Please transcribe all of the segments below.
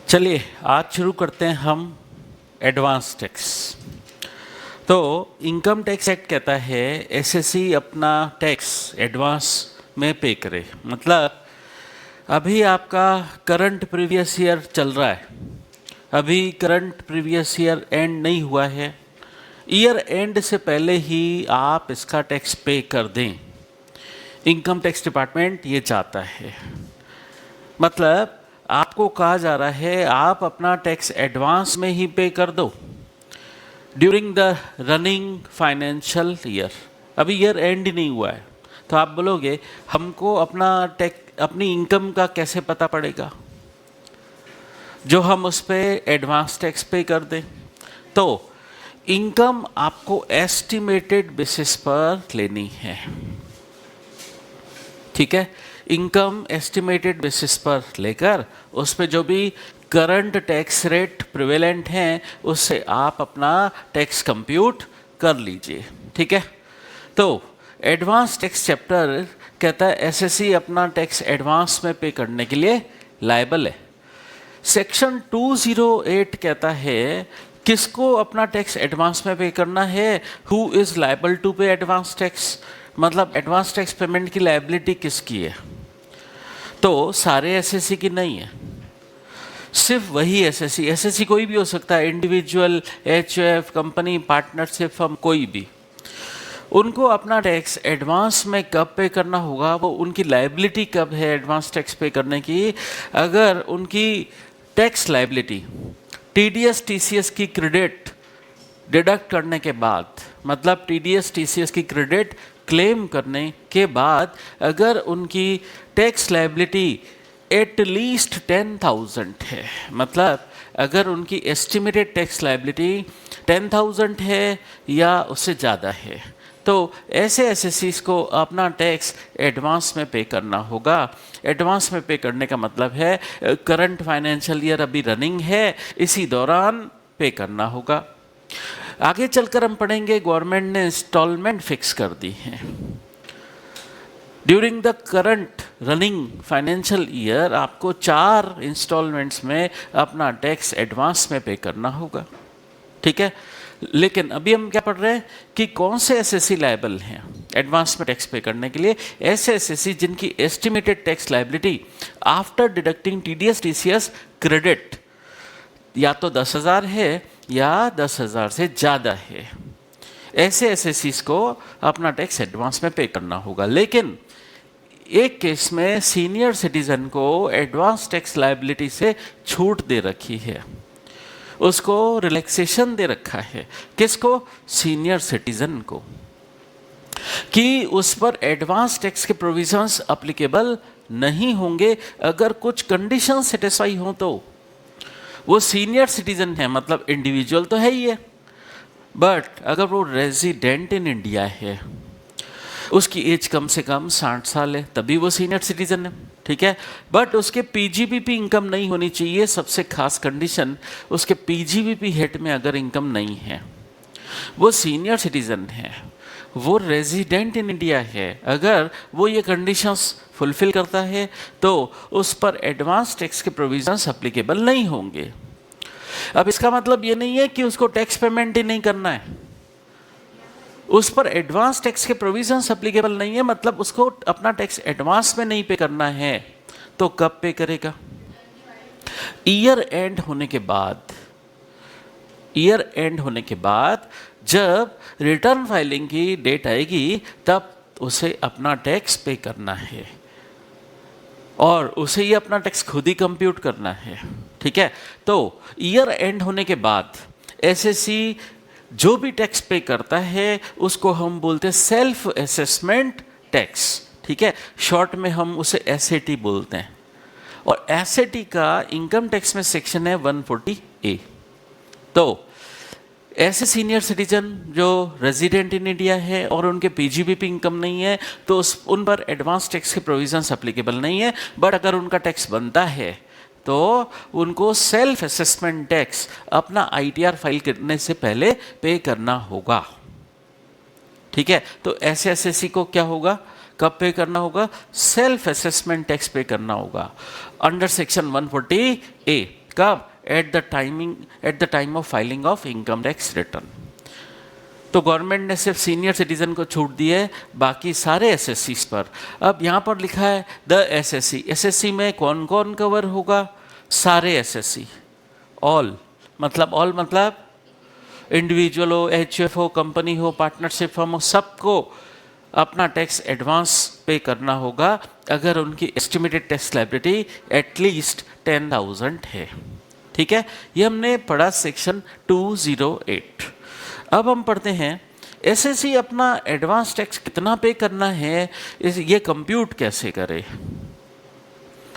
चलिए आज शुरू करते हैं हम एडवांस टैक्स। तो इनकम टैक्स एक्ट कहता है एसएससी अपना टैक्स एडवांस में पे करे। मतलब अभी आपका करंट प्रीवियस ईयर चल रहा है, अभी करंट प्रीवियस ईयर एंड नहीं हुआ है, ईयर एंड से पहले ही आप इसका टैक्स पे कर दें। इनकम टैक्स डिपार्टमेंट ये चाहता है। मतलब आपको कहा जा रहा है आप अपना टैक्स एडवांस में ही पे कर दो during the running financial year. अभी ईयर एंड ही नहीं हुआ है, तो आप बोलोगे हमको अपनी इनकम का कैसे पता पड़ेगा जो हम उस पर एडवांस टैक्स पे कर दें। तो इनकम आपको एस्टिमेटेड बेसिस पर लेनी है, ठीक है। इनकम एस्टिमेटेड बेसिस पर लेकर उस पर जो भी करंट टैक्स रेट प्रिवेलेंट हैं उससे आप अपना टैक्स कंप्यूट कर लीजिए, ठीक है। तो एडवांस टैक्स चैप्टर कहता है एसएससी अपना टैक्स एडवांस में पे करने के लिए लायबल है। सेक्शन 208 कहता है किसको अपना टैक्स एडवांस में पे करना है, हु इज लायबल टू पे एडवांस टैक्स। मतलब एडवांस टैक्स पेमेंट की लायबिलिटी किसकी है, तो सारे एसएससी की नहीं है, सिर्फ वही एसएससी। एसएससी कोई भी हो सकता है, individual, HUF, company, partnership firm, कोई भी। उनको अपना टैक्स एडवांस में कब पे करना होगा, वो उनकी लायबिलिटी कब है एडवांस टैक्स पे करने की। अगर उनकी टैक्स लायबिलिटी टीडीएस टीसीएस की क्रेडिट डिडक्ट करने के बाद, मतलब टीडीएस टीसीएस की क्रेडिट क्लेम करने के बाद अगर उनकी टैक्स लायबिलिटी एटलीस्ट 10,000 है, मतलब अगर उनकी एस्टिमेटेड टैक्स लायबिलिटी 10,000 है या उससे ज़्यादा है, तो ऐसे एसएससीज को अपना टैक्स एडवांस में पे करना होगा। एडवांस में पे करने का मतलब है करंट फाइनेंशियल ईयर अभी रनिंग है, इसी दौरान पे करना होगा। आगे चलकर हम पढ़ेंगे गवर्नमेंट ने इंस्टॉलमेंट फिक्स कर दी है। During the current running financial year आपको 4 इंस्टॉलमेंट्स में अपना टैक्स एडवांस में पे करना होगा, ठीक है। लेकिन अभी हम क्या पढ़ रहे हैं कि कौन से एसएससी लायबल हैं एडवांस में टैक्स पे करने के लिए। ऐसे एसएससी जिनकी estimated tax liability after deducting TDS TCS credit या तो 10,000 है या 10,000 से ज़्यादा है, ऐसे एसएससीज को अपना टैक्स एडवांस में पे करना होगा। लेकिन एक केस में सीनियर सिटीजन को एडवांस टैक्स लायबिलिटी से छूट दे रखी है, उसको रिलैक्सेशन दे रखा है। किसको? सीनियर सिटीजन को, कि उस पर एडवांस टैक्स के प्रोविजंस अप्लीकेबल नहीं होंगे अगर कुछ कंडीशन सेटिस्फाई हो। तो वो सीनियर सिटीजन है, मतलब इंडिविजुअल तो है ही है, बट अगर वो रेजिडेंट इन इंडिया है, उसकी एज कम से कम 60 साल है, तभी वो सीनियर सिटीजन है, ठीक है। बट उसके पीजीबीपी इनकम नहीं होनी चाहिए, सबसे खास कंडीशन उसके पीजीबीपी हेड में अगर इनकम नहीं है, वो सीनियर सिटीजन है, वो रेजिडेंट इन इंडिया है, अगर वो ये कंडीशंस फुलफिल करता है तो उस पर एडवांस टैक्स के प्रोविजंस एप्लीकेबल नहीं होंगे। अब इसका मतलब ये नहीं है कि उसको टैक्स पेमेंट ही नहीं करना है, उस पर एडवांस टैक्स के प्रोविजंस एप्लीकेबल नहीं है, मतलब उसको अपना टैक्स एडवांस में नहीं पे करना है। तो कब पे करेगा? ईयर एंड होने के बाद। ईयर एंड होने के बाद जब रिटर्न फाइलिंग की डेट आएगी तब उसे अपना टैक्स पे करना है और उसे ये अपना टैक्स खुद ही कंप्यूट करना है, ठीक है। तो ईयर एंड होने के बाद एसएससी जो भी टैक्स पे करता है उसको हम बोलते हैं सेल्फ असेसमेंट टैक्स, ठीक है। शॉर्ट में हम उसे एसएटी बोलते हैं, और एसएटी का इनकम टैक्स में सेक्शन है 140A। तो ऐसे सीनियर सिटीजन जो रेजिडेंट इन इंडिया है और उनके पीजीबीपी इनकम नहीं है, तो उन पर एडवांस टैक्स के प्रोविजंस एप्लीकेबल नहीं है। बट अगर उनका टैक्स बनता है तो उनको सेल्फ असेसमेंट टैक्स अपना आईटीआर फाइल करने से पहले पे करना होगा, ठीक है। तो ऐसे एसएससी को क्या होगा, कब पे करना होगा? सेल्फ असेसमेंट टैक्स पे करना होगा अंडर सेक्शन 140A। कब? At the time of filing of income tax return. तो गवर्नमेंट ने सिर्फ सीनियर सिटीजन को छूट दी है, बाकी सारे एसएससीज पर। अब यहाँ पर लिखा है द एसएससी। एसएससी में कौन कौन कवर होगा? सारे एसएससी, ऑल मतलब इंडिविजुअल हो, एचयूएफ हो, कंपनी हो, पार्टनरशिप फर्म हो, सबको अपना टैक्स एडवांस पे करना होगा अगर उनकी एस्टिमेटेड टैक्स लायबिलिटी एटलीस्ट 10,000 है। ठीक है, ये हमने पढ़ा सेक्शन 208। अब हम पढ़ते हैं एसएससी अपना एडवांस टैक्स कितना पे करना है, ये कंप्यूट कैसे करे।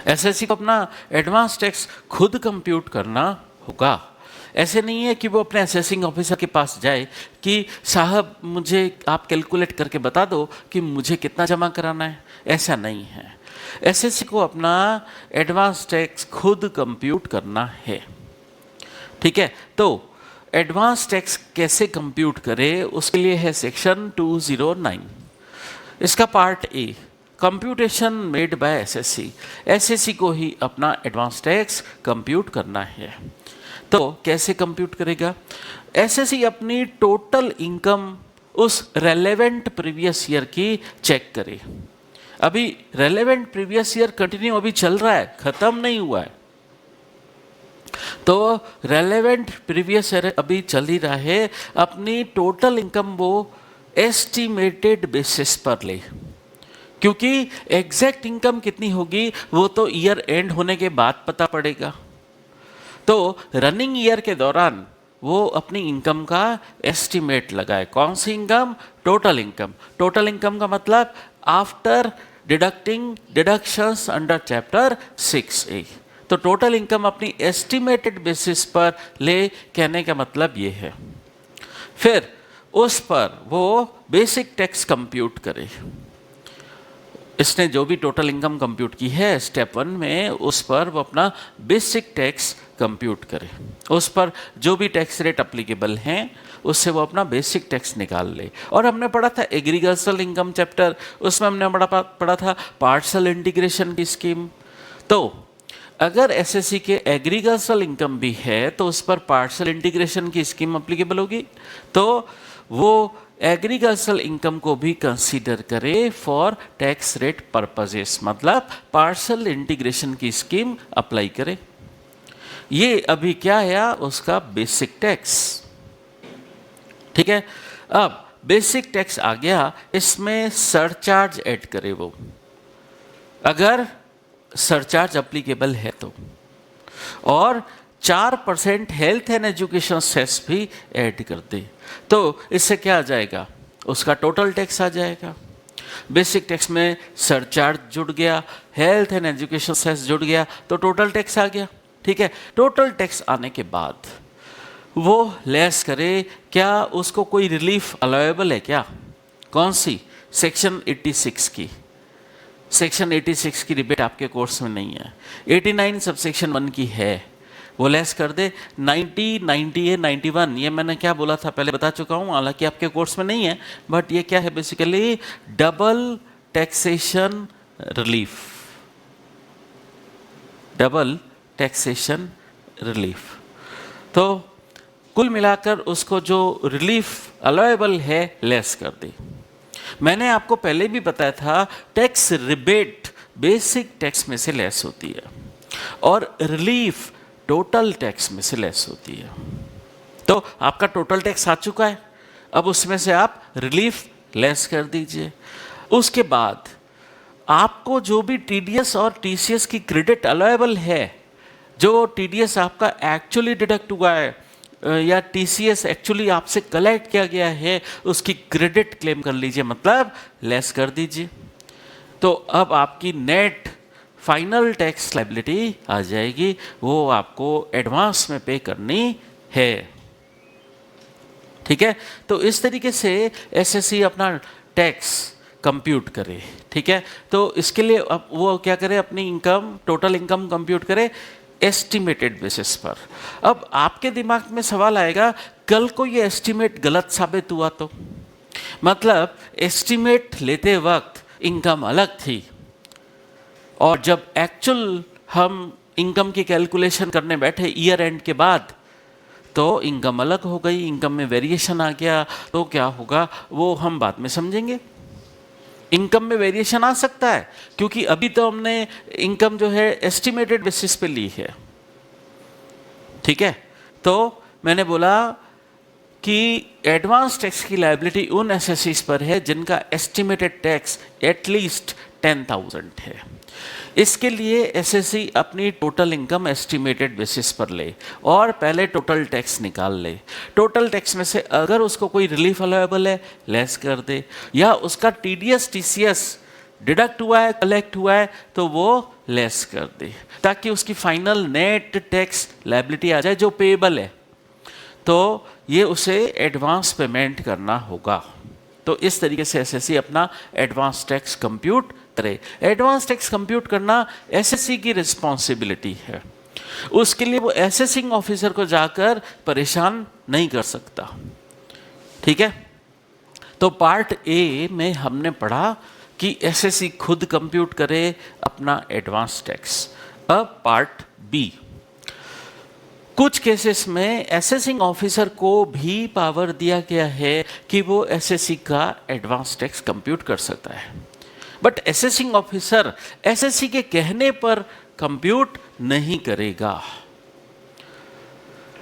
एसएससी को अपना एडवांस टैक्स खुद कंप्यूट करना होगा। ऐसे नहीं है कि वो अपने असेसिंग ऑफिसर के पास जाए कि साहब मुझे आप कैलकुलेट करके बता दो कि मुझे कितना जमा कराना है। ऐसा नहीं है, एसएससी को अपना एडवांस टैक्स खुद कंप्यूट करना है। ठीक है, तो एडवांस टैक्स कैसे कंप्यूट करे, उसके लिए है सेक्शन 209। इसका part A, computation made by SSC. SSC को ही अपना एडवांस टैक्स कंप्यूट करना है। तो कैसे कंप्यूट करेगा? एसएससी अपनी टोटल इनकम उस रेलेवेंट प्रीवियस ईयर की चेक करे। अभी रेलेवेंट प्रीवियस ईयर कंटिन्यू अभी चल रहा है, खत्म नहीं हुआ है। तो रेलेवेंट प्रीवियस ईयर अभी चल ही रहा है, अपनी टोटल इनकम वो एस्टिमेटेड बेसिस पर ले, क्योंकि एग्जैक्ट इनकम कितनी होगी वो तो ईयर एंड होने के बाद पता पड़ेगा। तो रनिंग ईयर के दौरान वो अपनी इनकम का एस्टिमेट लगाए। कौन सी income? Total income. Total income का मतलब after deducting deductions under chapter 6A। तो टोटल इनकम अपनी एस्टिमेटेड बेसिस पर ले, कहने का मतलब ये है। फिर उस पर वो बेसिक टैक्स कंप्यूट करे। इसने जो भी टोटल इनकम कंप्यूट की है स्टेप 1 में, उस पर वो अपना बेसिक टैक्स कंप्यूट करे। उस पर जो भी टैक्स रेट अप्लीकेबल हैं उससे वो अपना बेसिक टैक्स निकाल ले। और हमने पढ़ा था एग्रीकल्चरल इनकम चैप्टर, उसमें हमने पढ़ा था पार्शल इंटीग्रेशन की स्कीम। तो अगर एसएससी के एग्रीकल्चरल इनकम भी है तो उस पर पार्शल इंटीग्रेशन की स्कीम अप्लीकेबल होगी। तो वो एग्रीकल्चरल इनकम को भी कंसीडर करे फॉर टैक्स रेट पर्पजेस, मतलब पार्शल इंटीग्रेशन की स्कीम अप्लाई करे। ये अभी क्या है? उसका बेसिक टैक्स। ठीक है, अब बेसिक टैक्स आ गया, इसमें सरचार्ज ऐड करे वो, अगर सरचार्ज अप्लीकेबल है तो, और 4% हेल्थ एंड एजुकेशन सेस भी ऐड कर दे। तो इससे क्या आ जाएगा? उसका टोटल टैक्स आ जाएगा। बेसिक टैक्स में सरचार्ज जुड़ गया, हेल्थ एंड एजुकेशन सेस जुड़ गया, तो टोटल टैक्स आ गया। ठीक है, टोटल टैक्स आने के बाद वो लेस करे, क्या उसको कोई रिलीफ अलाउेबल है क्या? कौन सी? सेक्शन 86 की। सेक्शन 86 की डिबेट आपके कोर्स में नहीं है, 89 सबसेक्शन 1 की है, वो लेस कर दे। 90, 90A, 91, ये मैंने क्या बोला था पहले बता चुका हूँ, हालांकि आपके कोर्स में नहीं है, बट ये क्या है? Basically double taxation relief. Double taxation relief. तो कुल मिलाकर उसको जो रिलीफ अलाउेबल है लेस कर दे। मैंने आपको पहले भी बताया था टैक्स रिबेट बेसिक टैक्स में से लेस होती है और रिलीफ टोटल टैक्स में से लेस होती है। तो आपका टोटल टैक्स आ चुका है, अब उसमें से आप रिलीफ लेस कर दीजिए। उसके बाद आपको जो भी टीडीएस और टीसीएस की क्रेडिट अलाउेबल है, जो टीडीएस आपका एक्चुअली डिडक्ट हुआ है या टीसीएस एक्चुअली आपसे कलेक्ट किया गया है, उसकी क्रेडिट क्लेम कर लीजिए, मतलब लेस कर दीजिए। तो अब आपकी नेट फाइनल टैक्स लायबिलिटी आ जाएगी, वो आपको एडवांस में पे करनी है। ठीक है, तो इस तरीके से एसएससी अपना टैक्स कंप्यूट करे। ठीक है, तो इसके लिए अब वो क्या करे? अपनी इनकम, टोटल इनकम कंप्यूट करे एस्टिमेटेड बेसिस पर। अब आपके दिमाग में सवाल आएगा, कल को ये एस्टिमेट गलत साबित हुआ तो? मतलब एस्टिमेट लेते वक्त इनकम अलग थी और जब एक्चुअल हम इनकम की कैलकुलेशन करने बैठे ईयर एंड के बाद, तो इनकम अलग हो गई, इनकम में वेरिएशन आ गया, तो क्या होगा वो हम बाद में समझेंगे। इनकम में वेरिएशन आ सकता है क्योंकि अभी तो हमने इनकम जो है एस्टिमेटेड बेसिस पे ली है, ठीक है। तो मैंने बोला कि एडवांस टैक्स की लायबिलिटी उन एसएससीज पर है जिनका एस्टिमेटेड टैक्स एटलीस्ट 10,000 है। इसके लिए एसएससी अपनी टोटल इनकम एस्टिमेटेड बेसिस पर ले और पहले टोटल टैक्स निकाल ले। टोटल टैक्स में से अगर उसको कोई रिलीफ अलाउेबल है लेस कर दे, या उसका टीडीएस टीसीएस डिडक्ट हुआ है, कलेक्ट हुआ है, तो वो लेस कर दे, ताकि उसकी फाइनल नेट टैक्स लायबिलिटी आ जाए जो पेएबल है। तो ये उसे एडवांस पेमेंट करना होगा। तो इस तरीके से एसएससी अपना एडवांस टैक्स कंप्यूट करे। एडवांस टैक्स कंप्यूट करना एसएससी की रिस्पॉन्सिबिलिटी है। उसके लिए वो असेसिंग ऑफिसर को जाकर परेशान नहीं कर सकता, ठीक है। तो पार्ट ए में हमने पढ़ा कि एसएससी खुद कंप्यूट करे अपना एडवांस टैक्स। अब पार्ट बी, कुछ केसेस में असेसिंग ऑफिसर को भी पावर दिया गया है कि वो एसएससी का एडवांस टैक्स कंप्यूट कर सकता है, बट असेसिंग ऑफिसर एसएससी के कहने पर कंप्यूट नहीं करेगा।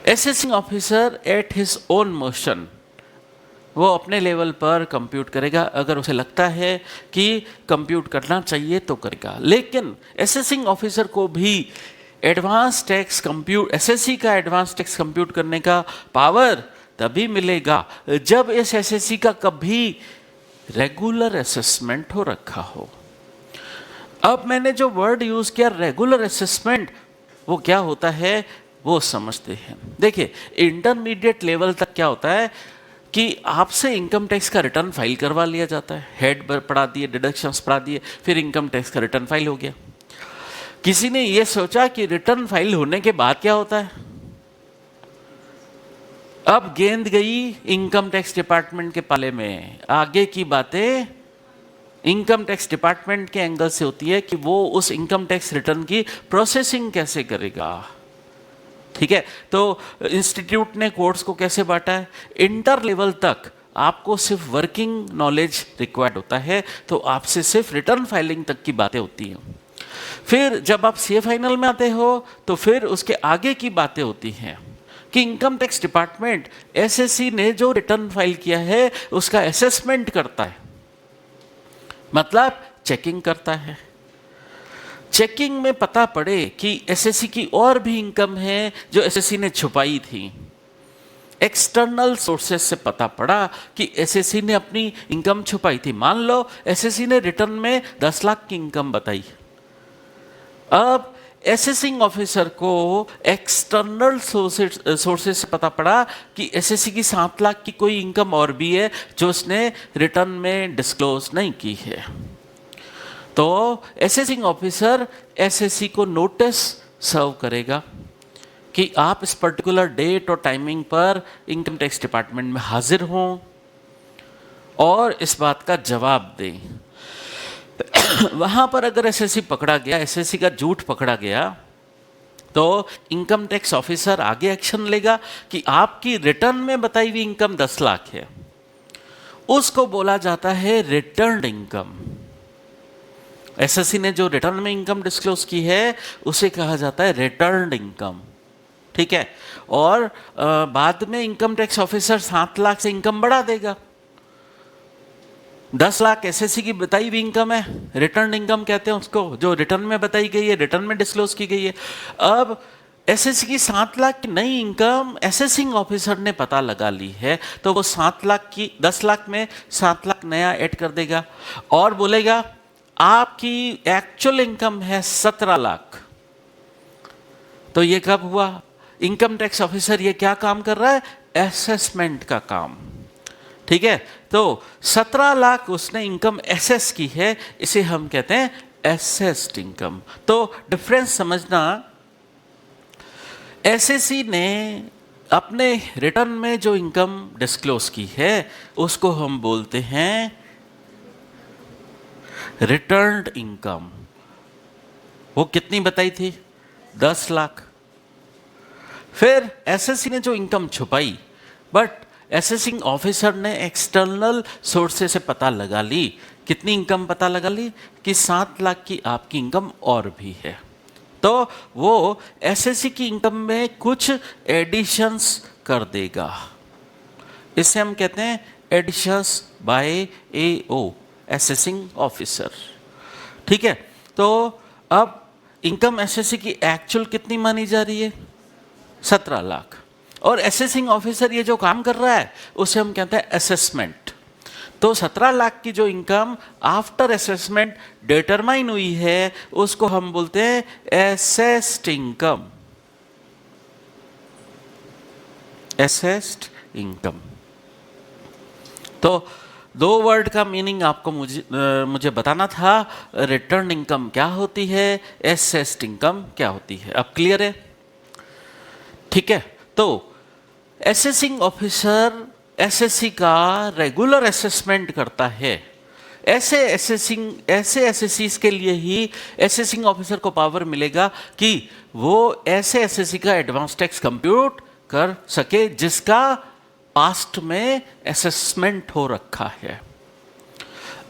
Assessing officer at his own motion वो अपने लेवल पर कंप्यूट करेगा। अगर उसे लगता है कि कंप्यूट करना चाहिए तो करेगा, लेकिन असेसिंग ऑफिसर को भी एडवांस टैक्स कंप्यूट, एसएससी का एडवांस टैक्स कंप्यूट करने का पावर तभी मिलेगा जब इस एसएससी का कभी रेगुलर असेसमेंट हो रखा हो। अब मैंने जो वर्ड यूज किया रेगुलर असेसमेंट, वो क्या होता है वो समझते हैं। देखिए, इंटरमीडिएट लेवल तक क्या होता है कि आपसे इनकम टैक्स का रिटर्न फाइल करवा लिया जाता है, हेड पढ़ा दिए, डिडक्शंस पढ़ा दिए, फिर इनकम टैक्स का रिटर्न फाइल हो गया। किसी ने यह सोचा कि रिटर्न फाइल होने के बाद क्या होता है? अब गेंद गई इनकम टैक्स डिपार्टमेंट के पाले में। आगे की बातें इनकम टैक्स डिपार्टमेंट के एंगल से होती है कि वो उस इनकम टैक्स रिटर्न की प्रोसेसिंग कैसे करेगा, ठीक है। तो इंस्टीट्यूट ने कोर्स को कैसे बांटा है? इंटर लेवल तक आपको सिर्फ वर्किंग नॉलेज रिक्वायर्ड होता है, तो आपसे सिर्फ रिटर्न फाइलिंग तक की बातें होती हैं। फिर जब आप सीए फाइनल में आते हो तो फिर उसके आगे की बातें होती हैं कि इनकम टैक्स डिपार्टमेंट एसएससी ने जो रिटर्न फाइल किया है उसका असेसमेंट करता है, मतलब चेकिंग करता है। चेकिंग में पता पड़े कि एसएससी की और भी इनकम है जो एसएससी ने छुपाई थी। एक्सटर्नल सोर्सेस से पता पड़ा कि एसएससी ने अपनी इनकम छुपाई थी। मान लो एसएससी ने रिटर्न में 10 लाख की इनकम बताई। अब असेसिंग ऑफिसर को एक्सटर्नल सोर्सेस से पता पड़ा कि एसएससी की 7 लाख की कोई इनकम और भी है जो उसने रिटर्न में डिस्क्लोज नहीं की है। तो असेसिंग ऑफिसर एसएससी को नोटिस सर्व करेगा कि आप इस पर्टिकुलर डेट और टाइमिंग पर इनकम टैक्स डिपार्टमेंट में हाजिर हों और इस बात का जवाब दें। वहां पर अगर एसएससी पकड़ा गया, एसएससी का झूठ पकड़ा गया, तो इनकम टैक्स ऑफिसर आगे एक्शन लेगा कि आपकी रिटर्न में बताई हुई इनकम 10 लाख है, उसको बोला जाता है रिटर्न इनकम। एसएससी ने जो रिटर्न में इनकम डिस्क्लोज की है उसे कहा जाता है रिटर्न इनकम, ठीक है। और बाद में इनकम टैक्स ऑफिसर 7 लाख से इनकम बढ़ा देगा। 10 लाख एसएससी की बताई हुई इनकम है, रिटर्न इनकम कहते हैं उसको, जो रिटर्न में बताई गई है, रिटर्न में डिस्क्लोज की गई है। अब एसएससी की 7 लाख की नई इनकम असेसिंग ऑफिसर ने पता लगा ली है, तो वो 7 लाख की 10 लाख में 7 लाख नया ऐड कर देगा और बोलेगा आपकी एक्चुअल इनकम है 17 लाख। तो ये कब हुआ? इनकम टैक्स ऑफिसर ये क्या काम कर रहा है? असेसमेंट का काम, ठीक है। तो 17 लाख उसने इनकम एसेस की है, इसे हम कहते हैं एसेस्ड इनकम। तो डिफरेंस समझना, एसएससी ने अपने रिटर्न में जो इनकम डिस्क्लोज की है उसको हम बोलते हैं रिटर्न्ड इनकम। वो कितनी बताई थी? 10 लाख। फिर एसएससी ने जो इनकम छुपाई, बट असेसिंग ऑफिसर ने एक्सटर्नल सोर्सेस से पता लगा ली। कितनी इनकम पता लगा ली? कि 7 लाख की आपकी इनकम और भी है। तो वो एसएससी की इनकम में कुछ एडिशंस कर देगा। इसे हम कहते हैं additions by AO, assessing officer. ठीक है, तो अब इनकम एसएससी की एक्चुअल कितनी मानी जा रही है? 17 लाख। और असेसिंग ऑफिसर ये जो काम कर रहा है उसे हम कहते हैं असेसमेंट। तो 17 लाख की जो इनकम आफ्टर असेसमेंट डिटरमाइन हुई है उसको हम बोलते हैं एसेस्ड इनकम। Assessed income. तो 2 वर्ड का मीनिंग आपको मुझे बताना था। रिटर्न इनकम क्या होती है, एसेस्ड इनकम क्या होती है। अब क्लियर है? ठीक है, तो असेसिंग ऑफिसर एसएससी का रेगुलर असेसमेंट करता है। ऐसे एसएससीज के लिए ही असेसिंग ऑफिसर को पावर मिलेगा कि वो ऐसे एसएससी का एडवांस टैक्स कंप्यूट कर सके जिसका पास्ट में असेसमेंट हो रखा है।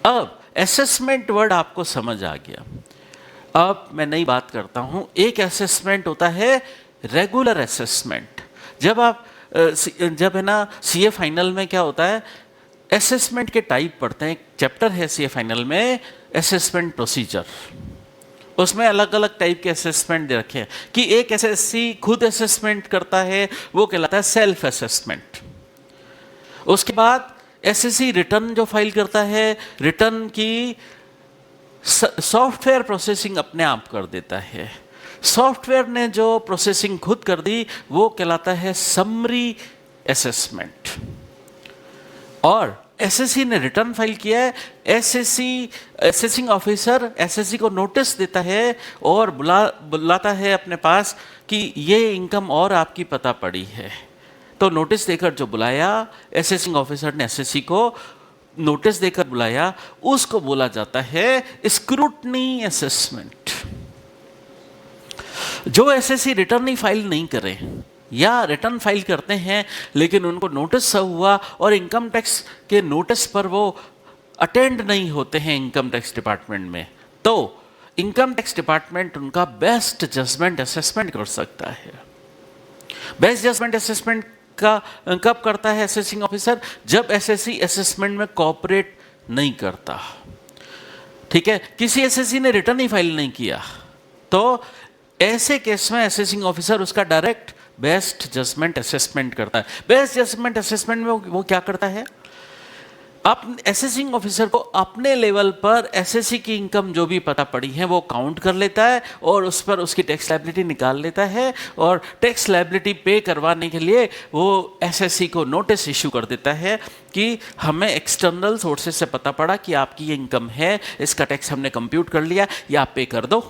अब असेसमेंट वर्ड आपको समझ आ गया। अब मैं नई बात करता हूं। एक असेसमेंट होता है रेगुलर असेसमेंट। जब है ना सीए फाइनल में क्या होता है, असेसमेंट के टाइप पढ़ते हैं। एक चैप्टर है सीए फाइनल में असेसमेंट प्रोसीजर। उसमें अलग अलग टाइप के असेसमेंट दे रखे हैं कि एक एसएससी खुद असेसमेंट करता है, वो कहलाता है सेल्फ असेसमेंट। उसके बाद एसएससी रिटर्न जो फाइल करता है, रिटर्न की सॉफ्टवेयर प्रोसेसिंग अपने आप कर देता है। सॉफ्टवेयर ने जो प्रोसेसिंग खुद कर दी वो कहलाता है समरी असेसमेंट। और एसएससी ने रिटर्न फाइल किया है, असेसिंग ऑफिसर एसएससी को नोटिस देता है और बुलाता है अपने पास कि ये इनकम और आपकी पता पड़ी है। तो नोटिस देकर जो बुलाया, असेसिंग ऑफिसर ने एसएससी को नोटिस देकर बुलाया, उसको बोला जाता है स्क्रूटनी असेसमेंट। जो एसएससी रिटर्न ही फाइल नहीं करे या रिटर्न फाइल करते हैं लेकिन उनको नोटिस हुआ और इनकम टैक्स के नोटिस पर वो अटेंड नहीं होते हैं इनकम टैक्स डिपार्टमेंट में, तो इनकम टैक्स डिपार्टमेंट उनका बेस्ट जजमेंट असेसमेंट कर सकता है। बेस्ट जजमेंट असेसमेंट का कब करता है असेसिंग ऑफिसर? जब एसएससी असेसमेंट में कोऑपरेट नहीं करता। ठीक है, किसी एसएससी ने रिटर्न ही फाइल नहीं किया तो ऐसे केस में असेसिंग ऑफिसर उसका डायरेक्ट बेस्ट जजमेंट असेसमेंट करता है। बेस्ट जजमेंट असेसमेंट में वो क्या करता है, असेसिंग ऑफिसर को अपने लेवल पर एसएससी की इनकम जो भी पता पड़ी है वो काउंट कर लेता है और उस पर उसकी टैक्स लायबिलिटी निकाल लेता है और टैक्स लायबिलिटी पे करवाने के लिए वो एसएससी को नोटिस इशू कर देता है कि हमें एक्सटर्नल सोर्सेज से पता पड़ा कि आपकी ये इनकम है, इसका टैक्स हमने कंप्यूट कर लिया, ये आप पे कर दो।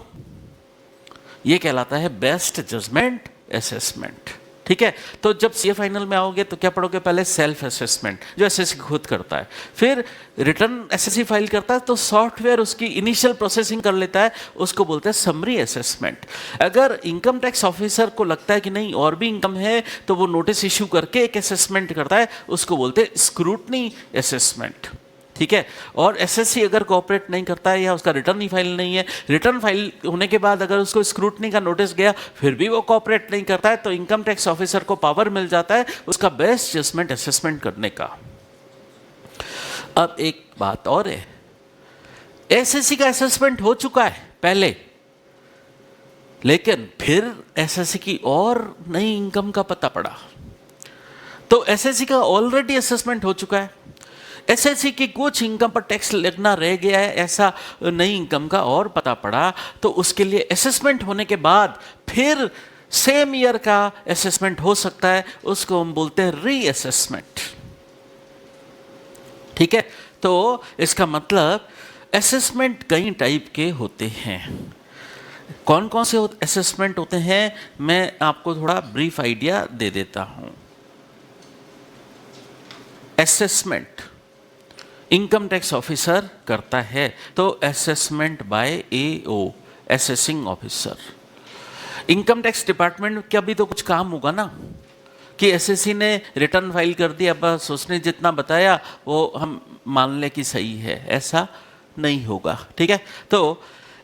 ये कहलाता है बेस्ट जजमेंट असेसमेंट। ठीक है, तो जब सीए फाइनल में आओगे तो क्या पढ़ोगे? पहले सेल्फ असेसमेंट जो एसएससी खुद करता है, फिर रिटर्न एसएससी फाइल करता है तो सॉफ्टवेयर उसकी इनिशियल प्रोसेसिंग कर लेता है, उसको बोलते हैं समरी असेसमेंट। अगर इनकम टैक्स ऑफिसर को लगता है कि नहीं और भी इनकम है तो वो नोटिस इशू करके एक असेसमेंट करता है, उसको बोलते हैं स्क्रूटनी असेसमेंट। ठीक है, और एसएससी अगर कोऑपरेट नहीं करता है या उसका रिटर्न ही फाइल नहीं है, रिटर्न फाइल होने के बाद अगर उसको स्क्रूटनी का नोटिस गया फिर भी वो कोऑपरेट नहीं करता है तो इनकम टैक्स ऑफिसर को पावर मिल जाता है उसका बेस्ट जजमेंट असेसमेंट करने का। अब एक बात और है, एसएससी का असेसमेंट हो चुका है पहले, लेकिन फिर एसएससी की और नई इनकम का पता पड़ा तो एसएससी का ऑलरेडी असेसमेंट हो चुका है, एसएससी की कुछ इनकम पर टैक्स लगना रह गया है, ऐसा नई इनकम का और पता पड़ा तो उसके लिए असेसमेंट होने के बाद फिर सेम ईयर का असेसमेंट हो सकता है, उसको हम बोलते हैं रीअसेसमेंट। ठीक है, तो इसका मतलब असेसमेंट कई टाइप के होते हैं। कौन कौन से असेसमेंट होते हैं मैं आपको थोड़ा ब्रीफ आइडिया दे देता हूं। असेसमेंट इनकम टैक्स ऑफिसर करता है तो assessment bye AO, assessing officer. Income tax department का भी तो कुछ काम होगा ना, कि एसएससी ने रिटर्न फाइल कर दिया, बस उसने जितना बताया वो हम मान ले कि सही है, ऐसा नहीं होगा। ठीक है, तो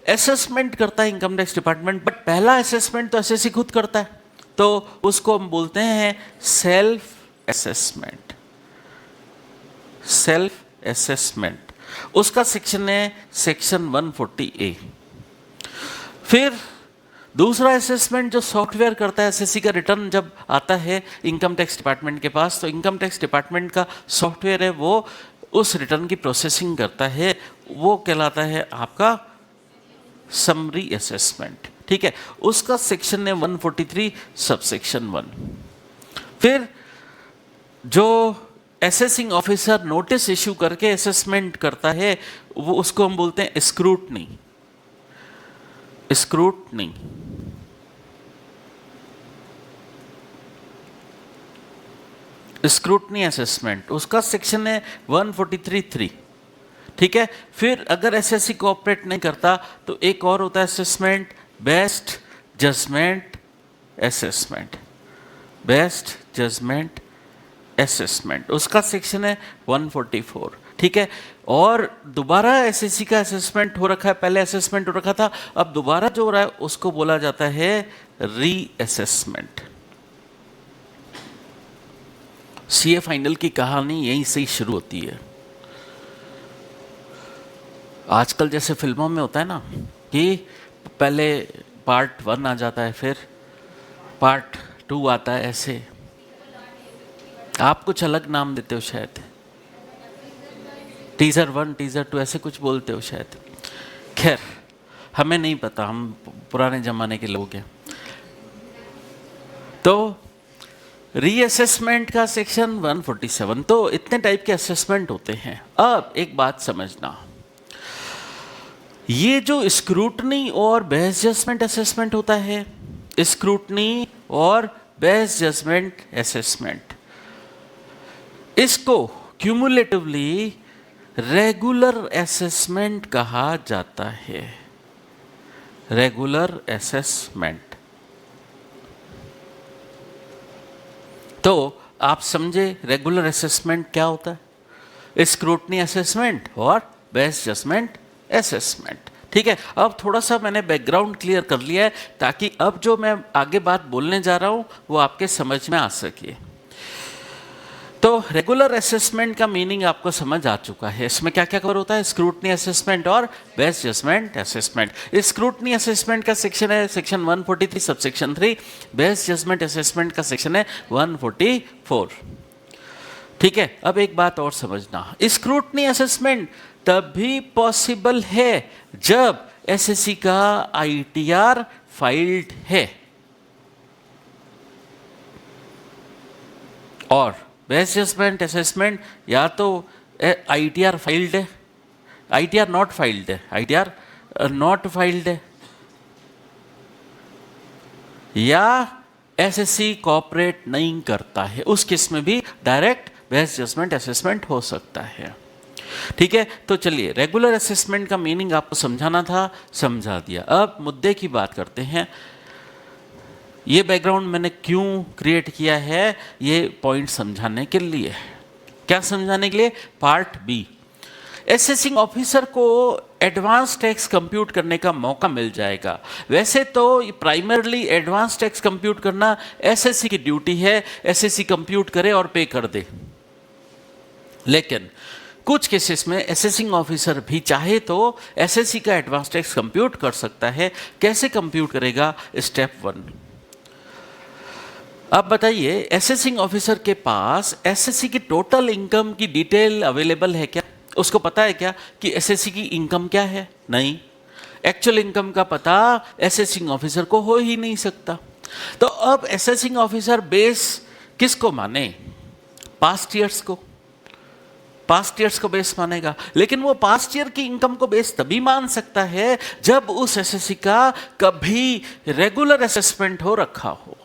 असेसमेंट करता है इनकम टैक्स डिपार्टमेंट, बट पहला असेसमेंट तो एसएससी खुद करता है, तो उसको हम बोलते हैं सेल्फ असेसमेंट। सेल्फ असेसमेंट उसका सेक्शन है सेक्शन 140A। फिर दूसरा असेसमेंट जो सॉफ्टवेयर करता है, एसएससी का रिटर्न जब आता है इनकम टैक्स डिपार्टमेंट के पास, तो इनकम टैक्स डिपार्टमेंट का सॉफ्टवेयर है वो उस रिटर्न की प्रोसेसिंग करता है, वो कहलाता है आपका समरी असेसमेंट। ठीक है, उसका सेक्शन है 143 सबसेक्शन 1। फिर जो असेसिंग ऑफिसर नोटिस इशू करके असेसमेंट करता है, वो उसको हम बोलते हैं स्क्रूटनी। स्क्रूटनी स्क्रूटनी असेसमेंट, उसका सेक्शन है 143(3). ठीक है, फिर अगर एसएससी कोऑपरेट नहीं करता तो एक और होता है assessment, best judgement assessment. Best judgement assessment उसका सेक्शन है 144। ठीक है, और दोबारा एसएससी का असेसमेंट हो रखा है, पहले असेसमेंट हो रखा था, अब दोबारा जो हो रहा है उसको बोला जाता है री असेसमेंट। सीए फाइनल की कहानी यहीं से ही शुरू होती है। आजकल जैसे फिल्मों में होता है ना कि पहले पार्ट 1 आ जाता है, फिर पार्ट 2 आता है, ऐसे आप कुछ अलग नाम देते हो शायद, टीजर 1 टीजर 2 ऐसे कुछ बोलते हो शायद। खैर हमें नहीं पता, हम पुराने जमाने के लोग हैं। तो रीअसेसमेंट का सेक्शन 147। तो इतने टाइप के असेसमेंट होते हैं। अब एक बात समझना, ये जो स्क्रूटनी और बेस्ट जजमेंट असेसमेंट होता है, स्क्रूटनी और बेस्ट जजमेंट असेसमेंट, इसको क्यूमुलेटिवली रेगुलर असेसमेंट कहा जाता है। Regular assessment. तो आप समझे रेगुलर असेसमेंट क्या होता है, स्क्रूटनी असेसमेंट और बेस्ट जजमेंट असेसमेंट। ठीक है, अब थोड़ा सा मैंने बैकग्राउंड क्लियर कर लिया है ताकि अब जो मैं आगे बात बोलने जा रहा हूं वो आपके समझ में आ सके। तो रेगुलर असेसमेंट का मीनिंग आपको समझ आ चुका है। इसमें क्या क्या कवर होता है, स्क्रूटनी असेसमेंट और best judgement assessment. Scrutiny assessment का सेक्शन है section 143 subsection 3। Best judgement assessment का सेक्शन है 144। ठीक है, अब एक बात और समझना, स्क्रूटनी असेसमेंट तभी पॉसिबल है जब एसएससी का आईटीआर फाइल्ड है, और बेस्ट जजमेंट असेसमेंट या तो आईटीआर फाइल्ड है, आईटीआर नॉट फाइल्ड है, आईटीआर नॉट फाइल्ड है, या एसएससी कोऑपरेट नहीं करता है, उस केस में भी डायरेक्ट बेस्ट जजमेंट असेसमेंट हो सकता है। ठीक है, तो चलिए रेगुलर असेसमेंट का मीनिंग आपको समझाना था, समझा दिया। अब मुद्दे की बात करते हैं। ये बैकग्राउंड मैंने क्यों क्रिएट किया है, ये पॉइंट समझाने के लिए। क्या समझाने के लिए, पार्ट बी, असेसिंग ऑफिसर को एडवांस टैक्स कंप्यूट करने का मौका मिल जाएगा। वैसे तो प्राइमरली एडवांस टैक्स कंप्यूट करना एसएससी की ड्यूटी है, एसएससी कंप्यूट करे और पे कर दे, लेकिन कुछ केसेस में असेसिंग ऑफिसर भी चाहे तो एसएससी का एडवांस टैक्स कंप्यूट कर सकता है। कैसे कंप्यूट करेगा, स्टेप 1। अब बताइए, असेसिंग ऑफिसर के पास एसएससी की टोटल इनकम की डिटेल अवेलेबल है क्या? उसको पता है क्या कि एसएससी की इनकम क्या है? नहीं, एक्चुअल इनकम का पता असेसिंग ऑफिसर को हो ही नहीं सकता। तो अब असेसिंग ऑफिसर बेस किसको माने, पास्ट ईयर्स को, पास्ट ईयर्स को बेस मानेगा। लेकिन वो पास्ट ईयर की इनकम को बेस तभी मान सकता है जब उस एसएससी का कभी रेगुलर असेसमेंट हो रखा हो।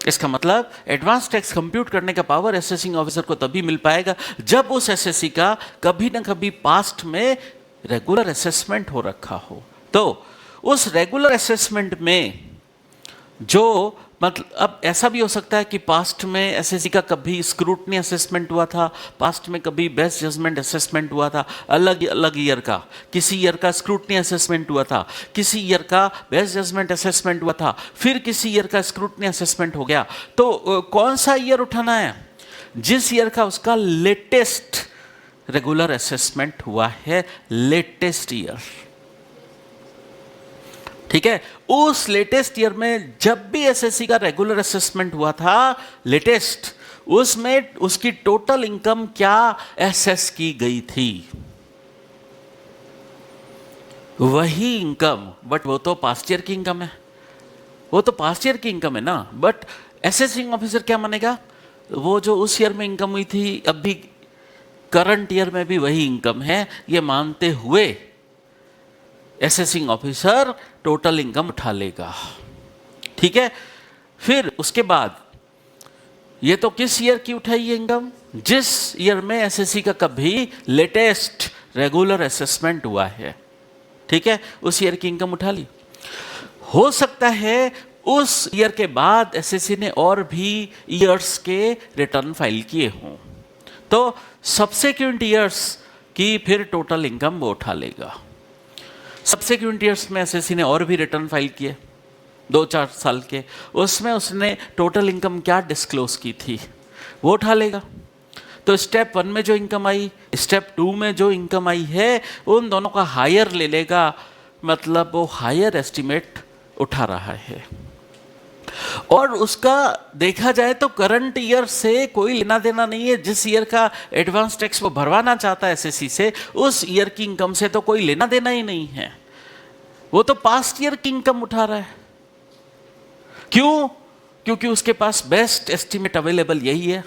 इसका मतलब एडवांस टैक्स कंप्यूट करने का पावर असेसिंग ऑफिसर को तभी मिल पाएगा जब उस एसएससी का कभी ना कभी पास्ट में रेगुलर असेसमेंट हो रखा हो। तो उस रेगुलर असेसमेंट में जो मतलब अब ऐसा भी हो सकता है कि पास्ट में एसएससी का कभी स्क्रूटनी असेसमेंट हुआ था, पास्ट में कभी बेस्ट जजमेंट असेसमेंट हुआ था, अलग अलग ईयर का, किसी ईयर का स्क्रूटनी असेसमेंट हुआ था, किसी ईयर का बेस्ट जजमेंट असेसमेंट हुआ था, फिर किसी ईयर का स्क्रूटनी असेसमेंट हो गया। तो कौन सा ईयर उठाना है? जिस ईयर का उसका लेटेस्ट रेगुलर असेसमेंट हुआ है, लेटेस्ट ईयर। ठीक है, उस लेटेस्ट ईयर में जब भी एसएससी का रेगुलर असेसमेंट हुआ था लेटेस्ट, उसमें उसकी टोटल इनकम क्या एसेस की गई थी, वही इनकम। बट वो तो पास्ट ईयर की इनकम है, वो तो पास्ट ईयर की इनकम है ना। बट असेसिंग ऑफिसर क्या मानेगा? वो जो उस ईयर में इनकम हुई थी, अभी करंट ईयर में भी वही इनकम है, ये मानते हुए असेसिंग ऑफिसर टोटल इनकम उठा लेगा। ठीक है, फिर उसके बाद ये तो किस ईयर की उठाई है इनकम? जिस ईयर में एसएससी का कभी लेटेस्ट रेगुलर असेसमेंट हुआ है। ठीक है, उस ईयर की इनकम उठा ली। हो सकता है उस ईयर के बाद एसएससी ने और भी ईयर्स के रिटर्न फाइल किए हों, तो सब्सिक्वेंट ईयर्स की फिर टोटल इनकम वो उठा लेगा। सब्सिक्वेंट ईयर्स में एसएससी ने और भी रिटर्न फाइल किए 2-4 साल के, उसमें उसने टोटल इनकम क्या डिस्क्लोज की थी वो उठा लेगा। तो स्टेप 1 में जो इनकम आई, स्टेप 2 में जो इनकम आई है, उन दोनों का हायर ले लेगा, मतलब वो हायर एस्टिमेट उठा रहा है। और उसका देखा जाए तो करंट ईयर से कोई लेना देना नहीं है। जिस ईयर का एडवांस टैक्स वो भरवाना चाहता है एसएससी से, उस ईयर की इनकम से तो कोई लेना देना ही नहीं है, वो तो पास्ट ईयर की इनकम उठा रहा है। क्यों? क्योंकि उसके पास बेस्ट एस्टिमेट अवेलेबल यही है।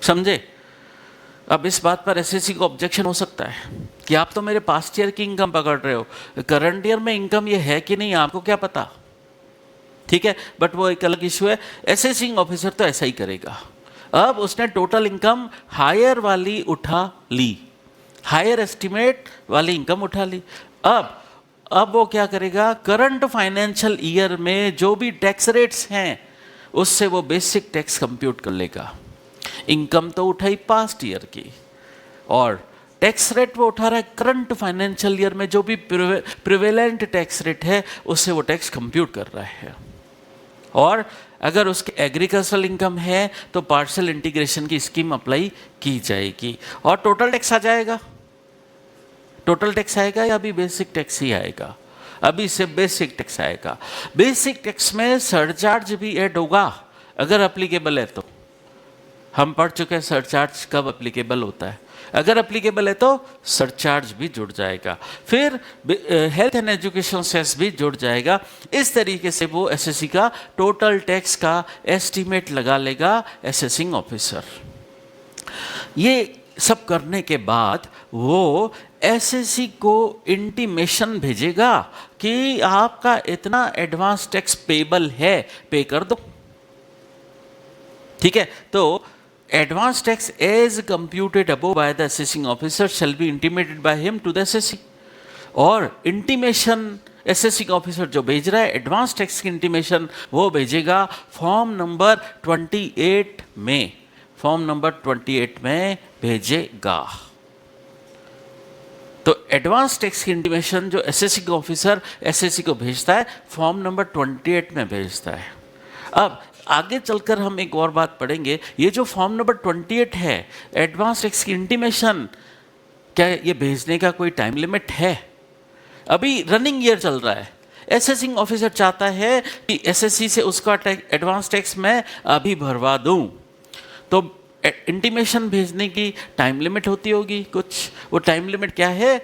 समझे? अब इस बात पर एसएससी को ऑब्जेक्शन हो सकता है कि आप तो मेरे पास्ट ईयर की इनकम पकड़ रहे हो, करंट ईयर में इनकम ये है कि नहीं आपको क्या पता। ठीक है, बट वो एक अलग इशू है। असेसिंग ऑफिसर तो ऐसा ही करेगा। अब उसने टोटल इनकम हायर वाली उठा ली, हायर एस्टिमेट वाली इनकम उठा ली। अब वो क्या करेगा? करंट फाइनेंशियल ईयर में जो भी टैक्स रेट्स हैं उससे वो बेसिक टैक्स कंप्यूट कर लेगा। इनकम तो उठाई पास्ट ईयर की, और टैक्स रेट वो उठा रहा है करंट फाइनेंशियल ईयर में जो भी प्रिवेलेंट टैक्स रेट है उससे वो टैक्स कंप्यूट कर रहा है। और अगर उसके एग्रीकल्चरल इनकम है तो पार्शियल इंटीग्रेशन की स्कीम अप्लाई की जाएगी और टोटल टैक्स आ जाएगा। टोटल टैक्स आएगा या अभी बेसिक टैक्स ही आएगा? अभी से बेसिक टैक्स आएगा। बेसिक टैक्स में सरचार्ज भी ऐड होगा अगर एप्लीकेबल है तो। हम पढ़ चुके हैं सरचार्ज कब एप्लीकेबल होता है। अगर एप्लीकेबल है तो सरचार्ज भी जुड़ जाएगा, फिर हेल्थ एंड एजुकेशन सेस भी जुड़ जाएगा। इस तरीके से वो एसएससी का टोटल टैक्स का एस्टीमेट लगा लेगा असेसिंग ऑफिसर। ये सब करने के बाद वो एसएससी को इंटीमेशन भेजेगा कि आपका इतना एडवांस टैक्स पेबल है, पे कर दो। ठीक है, तो advance tax as computed above by the assessing officer shall be intimated by him to the assessee। और इंटीमेशन assessing officer जो भेज रहा है एडवांस टैक्स की इंटीमेशन वो भेजेगा फॉर्म नंबर 28 में, फॉर्म नंबर 28 में भेजेगा। तो एडवांस टैक्स की इंटीमेशन जो असेसिंग ऑफिसर एसएससी को भेजता है फॉर्म नंबर 28 में भेजता है। अब आगे चलकर हम एक और बात पढ़ेंगे, ये जो फॉर्म नंबर 28 है एडवांस टैक्स की इंटीमेशन, क्या ये भेजने का कोई टाइम लिमिट है? अभी रनिंग ईयर चल रहा है, असेसिंग ऑफिसर चाहता है कि एसएससी से उसका एडवांस टैक्स मैं अभी भरवा दूं, तो इंटीमेशन भेजने की टाइम लिमिट होती होगी कुछ। वो टाइम लिमिट क्या है?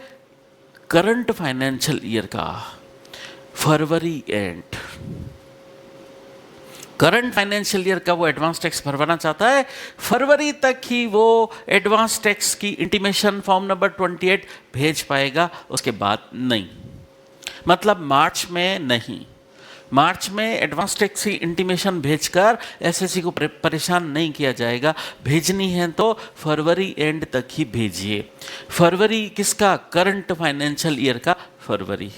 करंट फाइनेंशियल ईयर का फरवरी एंड, करंट फाइनेंशियल ईयर का वो एडवांस टैक्स भरवाना चाहता है, फरवरी तक ही वो एडवांस टैक्स की इंटीमेशन फॉर्म नंबर 28 भेज पाएगा, उसके बाद नहीं। मतलब मार्च में नहीं, मार्च में एडवांस टैक्स की इंटीमेशन भेजकर एसएससी को परेशान नहीं किया जाएगा। भेजनी है तो फरवरी एंड तक ही भेजिए। फरवरी किसका? करंट फाइनेंशियल ईयर का फरवरी।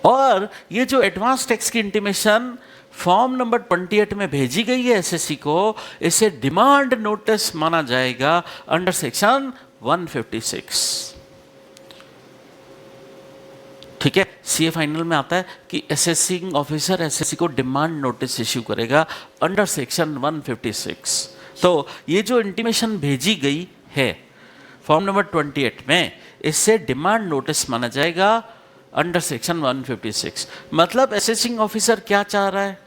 और ये जो एडवांस टैक्स की इंटीमेशन फॉर्म नंबर 28 में भेजी गई है एसएससी को, इसे डिमांड नोटिस माना जाएगा अंडर सेक्शन 156। ठीक है, सीए फाइनल में आता है कि असेसिंग ऑफिसर एसएससी को डिमांड नोटिस इश्यू करेगा अंडर सेक्शन 156। तो ये जो इंटीमेशन भेजी गई है फॉर्म नंबर 28 में, इससे डिमांड नोटिस माना जाएगा अंडर सेक्शन 156। मतलब असेसिंग ऑफिसर क्या चाह रहा है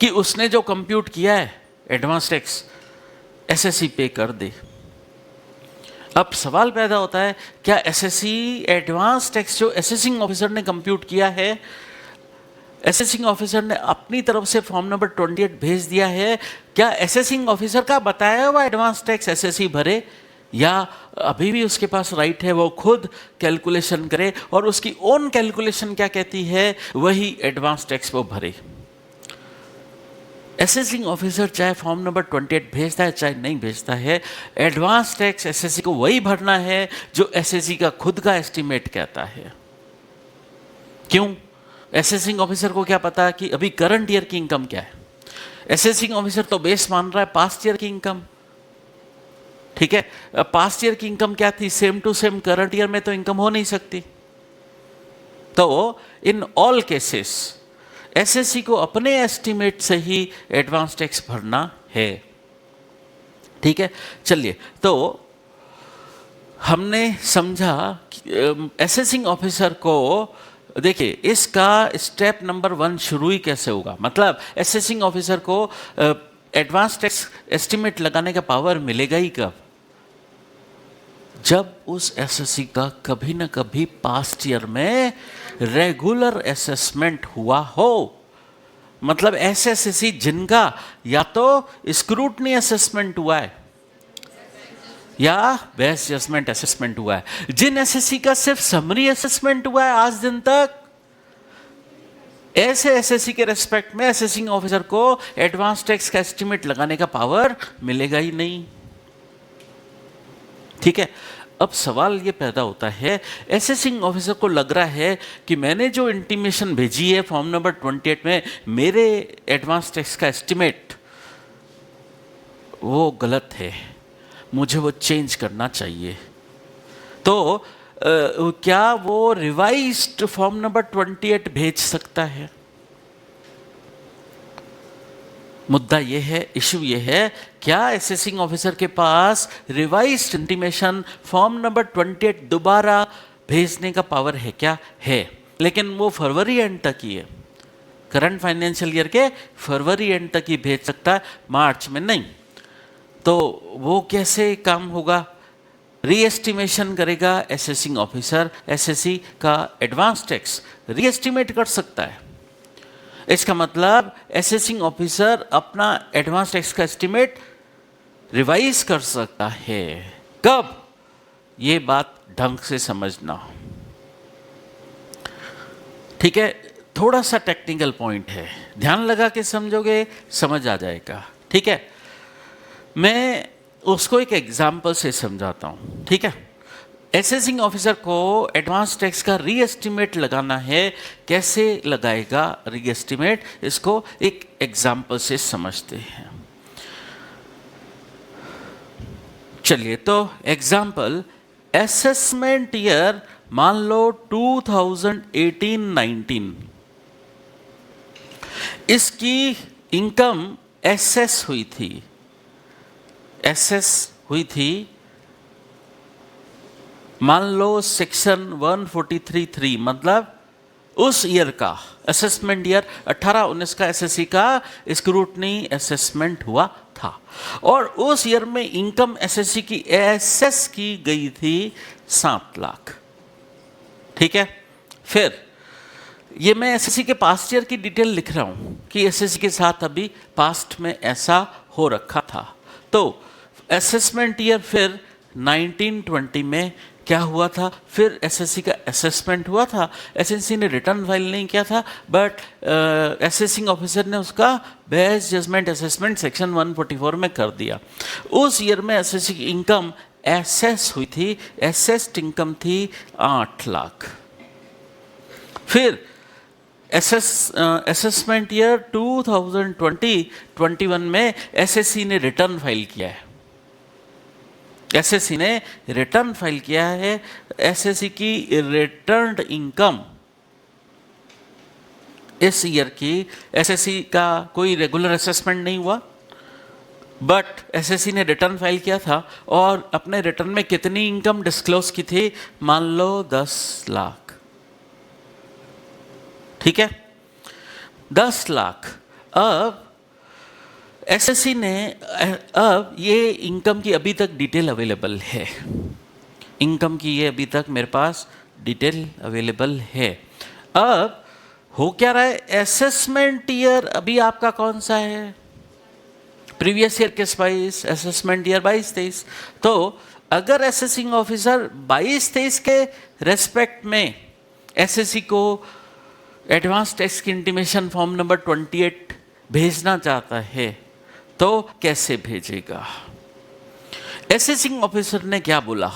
कि उसने जो कंप्यूट किया है एडवांस टैक्स, एसएससी पे कर दे। अब सवाल पैदा होता है, क्या एसएससी एडवांस टैक्स जो असेसिंग ऑफिसर ने कंप्यूट किया है, असेसिंग ऑफिसर ने अपनी तरफ से फॉर्म नंबर 28 भेज दिया है, क्या असेसिंग ऑफिसर का बताया हुआ एडवांस टैक्स एसएससी भरे, या अभी भी उसके पास राइट है वो खुद कैलकुलेशन करे और उसकी ओन कैलकुलेशन क्या कहती है वही एडवांस टैक्स वो भरे। असेसिंग ऑफिसर चाहे फॉर्म नंबर 28 भेजता है चाहे नहीं भेजता है, एडवांस टैक्स एसएससी को वही भरना है जो एसएससी का खुद का एस्टीमेट कहता है। क्यों? असेसिंग ऑफिसर को क्या पता कि अभी करंट ईयर की इनकम क्या है। असेसिंग ऑफिसर तो बेस मान रहा है पास्ट ईयर की इनकम। ठीक है, पास्ट ईयर की इनकम क्या थी, same to same current year में तो इनकम हो नहीं सकती। तो इन ऑल केसेस एसएससी को अपने एस्टीमेट से ही एडवांस टैक्स भरना है। ठीक है, चलिए, तो हमने समझा असेसिंग ऑफिसर को, देखिए इसका स्टेप नंबर 1 शुरू ही कैसे होगा। मतलब असेसिंग ऑफिसर को एडवांस टैक्स एस्टीमेट लगाने का पावर मिलेगा ही कब, जब उस एसएससी का कभी ना कभी पास्ट ईयर में रेगुलर असेसमेंट हुआ हो। मतलब ऐसे एसएससी जिनका या तो स्क्रूटनी असेसमेंट हुआ है या बेस्ट जजमेंट असेसमेंट हुआ है, जिन एसएससी का सिर्फ समरी असेसमेंट हुआ है आज दिन तक, ऐसे एसएससी के रेस्पेक्ट में असेसिंग ऑफिसर को एडवांस टैक्स का एस्टीमेट लगाने का पावर मिलेगा ही नहीं। ठीक है, अब सवाल ये पैदा होता है, असेसिंग ऑफिसर को लग रहा है कि मैंने जो इंटीमेशन भेजी है फॉर्म नंबर 28 में, मेरे एडवांस टैक्स का एस्टीमेट वो गलत है, मुझे वो चेंज करना चाहिए। तो क्या वो रिवाइज्ड फॉर्म नंबर 28 भेज सकता है? मुद्दा ये है, इशू ये है, क्या असेसिंग ऑफिसर के पास रिवाइज्ड इंटीमेशन फॉर्म नंबर 28 दोबारा भेजने का पावर है? क्या है, लेकिन वो फरवरी एंड तक ही है, करंट फाइनेंशियल ईयर के फरवरी एंड तक ही भेज सकता है, मार्च में नहीं। तो वो कैसे काम होगा? रीएस्टिमेशन करेगा असेसिंग ऑफिसर, एसएससी का एडवांस टैक्स रीएस्टिमेट कर सकता है। इसका मतलब असेसिंग ऑफिसर अपना एडवांस टैक्स का एस्टीमेट रिवाइज कर सकता है। कब? ये बात ढंग से समझना। ठीक है, थोड़ा सा टेक्निकल पॉइंट है, ध्यान लगा के समझोगे समझ आ जाएगा। ठीक है, मैं उसको एक एग्जाम्पल से समझाता हूँ। ठीक है, असेसिंग ऑफिसर को एडवांस टैक्स का रीएस्टिमेट लगाना है, कैसे लगाएगा रीएस्टिमेट, इसको एक एग्जाम्पल से समझते हैं। चलिए, तो एग्जाम्पल, असेसमेंट ईयर मान लो 2018-19, इसकी इनकम एसेस हुई थी, मान लो सेक्शन 143(3), मतलब उस ईयर का असेसमेंट ईयर 18-19 का एसएससी का स्क्रूटनी असेसमेंट हुआ था, और उस ईयर में इनकम एसएससी की एसेस की गई थी 7 लाख। ठीक है, फिर ये मैं एसएससी के पास्ट ईयर की डिटेल लिख रहा हूं कि एसएससी के साथ अभी पास्ट में ऐसा हो रखा था। तो असेसमेंट ईयर फिर 1920 में क्या हुआ था, फिर एसएससी का असेसमेंट हुआ था। एसएससी ने रिटर्न फाइल नहीं किया था, बट असेसिंग ऑफिसर ने उसका बेस्ट जजमेंट असेसमेंट सेक्शन 144 में कर दिया। उस ईयर में एसएससी की इनकम एसेस हुई थी, एसेस्ड इनकम थी 8 लाख। फिर असेसमेंट ईयर 2020-21 में एसएससी ने रिटर्न फाइल किया है। एसएससी ने रिटर्न फाइल किया है। एसएससी की रिटर्न्ड इनकम इस ईयर की, एसएससी का कोई रेगुलर असेसमेंट नहीं हुआ, बट एसएससी ने रिटर्न फाइल किया था और अपने रिटर्न में कितनी इनकम डिस्क्लोज की थी, मान लो 10 लाख। ठीक है, 10 लाख। अब एसएससी ने, अब ये इनकम की अभी तक डिटेल अवेलेबल है, इनकम की ये अभी तक मेरे पास डिटेल अवेलेबल है। अब हो क्या रहा है, असेसमेंट ईयर अभी आपका कौन सा है, प्रीवियस ईयर के 22, असेसमेंट ईयर 22-23। तो अगर असेसिंग ऑफिसर 22-23 के रेस्पेक्ट में एसएससी को एडवांस टैक्स की इंटीमेशन फॉर्म नंबर 28 भेजना चाहता है तो कैसे भेजेगा? असेसिंग ऑफिसर ने क्या बोला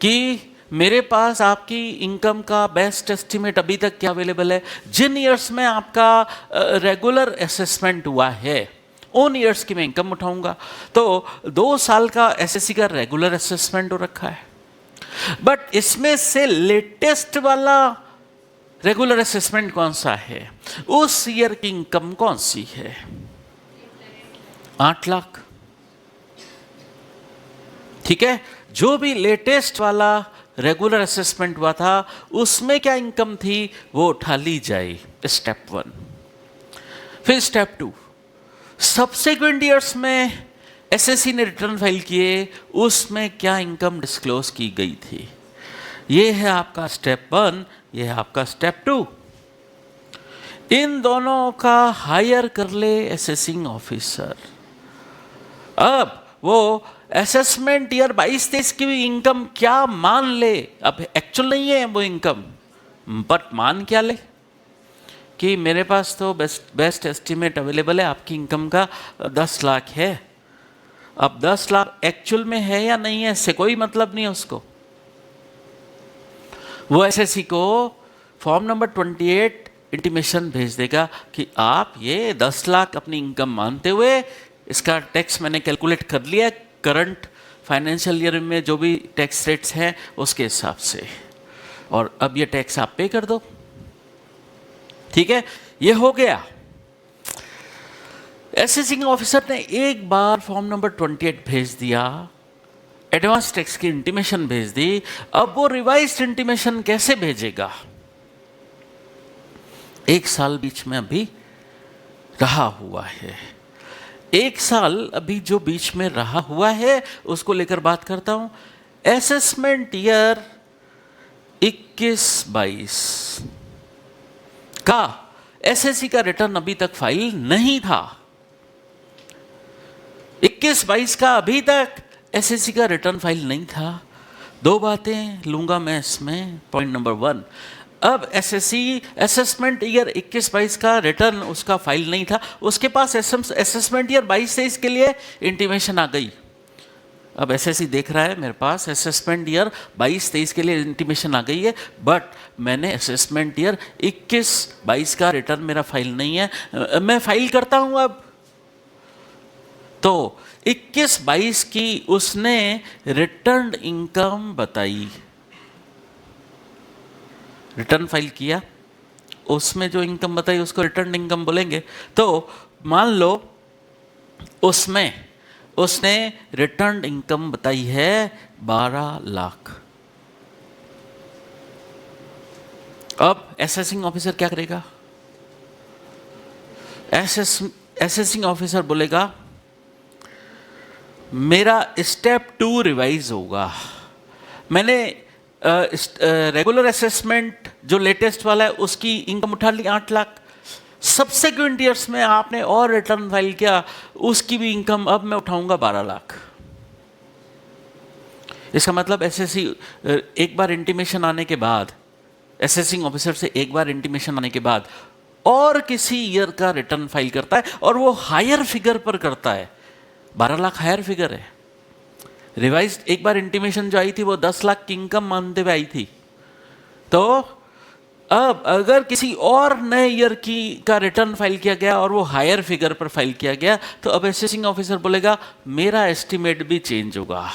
कि मेरे पास आपकी इनकम का बेस्ट एस्टिमेट अभी तक क्या अवेलेबल है, जिन ईयर्स में आपका रेगुलर असेसमेंट हुआ है उन ईयर्स की मैं इनकम उठाऊंगा। तो 2 साल का एसएससी का रेगुलर असेसमेंट हो रखा है, बट इसमें से लेटेस्ट वाला रेगुलर असेसमेंट कौन सा है, उस ईयर की इनकम कौन सी है, 8 लाख। ठीक है, जो भी लेटेस्ट वाला रेगुलर असेसमेंट हुआ था उसमें क्या इनकम थी वो उठा ली जाए, स्टेप 1। फिर स्टेप 2, सब्सिक्वेंट ईयर्स में एसएससी ने रिटर्न फाइल किए, उसमें क्या इनकम डिस्क्लोज की गई थी। ये है आपका स्टेप 1, ये है आपका स्टेप 2। इन दोनों का हायर कर ले असेसिंग ऑफिसर। अब वो असेसमेंट ईयर 22-23 की भी इनकम क्या मान ले, अब एक्चुअल नहीं है वो इनकम, बट मान क्या ले कि मेरे पास तो बेस्ट एस्टिमेट अवेलेबल है, आपकी इनकम का 10 लाख है। अब 10 लाख एक्चुअल में है या नहीं है इससे कोई मतलब नहीं है उसको। वो एसएससी को फॉर्म नंबर 28 इंटीमेशन भेज देगा कि आप ये 10 लाख अपनी इनकम मानते हुए इसका टैक्स मैंने कैलकुलेट कर लिया करंट फाइनेंशियल ईयर में जो भी टैक्स रेट्स हैं उसके हिसाब से, और अब ये टैक्स आप पे कर दो। ठीक है, ये हो गया। असेसिंग ऑफिसर ने एक बार फॉर्म नंबर 28 भेज दिया, एडवांस टैक्स की इंटीमेशन भेज दी। अब वो रिवाइज्ड इंटीमेशन कैसे भेजेगा? 1 साल बीच में अभी रहा हुआ है। 1 साल अभी जो बीच में रहा हुआ है उसको लेकर बात करता हूं। असेसमेंट ईयर 21-22 का एसएससी का रिटर्न अभी तक फाइल नहीं था। 21-22 का अभी तक एसएससी का रिटर्न फाइल नहीं था। 2 बातें लूंगा मैं इसमें। पॉइंट नंबर 1, अब एसएससी असेसमेंट ईयर 21-22 का रिटर्न उसका फाइल नहीं था, उसके पास असेसमेंट ईयर 22-23 के लिए इंटीमेशन आ गई। अब एसएससी देख रहा है मेरे पास असेसमेंट ईयर 22-23 के लिए इंटीमेशन आ गई है, बट मैंने असेसमेंट ईयर 21-22 का रिटर्न मेरा फाइल नहीं है, मैं फाइल करता हूं। अब तो 21-22 की उसने रिटर्न इनकम बताई, रिटर्न फाइल किया, उसमें जो इनकम बताई उसको रिटर्न इनकम बोलेंगे। तो मान लो उसमें उसने रिटर्न इनकम बताई है 12 लाख। अब असेसिंग ऑफिसर क्या करेगा? असेसिंग ऑफिसर बोलेगा मेरा स्टेप 2 रिवाइज होगा। मैंने रेगुलर असेसमेंट जो लेटेस्ट वाला है उसकी इनकम उठा ली 8 लाख। सब्सिक्वेंट ईयर्स में आपने और रिटर्न फाइल किया, उसकी भी इनकम अब मैं उठाऊंगा 12 लाख। इसका मतलब एसएससी एक बार इंटीमेशन आने के बाद, असेसिंग ऑफिसर से एक बार इंटीमेशन आने के बाद और किसी ईयर का रिटर्न फाइल करता है, और वो हायर फिगर पर करता है। 12 लाख हायर फिगर है। रिवाइज एक बार इंटीमेशन जो आई थी वो 10 लाख की इनकम मानते हुए आई थी। तो अब अगर किसी और नए ईयर की का रिटर्न फाइल किया गया और वो हायर फिगर पर फाइल किया गया, तो अब असेसिंग ऑफिसर बोलेगा मेरा एस्टिमेट भी चेंज होगा।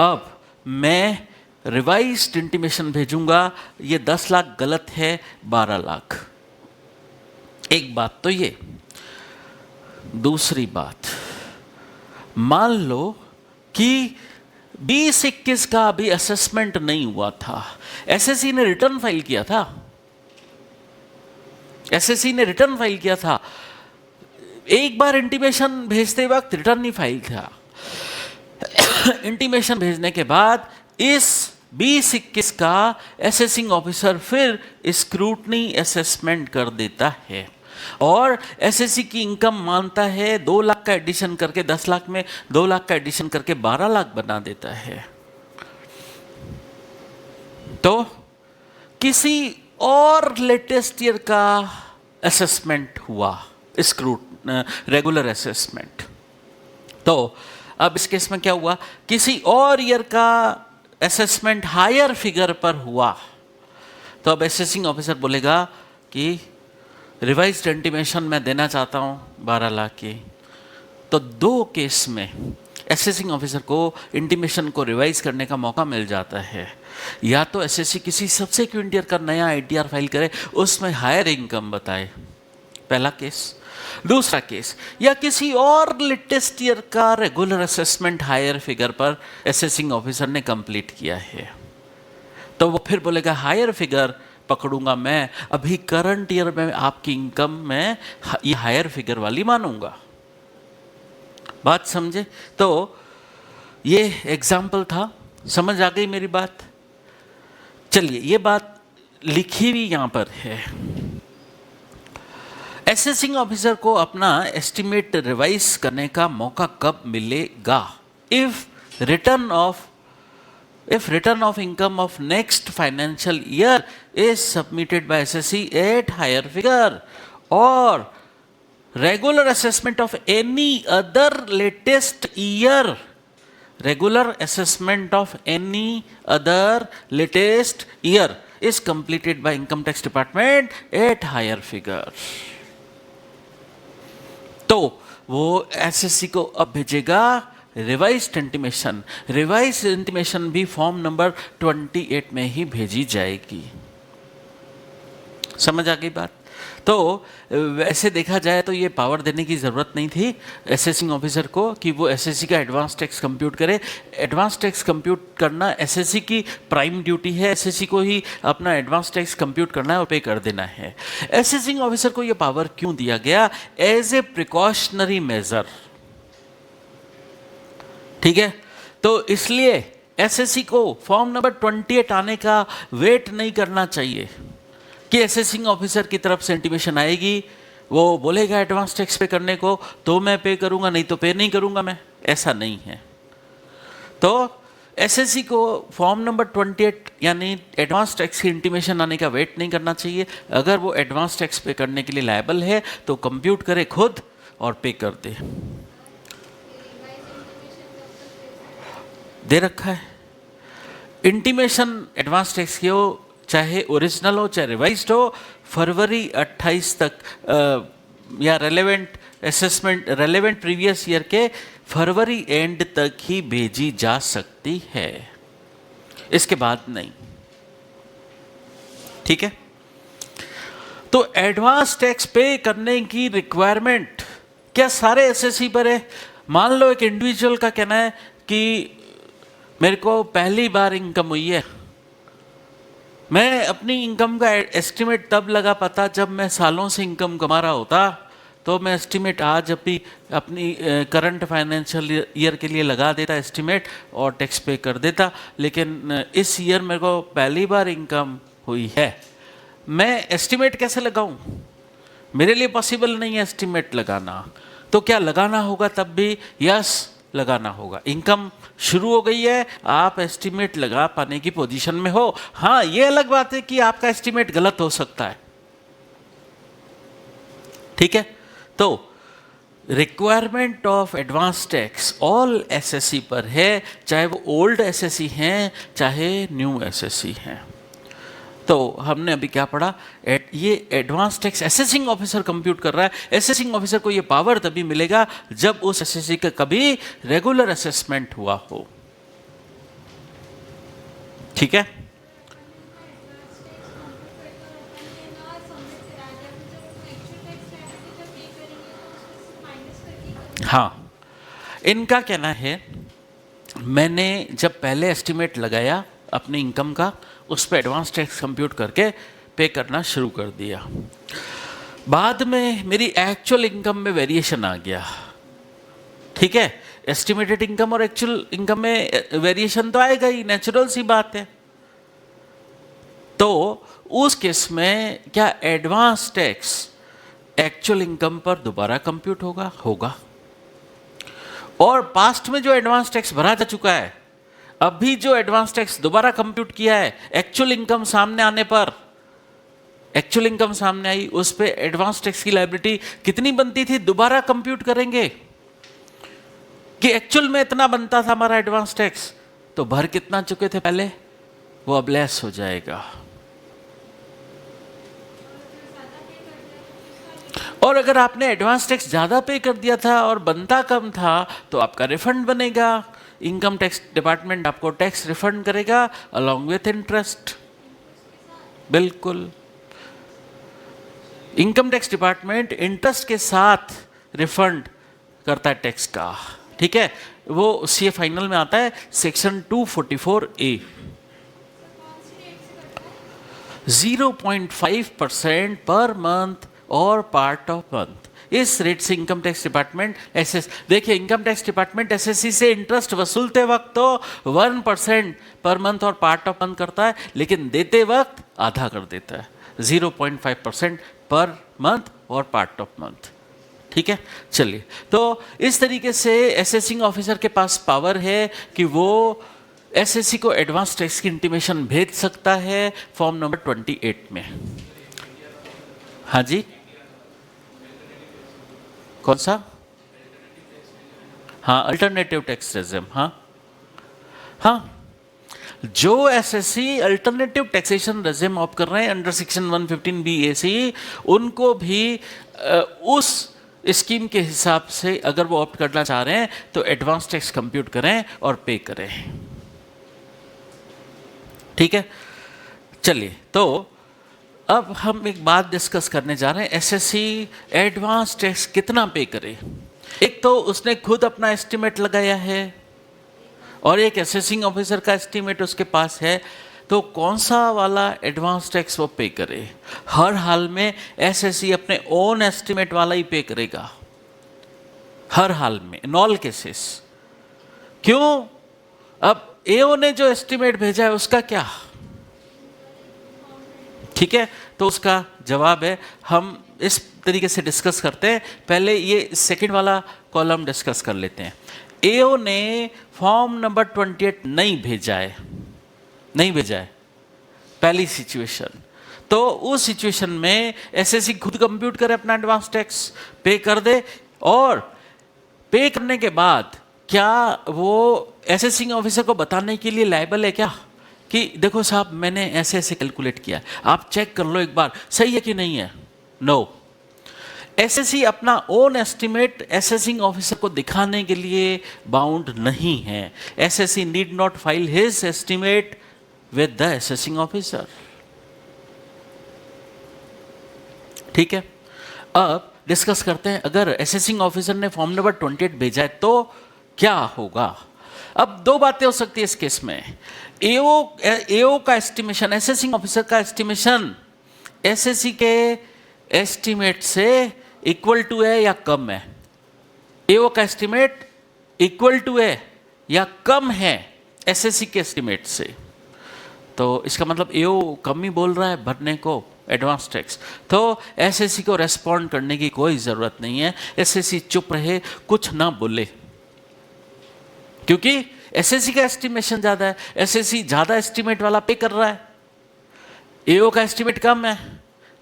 अब मैं रिवाइज्ड इंटीमेशन भेजूंगा, ये 10 लाख गलत है, 12 लाख। एक बात तो ये। दूसरी बात, मान लो कि 20-21 का अभी असेसमेंट नहीं हुआ था, एसएससी ने रिटर्न फाइल किया था, एसएससी ने रिटर्न फाइल किया था, एक बार इंटीमेशन भेजते वक्त रिटर्न नहीं फाइल था। इंटीमेशन भेजने के बाद इस 20-21 का असेसिंग ऑफिसर फिर स्क्रूटनी असेसमेंट कर देता है और एसएससी की इनकम मानता है 2 लाख का एडिशन करके 10 लाख में 2 लाख का एडिशन करके 12 लाख बना देता है। तो किसी और लेटेस्ट ईयर का असेसमेंट हुआ, रेगुलर असेसमेंट। तो अब इस केस में क्या हुआ, किसी और ईयर का असेसमेंट हायर फिगर पर हुआ, तो अब असेसिंग ऑफिसर बोलेगा कि रिवाइज्ड इंटीमेशन मैं देना चाहता हूं 12 लाख की। तो 2 केस में असेसिंग ऑफिसर को इंटीमेशन को रिवाइज करने का मौका मिल जाता है। या तो एसएससी किसी सब्सिक्वेंट ईयर का नया आईटीआर फाइल करे, उसमें हायर इनकम बताए, पहला केस। दूसरा केस, या किसी और लेटेस्ट ईयर का रेगुलर असेसमेंट हायर फिगर पर असेसिंग ऑफिसर ने कंप्लीट किया है, तो वो फिर बोलेगा हायर फिगर पकड़ूंगा मैं, अभी करंट ईयर में आपकी इनकम में ये हायर फिगर वाली मानूंगा। बात समझे? तो ये एग्जाम्पल था, समझ आ गई मेरी बात? चलिए, ये बात लिखी हुई यहां पर है। असेसिंग ऑफिसर को अपना एस्टिमेट रिवाइज करने का मौका कब मिलेगा? If return of income of next financial year is submitted by SSC at higher figure, or regular assessment of any other latest year, regular assessment of any other latest year is completed by income tax department at higher figure। तो वो SSC को अब भेजेगा revised intimation. Revised intimation भी form number 28 में ही भेजी जाएगी। समझ आ गई बात? तो वैसे देखा जाए तो ये पावर देने की ज़रूरत नहीं थी असेसिंग ऑफिसर को कि वो एसएससी का एडवांस टैक्स कंप्यूट करे। एडवांस टैक्स कंप्यूट करना एसएससी की प्राइम ड्यूटी है, एसएससी को ही अपना एडवांस टैक्स कंप्यूट करना है और पे कर देना है। असेसिंग ऑफिसर को ये पावर क्यों दिया गया? एज ए प्रिकॉशनरी मेजर, ठीक है? तो इसलिए एसएससी को फॉर्म नंबर 28 आने का वेट नहीं करना चाहिए कि असेसिंग ऑफिसर की तरफ से इंटीमेशन आएगी, वो बोलेगा एडवांस टैक्स पे करने को तो मैं पे करूंगा, नहीं तो पे नहीं करूंगा मैं, ऐसा नहीं है। तो एसएससी को फॉर्म नंबर 28 यानी एडवांस टैक्स की इंटीमेशन आने का वेट नहीं करना चाहिए। अगर वो एडवांस टैक्स पे करने के लिए लायबल है तो कंप्यूट करे खुद और पे कर दे रखा है। इंटीमेशन एडवांस टैक्स की हो, चाहे ओरिजिनल हो चाहे रिवाइज्ड हो, फरवरी 28 तक या relevant assessment relevant previous year के फरवरी एंड तक ही भेजी जा सकती है, इसके बाद नहीं। ठीक है? तो एडवांस टैक्स पे करने की रिक्वायरमेंट क्या सारे एसएससी पर है? मान लो एक इंडिविजुअल का कहना है कि मेरे को पहली बार इनकम हुई है, मैं अपनी इनकम का एस्टिमेट तब लगा पाता जब मैं सालों से इनकम कमा रहा होता, तो मैं एस्टिमेट आज अपनी करंट फाइनेंशियल ईयर के लिए लगा देता एस्टिमेट और टैक्स पे कर देता। लेकिन इस ईयर मेरे को पहली बार इनकम हुई है, मैं एस्टिमेट कैसे लगाऊं? मेरे लिए पॉसिबल नहीं है एस्टिमेट लगाना। तो क्या लगाना होगा? तब भी यस लगाना होगा। इनकम शुरू हो गई है, आप एस्टिमेट लगा पाने की पोजीशन में हो। हाँ, ये अलग बात है कि आपका एस्टिमेट गलत हो सकता है, ठीक है? तो requirement of advance tax all SSC पर है, चाहे वो ओल्ड एसएससी हैं चाहे न्यू एसएससी हैं। तो हमने अभी क्या पढ़ा, ये advance tax assessing officer compute कर रहा है। असेसिंग ऑफिसर को ये पावर तभी मिलेगा जब उस एसएससी का कभी रेगुलर असेसमेंट हुआ हो। ठीक है, हाँ, इनका कहना है, मैंने जब पहले एस्टिमेट लगाया अपनी इनकम का, उस पर एडवांस टैक्स कंप्यूट करके पे करना शुरू कर दिया। बाद में मेरी एक्चुअल इनकम में वेरिएशन आ गया। ठीक है, एस्टिमेटेड इनकम और एक्चुअल इनकम में वेरिएशन तो आएगा ही, नेचुरल सी बात है। तो उस केस में क्या एडवांस टैक्स एक्चुअल इनकम पर दोबारा कंप्यूट होगा। और पास्ट में जो एडवांस टैक्स भरा जा चुका है, अभी जो एडवांस टैक्स दोबारा कंप्यूट किया है, एक्चुअल इनकम सामने आने पर, एक्चुअल इनकम सामने आई, उस पे एडवांस टैक्स की लायबिलिटी कितनी बनती थी दोबारा कंप्यूट करेंगे कि एक्चुअल में इतना बनता था हमारा एडवांस टैक्स, तो भर कितना चुके थे पहले, वो अब लेस हो जाएगा। और अगर आपने एडवांस टैक्स ज़्यादा पे कर दिया था और बनता कम था, तो आपका रिफंड बनेगा। इनकम टैक्स डिपार्टमेंट आपको टैक्स रिफंड करेगा अलॉन्ग विथ इंटरेस्ट। बिल्कुल, इनकम टैक्स डिपार्टमेंट इंटरेस्ट के साथ रिफंड करता है टैक्स का। ठीक है, वो सीए फाइनल में आता है सेक्शन 244A। 0.5% पर मंथ और पार्ट ऑफ मंथ, इस रेट से इनकम टैक्स डिपार्टमेंट देखिए, इनकम टैक्स डिपार्टमेंट एसएससी से इंटरेस्ट वसूलते वक्त तो 1% पर मंथ और पार्ट ऑफ मंथ करता है, लेकिन देते वक्त आधा कर देता है, 0.5% पर मंथ और पार्ट ऑफ मंथ। ठीक है, चलिए, तो इस तरीके से असेसिंग ऑफिसर के पास पावर है कि वो एसएससी को एडवांस टैक्स की इंटीमेशन भेज सकता है फॉर्म नंबर 28 में। हाँ जी, कौन सा? हाँ, अल्टरनेटिव टैक्स रेजिम। हाँ हाँ, जो SSC alternative taxation regime opt कर रहे हैं अंडर सेक्शन 115BAC, उनको भी उस स्कीम के हिसाब से अगर वो ऑप्ट करना चाह रहे हैं तो एडवांस टैक्स कंप्यूट करें और पे करें। ठीक है, चलिए, तो अब हम एक बात डिस्कस करने जा रहे हैं, एसएससी एडवांस टैक्स कितना पे करे। एक तो उसने खुद अपना एस्टिमेट लगाया है और एक असेसिंग ऑफिसर का एस्टिमेट उसके पास है, तो कौन सा वाला एडवांस टैक्स वो पे करे? हर हाल में एसएससी अपने ओन एस्टिमेट वाला ही पे करेगा, हर हाल में, इन ऑल केसेस। क्यों? अब एओ ने जो एस्टिमेट भेजा है उसका क्या? ठीक है, तो उसका जवाब है, हम इस तरीके से डिस्कस करते हैं। पहले ये सेकंड वाला कॉलम डिस्कस कर लेते हैं। एओ ने फॉर्म नंबर 28 नहीं भेजा है, पहली सिचुएशन। तो उस सिचुएशन में एसएससी खुद कंप्यूट करे अपना एडवांस टैक्स, पे कर दे, और पे करने के बाद क्या वो एसेसिंग ऑफिसर को बताने के लिए लायबल है क्या कि देखो साहब मैंने ऐसे ऐसे कैलकुलेट किया, आप चेक कर लो एक बार सही है कि नहीं है? नो, एसएससी अपना ओन एस्टिमेट एसेसिंग ऑफिसर को दिखाने के लिए बाउंड नहीं है। SSC need not file his estimate with the assessing officer. ठीक है, अब डिस्कस करते हैं, अगर एसेसिंग ऑफिसर ने फॉर्म नंबर 28 भेजा है तो क्या होगा। अब दो बातें हो सकती है इस केस में। एओ का एस्टिमेशन, एसेसिंग ऑफिसर का एस्टिमेशन एसएससी के एस्टिमेट से इक्वल टू है या कम है? एओ का एस्टिमेट इक्वल टू है या कम है एसएससी के एस्टिमेट से? तो इसका मतलब एओ कम ही बोल रहा है भरने को एडवांस टैक्स, तो एसएससी को रेस्पॉन्ड करने की कोई ज़रूरत नहीं है। एसएससी चुप रहे, कुछ ना बोले, क्योंकि एसएससी का एस्टिमेशन ज़्यादा है, एसएससी ज़्यादा एस्टिमेट वाला पे कर रहा है, एओ का एस्टिमेट कम है।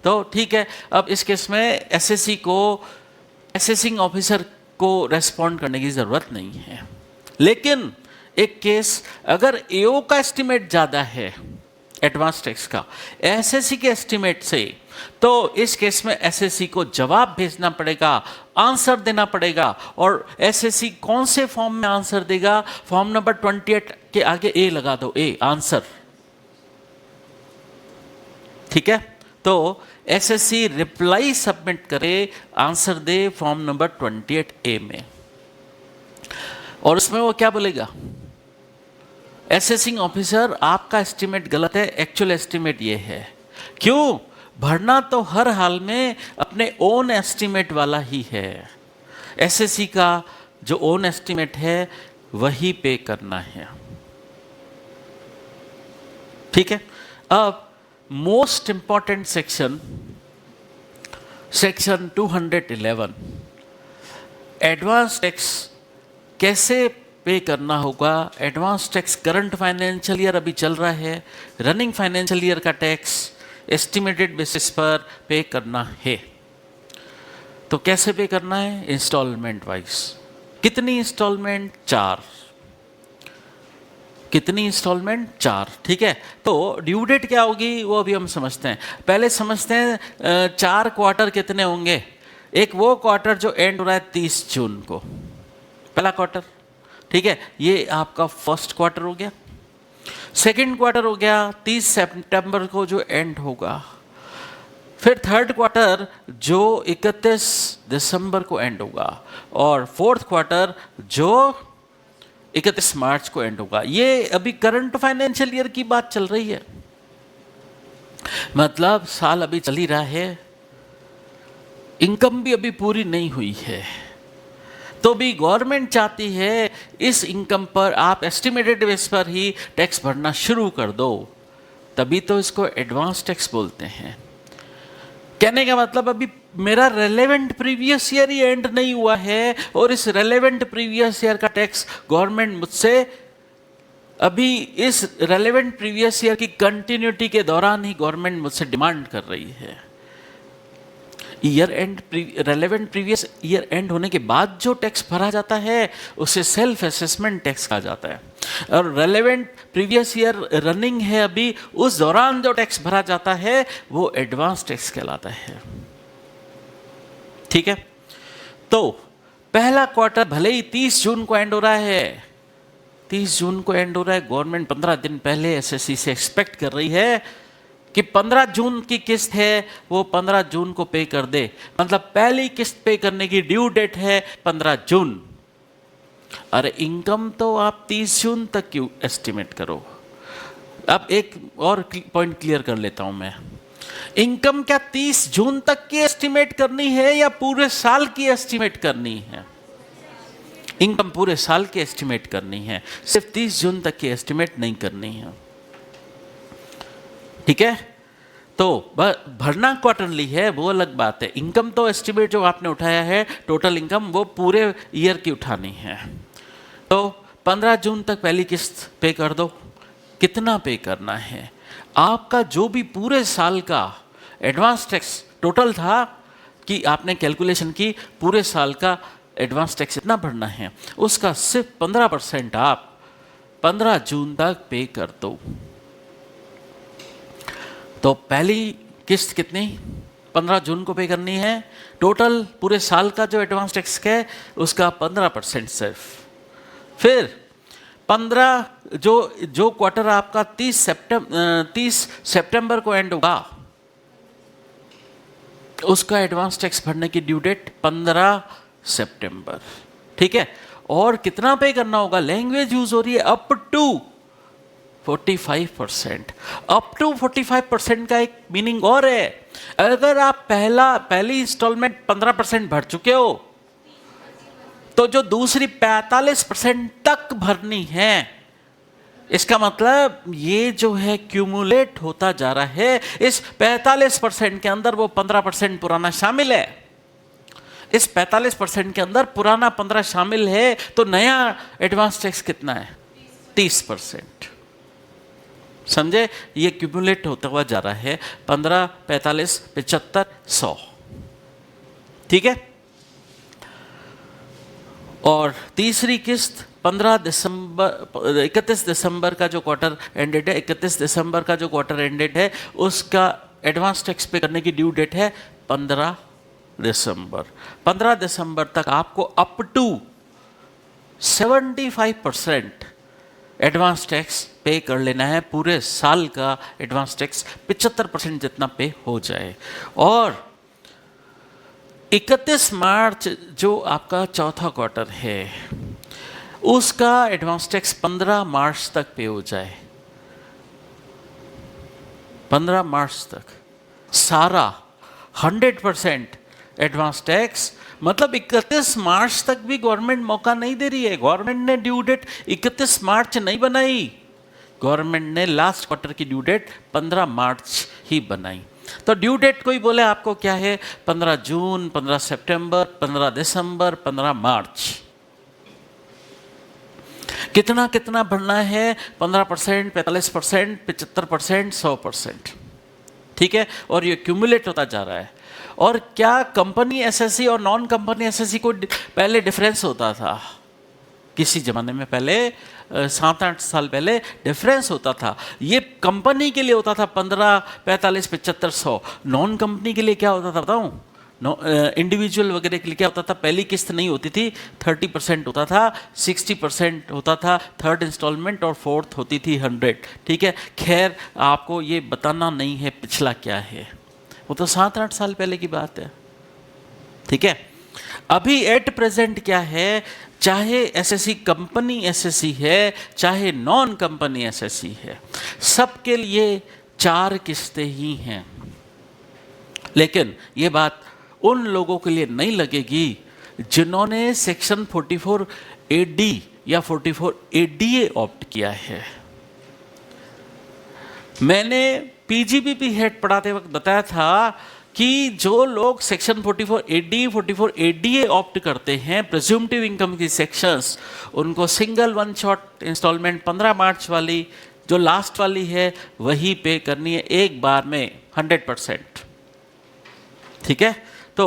तो ठीक है, अब इस केस में एसएससी को एसेसिंग ऑफिसर को रेस्पॉन्ड करने की ज़रूरत नहीं है। लेकिन एक केस, अगर एओ का एस्टिमेट ज़्यादा है एडवांस टैक्स का एसएससी के एस्टीमेट से, तो इस केस में एसएससी को जवाब भेजना पड़ेगा, आंसर देना पड़ेगा। और एसएससी कौन से फॉर्म में आंसर देगा? फॉर्म नंबर 28 के आगे ए लगा दो, ए आंसर। ठीक है, तो एसएससी रिप्लाई सबमिट करे, answer they form number 28A में। और उसमें वो क्या बोलेगा? असेसिंग ऑफिसर आपका एस्टीमेट गलत है, एक्चुअल एस्टीमेट ये है। क्यों? भरना तो हर हाल में अपने ओन एस्टीमेट वाला ही है। एसएससी का जो ओन एस्टीमेट है वही पे करना है। ठीक है, अब most important section, section 211, advance tax कैसे पे करना होगा। Advance tax current financial year अभी चल रहा है, रनिंग फाइनेंशियल ईयर का टैक्स एस्टिमेटेड बेसिस पर पे करना है। तो कैसे पे करना है? Instalment wise. कितनी इंस्टॉलमेंट? 4। कितनी इंस्टॉलमेंट? 4। ठीक है, तो ड्यू डेट क्या होगी वो अभी हम समझते हैं। पहले समझते हैं 4 क्वार्टर कितने होंगे। एक वो क्वार्टर जो एंड हो रहा है 30 जून को, पहला क्वार्टर। ठीक है, ये आपका फर्स्ट क्वार्टर हो गया। सेकंड क्वार्टर हो गया 30 सितंबर को जो एंड होगा। फिर थर्ड क्वार्टर जो 31 दिसंबर को एंड होगा, और फोर्थ क्वार्टर जो 31 मार्च को एंड होगा। ये अभी करंट फाइनेंशियल ईयर की बात चल रही है, मतलब साल अभी चल ही रहा है, इनकम भी अभी पूरी नहीं हुई है, तो भी गवर्नमेंट चाहती है इस इनकम पर आप एस्टिमेटेड बेस पर ही टैक्स भरना शुरू कर दो, तभी तो इसको एडवांस टैक्स बोलते हैं। कहने का मतलब अभी मेरा relevant previous year he and नहीं हुआ है, और इस रेलेवेंट प्रीवियस ईयर का टैक्स गवर्नमेंट मुझसे अभी इस रेलेवेंट प्रीवियस ईयर की कंटिन्यूटी के दौरान ही गवर्नमेंट मुझसे डिमांड कर रही है। Year and relevant previous year and होने के बाद जो टैक्स भरा जाता है उसे सेल्फ असेसमेंट टैक्स कहा जाता है, और रेलेवेंट प्रीवियस ईयर रनिंग है अभी, उस दौरान जो टैक्स भरा जाता है वो एडवांस टैक्स कहलाता है। ठीक है, तो पहला क्वार्टर भले ही 30 जून को एंड हो रहा है, 30 जून को एंड हो रहा है, गवर्नमेंट 15 दिन पहले एसएससी से एक्सपेक्ट कर रही है कि 15 जून की किस्त है वो 15 जून को पे कर दे, मतलब पहली किस्त पे करने की ड्यू डेट है 15 जून। अरे इनकम तो आप 30 जून तक क्यों एस्टिमेट करो। अब एक और पॉइंट क्लियर कर लेता हूं मैं, इनकम क्या 30 जून तक की एस्टिमेट करनी है या पूरे साल की एस्टिमेट करनी है? इनकम पूरे साल की एस्टिमेट करनी है, सिर्फ 30 जून तक की एस्टिमेट नहीं करनी है। ठीक है, तो भरना क्वार्टरली है वो अलग बात है। इनकम तो एस्टिमेट जो आपने उठाया है टोटल इनकम वो पूरे ईयर की उठानी है। तो 15 जून तक पहली किस्त पे कर दो। कितना पे करना है? आपका जो भी पूरे साल का एडवांस टैक्स टोटल था कि आपने कैलकुलेशन की, पूरे साल का एडवांस टैक्स इतना भरना है, उसका सिर्फ 15% आप 15 जून तक पे कर दो। तो पहली किस्त कितनी? 15 जून को पे करनी है। टोटल पूरे साल का जो एडवांस टैक्स है उसका 15% सिर्फ। फिर 15 जो क्वार्टर आपका 30 सितंबर को एंड होगा उसका एडवांस टैक्स भरने की ड्यू डेट 15 सितंबर। ठीक है, और कितना पे करना होगा? लैंग्वेज यूज हो रही है अप टू 45%। अप टू 45% का एक मीनिंग और है, अगर आप पहली इंस्टॉलमेंट 15% भर चुके हो तो जो दूसरी 45% तक भरनी है, इसका मतलब ये जो है क्यूमुलेट होता जा रहा है। इस 45% के अंदर वो 15% पुराना शामिल है, इस 45% के अंदर पुराना 15 शामिल है, तो नया एडवांस टैक्स कितना है? 30%। समझे? ये क्यूमुलेट होता हुआ जा रहा है, 15, 45, 75, 100। ठीक है, और तीसरी किस्त 15 दिसंबर 31 दिसंबर का जो क्वार्टर एंडेड है, 31 दिसंबर का जो क्वार्टर एंडेड है उसका एडवांस टैक्स पे करने की ड्यू डेट है 15 दिसंबर। 15 दिसंबर तक आपको अप टू 75% एडवांस टैक्स पे कर लेना है। पूरे साल का एडवांस टैक्स 75% जितना पे हो जाए। और 31 मार्च जो आपका चौथा क्वार्टर है उसका एडवांस टैक्स 15 मार्च तक पे हो जाए। 15 मार्च तक सारा 100% एडवांस टैक्स, मतलब 31 मार्च तक भी गवर्नमेंट मौका नहीं दे रही है। गवर्नमेंट ने ड्यू डेट 31 मार्च नहीं बनाई, गवर्नमेंट ने लास्ट क्वार्टर की ड्यू डेट 15 मार्च ही बनाई। तो ड्यू डेट कोई बोले आपको क्या है, 15 जून, 15 सितंबर, 15 दिसंबर, 15 मार्च। कितना कितना भरना है, 15%, 45%, 75%, 100%, ठीक है। और ये क्यूमुलेट होता जा रहा है। और क्या कंपनी एसएससी और नॉन कंपनी एसएससी को पहले डिफरेंस होता था? किसी ज़माने में पहले 7-8 साल पहले डिफरेंस होता था। ये कंपनी के लिए होता था 15, 45, 75, 100। नॉन कंपनी के लिए क्या होता था बताऊं? इंडिविजुअल वगैरह के लिए क्या होता था? पहली किस्त नहीं होती थी, 30% होता था, 60% होता था थर्ड इंस्टॉलमेंट, और फोर्थ होती थी 100, ठीक है। खैर आपको ये बताना नहीं है पिछला क्या है, वो तो 7-8 साल पहले की बात है, ठीक है। अभी एट प्रेजेंट क्या है, चाहे एसएससी कंपनी एसएससी है, चाहे नॉन कंपनी एसएससी है, सबके लिए 4 किस्तें ही हैं। लेकिन ये बात उन लोगों के लिए नहीं लगेगी जिन्होंने सेक्शन 44AD या 44ADA ऑप्ट किया है। मैंने पीजीबीपी हेड पढ़ाते वक्त बताया था कि जो लोग सेक्शन 44AD, 44ADA ऑप्ट करते हैं, प्रिज्यूम्टिव इनकम की सेक्शंस, उनको सिंगल वन शॉट इंस्टॉलमेंट 15 मार्च वाली जो लास्ट वाली है वही पे करनी है एक बार में 100%, ठीक है। तो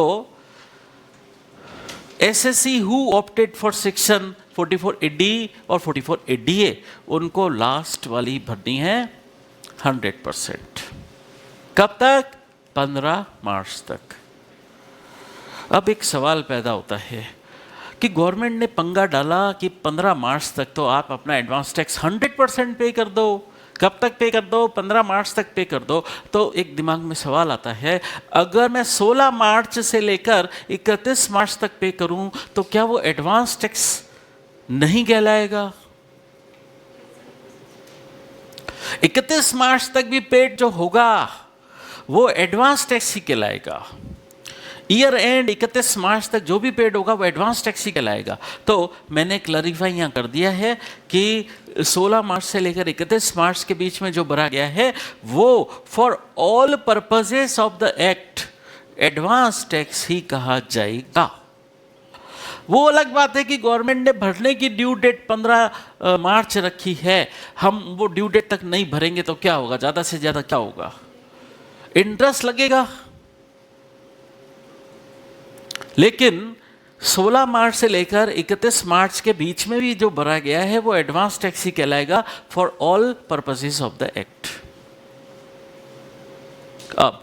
SSC who opted for section 44AD और 44ADA उनको लास्ट वाली भरनी है 100%। कब तक? 15 मार्च तक। अब एक सवाल पैदा होता है कि गवर्नमेंट ने पंगा डाला कि 15 मार्च तक तो आप अपना एडवांस टैक्स 100% पे कर दो। कब तक पे कर दो? 15 मार्च तक पे कर दो। तो एक दिमाग में सवाल आता है, अगर मैं 16 मार्च से लेकर 31 मार्च तक पे करूं तो क्या वो एडवांस टैक्स नहीं कहलाएगा? 31 मार्च तक भी पेड जो होगा वो एडवांस टैक्स ही कहलाएगा। ईयर एंड 31 मार्च तक जो भी पेड होगा वो एडवांस टैक्स ही कहलाएगा। तो मैंने क्लैरिफाई यहाँ कर दिया है कि 16 मार्च से लेकर 31 मार्च के बीच में जो भरा गया है वो for all purposes of the act advance tax ही कहा जाएगा। वो अलग बात है कि गवर्नमेंट ने भरने की ड्यू डेट 15 मार्च रखी है, हम वो ड्यू डेट तक नहीं भरेंगे तो क्या होगा? ज़्यादा से ज़्यादा क्या होगा? इंटरेस्ट लगेगा। लेकिन 16 मार्च से लेकर 31 मार्च के बीच में भी जो भरा गया है वो एडवांस टैक्स ही कहलाएगा for all purposes of the act. अब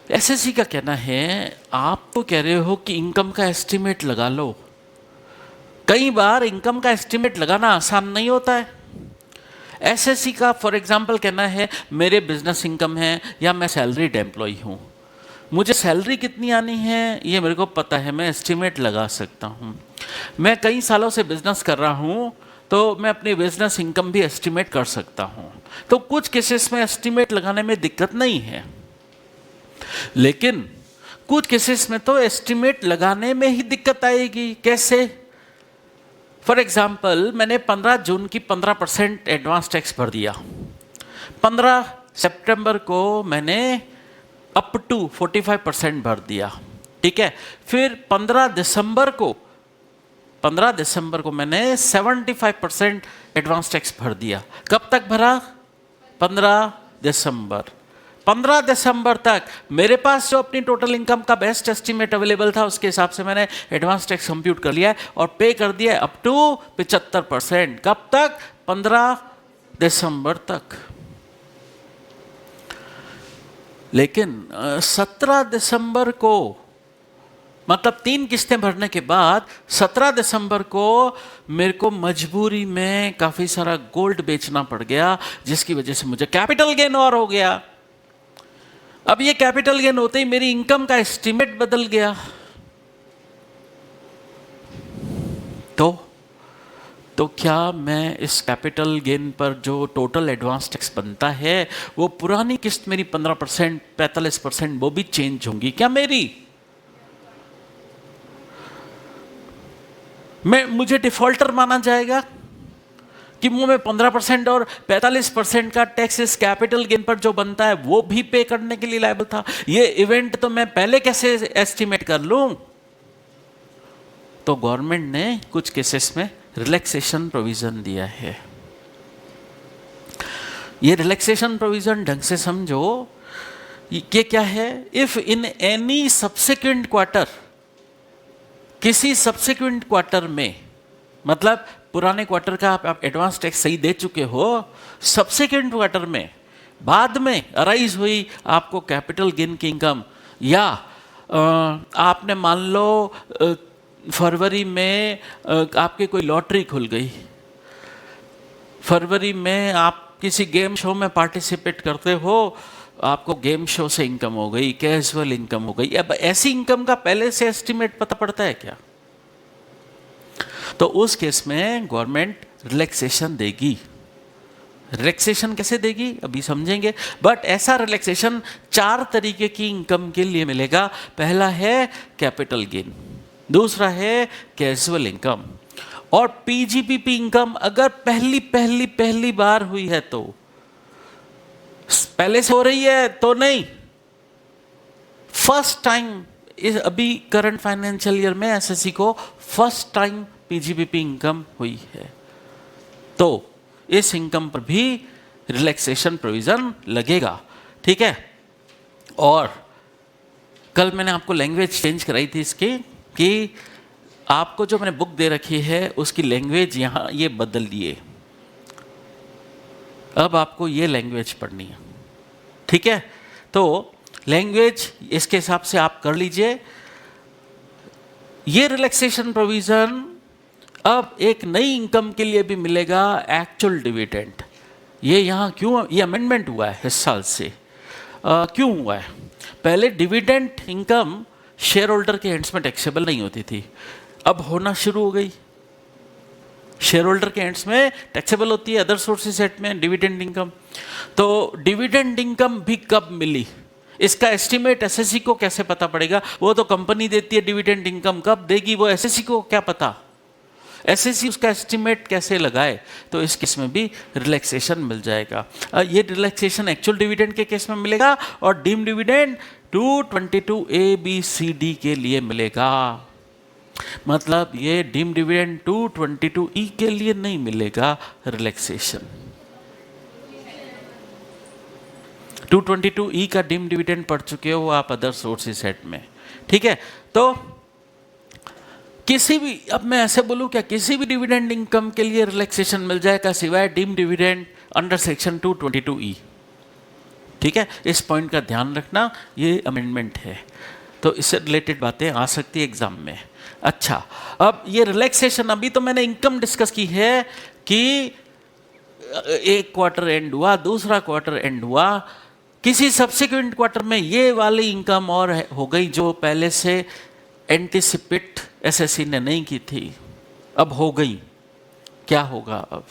एसएससी का कहना है, आप तो कह रहे हो कि इनकम का एस्टीमेट लगा लो। कई बार इनकम का एस्टीमेट लगाना आसान नहीं होता है। एसएससी का फॉर एग्जांपल कहना है, मेरे बिजनेस इनकम है या मैं सैलरीड एम्प्लॉय हूँ, मुझे सैलरी कितनी आनी है ये मेरे को पता है, मैं एस्टीमेट लगा सकता हूँ। मैं कई सालों से बिजनेस कर रहा हूँ तो मैं अपनी बिजनेस इनकम भी एस्टीमेट कर सकता हूँ। तो कुछ केसेस में एस्टीमेट लगाने में दिक्कत नहीं है, लेकिन कुछ केसेस में तो एस्टीमेट लगाने में ही दिक्कत आएगी। कैसे? फॉर एग्जाम्पल, मैंने 15 जून की 15% एडवांस टैक्स भर दिया। 15 सितंबर को मैंने अप टू 45% भर दिया, ठीक है। फिर 15 दिसंबर को मैंने 75% एडवांस टैक्स भर दिया। कब तक भरा? 15 दिसंबर। 15 दिसंबर तक मेरे पास जो अपनी टोटल इनकम का बेस्ट एस्टीमेट अवेलेबल था उसके हिसाब से मैंने एडवांस टैक्स कंप्यूट कर लिया है और पे कर दिया है अप टू 75%। कब तक? 15 दिसंबर तक। लेकिन 17 दिसंबर को, मतलब 3 किस्तें भरने के बाद 17 दिसंबर को मेरे को मजबूरी में काफ़ी सारा गोल्ड बेचना पड़ गया, जिसकी वजह से मुझे कैपिटल गेन और हो गया। अब ये कैपिटल गेन होते ही मेरी इनकम का एस्टीमेट बदल गया। तो क्या मैं इस कैपिटल गेन पर जो टोटल एडवांस टैक्स बनता है वो पुरानी किस्त मेरी 15%, 45% वो भी चेंज होंगी क्या मेरी? मुझे डिफॉल्टर माना जाएगा कि मैं 15% और 45% का टैक्स इस कैपिटल गेन पर जो बनता है वो भी पे करने के लिए लायबल था। ये इवेंट तो मैं पहले कैसे एस्टिमेट कर लूं? तो गवर्नमेंट ने कुछ केसेस में रिलैक्सेशन प्रोविजन दिया है। ये रिलैक्सेशन प्रोविजन ढंग से समझो, ये क्या है? If in any subsequent quarter, किसी सब्सिक्वेंट क्वार्टर में, मतलब पुराने क्वार्टर का आप एडवांस टैक्स सही दे चुके हो, सब्सिक्वेंट क्वार्टर में बाद में अराइज हुई आपको कैपिटल गेन की इनकम, या आपने मान लो फरवरी में आपकी कोई लॉटरी खुल गई, फरवरी में आप किसी गेम शो में पार्टिसिपेट करते हो, आपको गेम शो से इनकम हो गई, कैजुअल इनकम हो गई। अब ऐसी इनकम का पहले से एस्टिमेट पता पड़ता है क्या? तो उस केस में गवर्नमेंट रिलैक्सेशन देगी। रिलैक्सेशन कैसे देगी अभी समझेंगे, बट ऐसा रिलैक्सेशन 4 तरीके की इनकम के लिए मिलेगा। पहला है कैपिटल गेन, दूसरा है कैजुअल इनकम, और पीजीपीपी इनकम अगर पहली बार हुई है तो, पहले से हो रही है तो नहीं, फर्स्ट टाइम इस अभी करंट फाइनेंशियल ईयर में एसएससी को फर्स्ट टाइम पीजीपीपी इनकम हुई है, तो इस इनकम पर भी रिलैक्सेशन प्रोविजन लगेगा। ठीक है। और कल मैंने आपको लैंग्वेज चेंज कराई थी इसकी, कि आपको जो मैंने बुक दे रखी है उसकी लैंग्वेज यहाँ ये बदल दिए, अब आपको ये लैंग्वेज पढ़नी है। ठीक है। तो लैंग्वेज इसके हिसाब से आप कर लीजिए। ये रिलैक्सेशन प्रोविजन अब एक नई इनकम के लिए भी मिलेगा, एक्चुअल डिविडेंड। ये यहाँ क्यों ये अमेंडमेंट हुआ है इस साल से, क्यों हुआ है? पहले डिविडेंड इनकम शेयर होल्डर के हैंड्स में टैक्सेबल नहीं होती थी, अब होना शुरू हो गई। शेयर होल्डर के एंड्स में टैक्सेबल होती है, अदर सोर्सेज सेट में डिविडेंड इनकम। तो डिविडेंड इनकम भी कब मिली, इसका एस्टीमेट एसएससी को कैसे पता पड़ेगा? वो तो कंपनी देती है डिविडेंड इनकम, कब देगी वो एसएससी को क्या पता? एसएससी उसका एस्टीमेट कैसे लगाए? तो इस केस में भी रिलैक्सेशन मिल जाएगा। ये रिलैक्सेशन एक्चुअल डिविडेंड के केस में मिलेगा और डीम डिविडेंड 222ABCD के लिए मिलेगा। मतलब ये डीम डिविडेंड 222E के लिए नहीं मिलेगा रिलैक्सेशन। 222E का डीम डिविडेंड पढ़ चुके हो आप अदर सोर्सेज सेट में। ठीक है। तो किसी भी, अब मैं ऐसे बोलूं क्या, किसी भी डिविडेंड इनकम के लिए रिलैक्सेशन मिल जाएगा सिवाय deem dividend under section 222E। ठीक है। इस पॉइंट का ध्यान रखना, ये अमेंडमेंट है, तो इससे रिलेटेड बातें आ सकती है एग्जाम में। अच्छा, अब ये रिलैक्सेशन, अभी तो मैंने इनकम डिस्कस की है कि एक क्वार्टर एंड हुआ, दूसरा क्वार्टर एंड हुआ, किसी सब्सिक्वेंट क्वार्टर में ये वाली इनकम और हो गई जो पहले से एंटिसिपेट एसएससी ने नहीं की थी, अब हो गई। क्या होगा अब?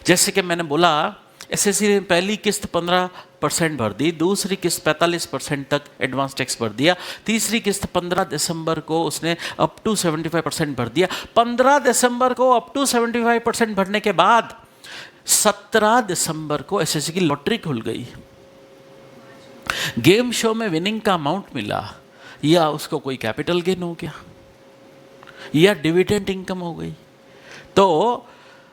जैसे कि मैंने बोला, एसएससी ने पहली किस्त 15% भर दी, दूसरी किस्त 45% तक एडवांस टैक्स भर दिया, तीसरी किस्त 15 दिसंबर को उसने अप टू 75% भर दिया। 15 दिसंबर को अप टू 75% भरने के बाद 17 दिसंबर को एसएससी की लॉटरी खुल गई, गेम शो में विनिंग का अमाउंट मिला, या उसको कोई कैपिटल गेन हो गया, या डिविडेंड इनकम हो गई। तो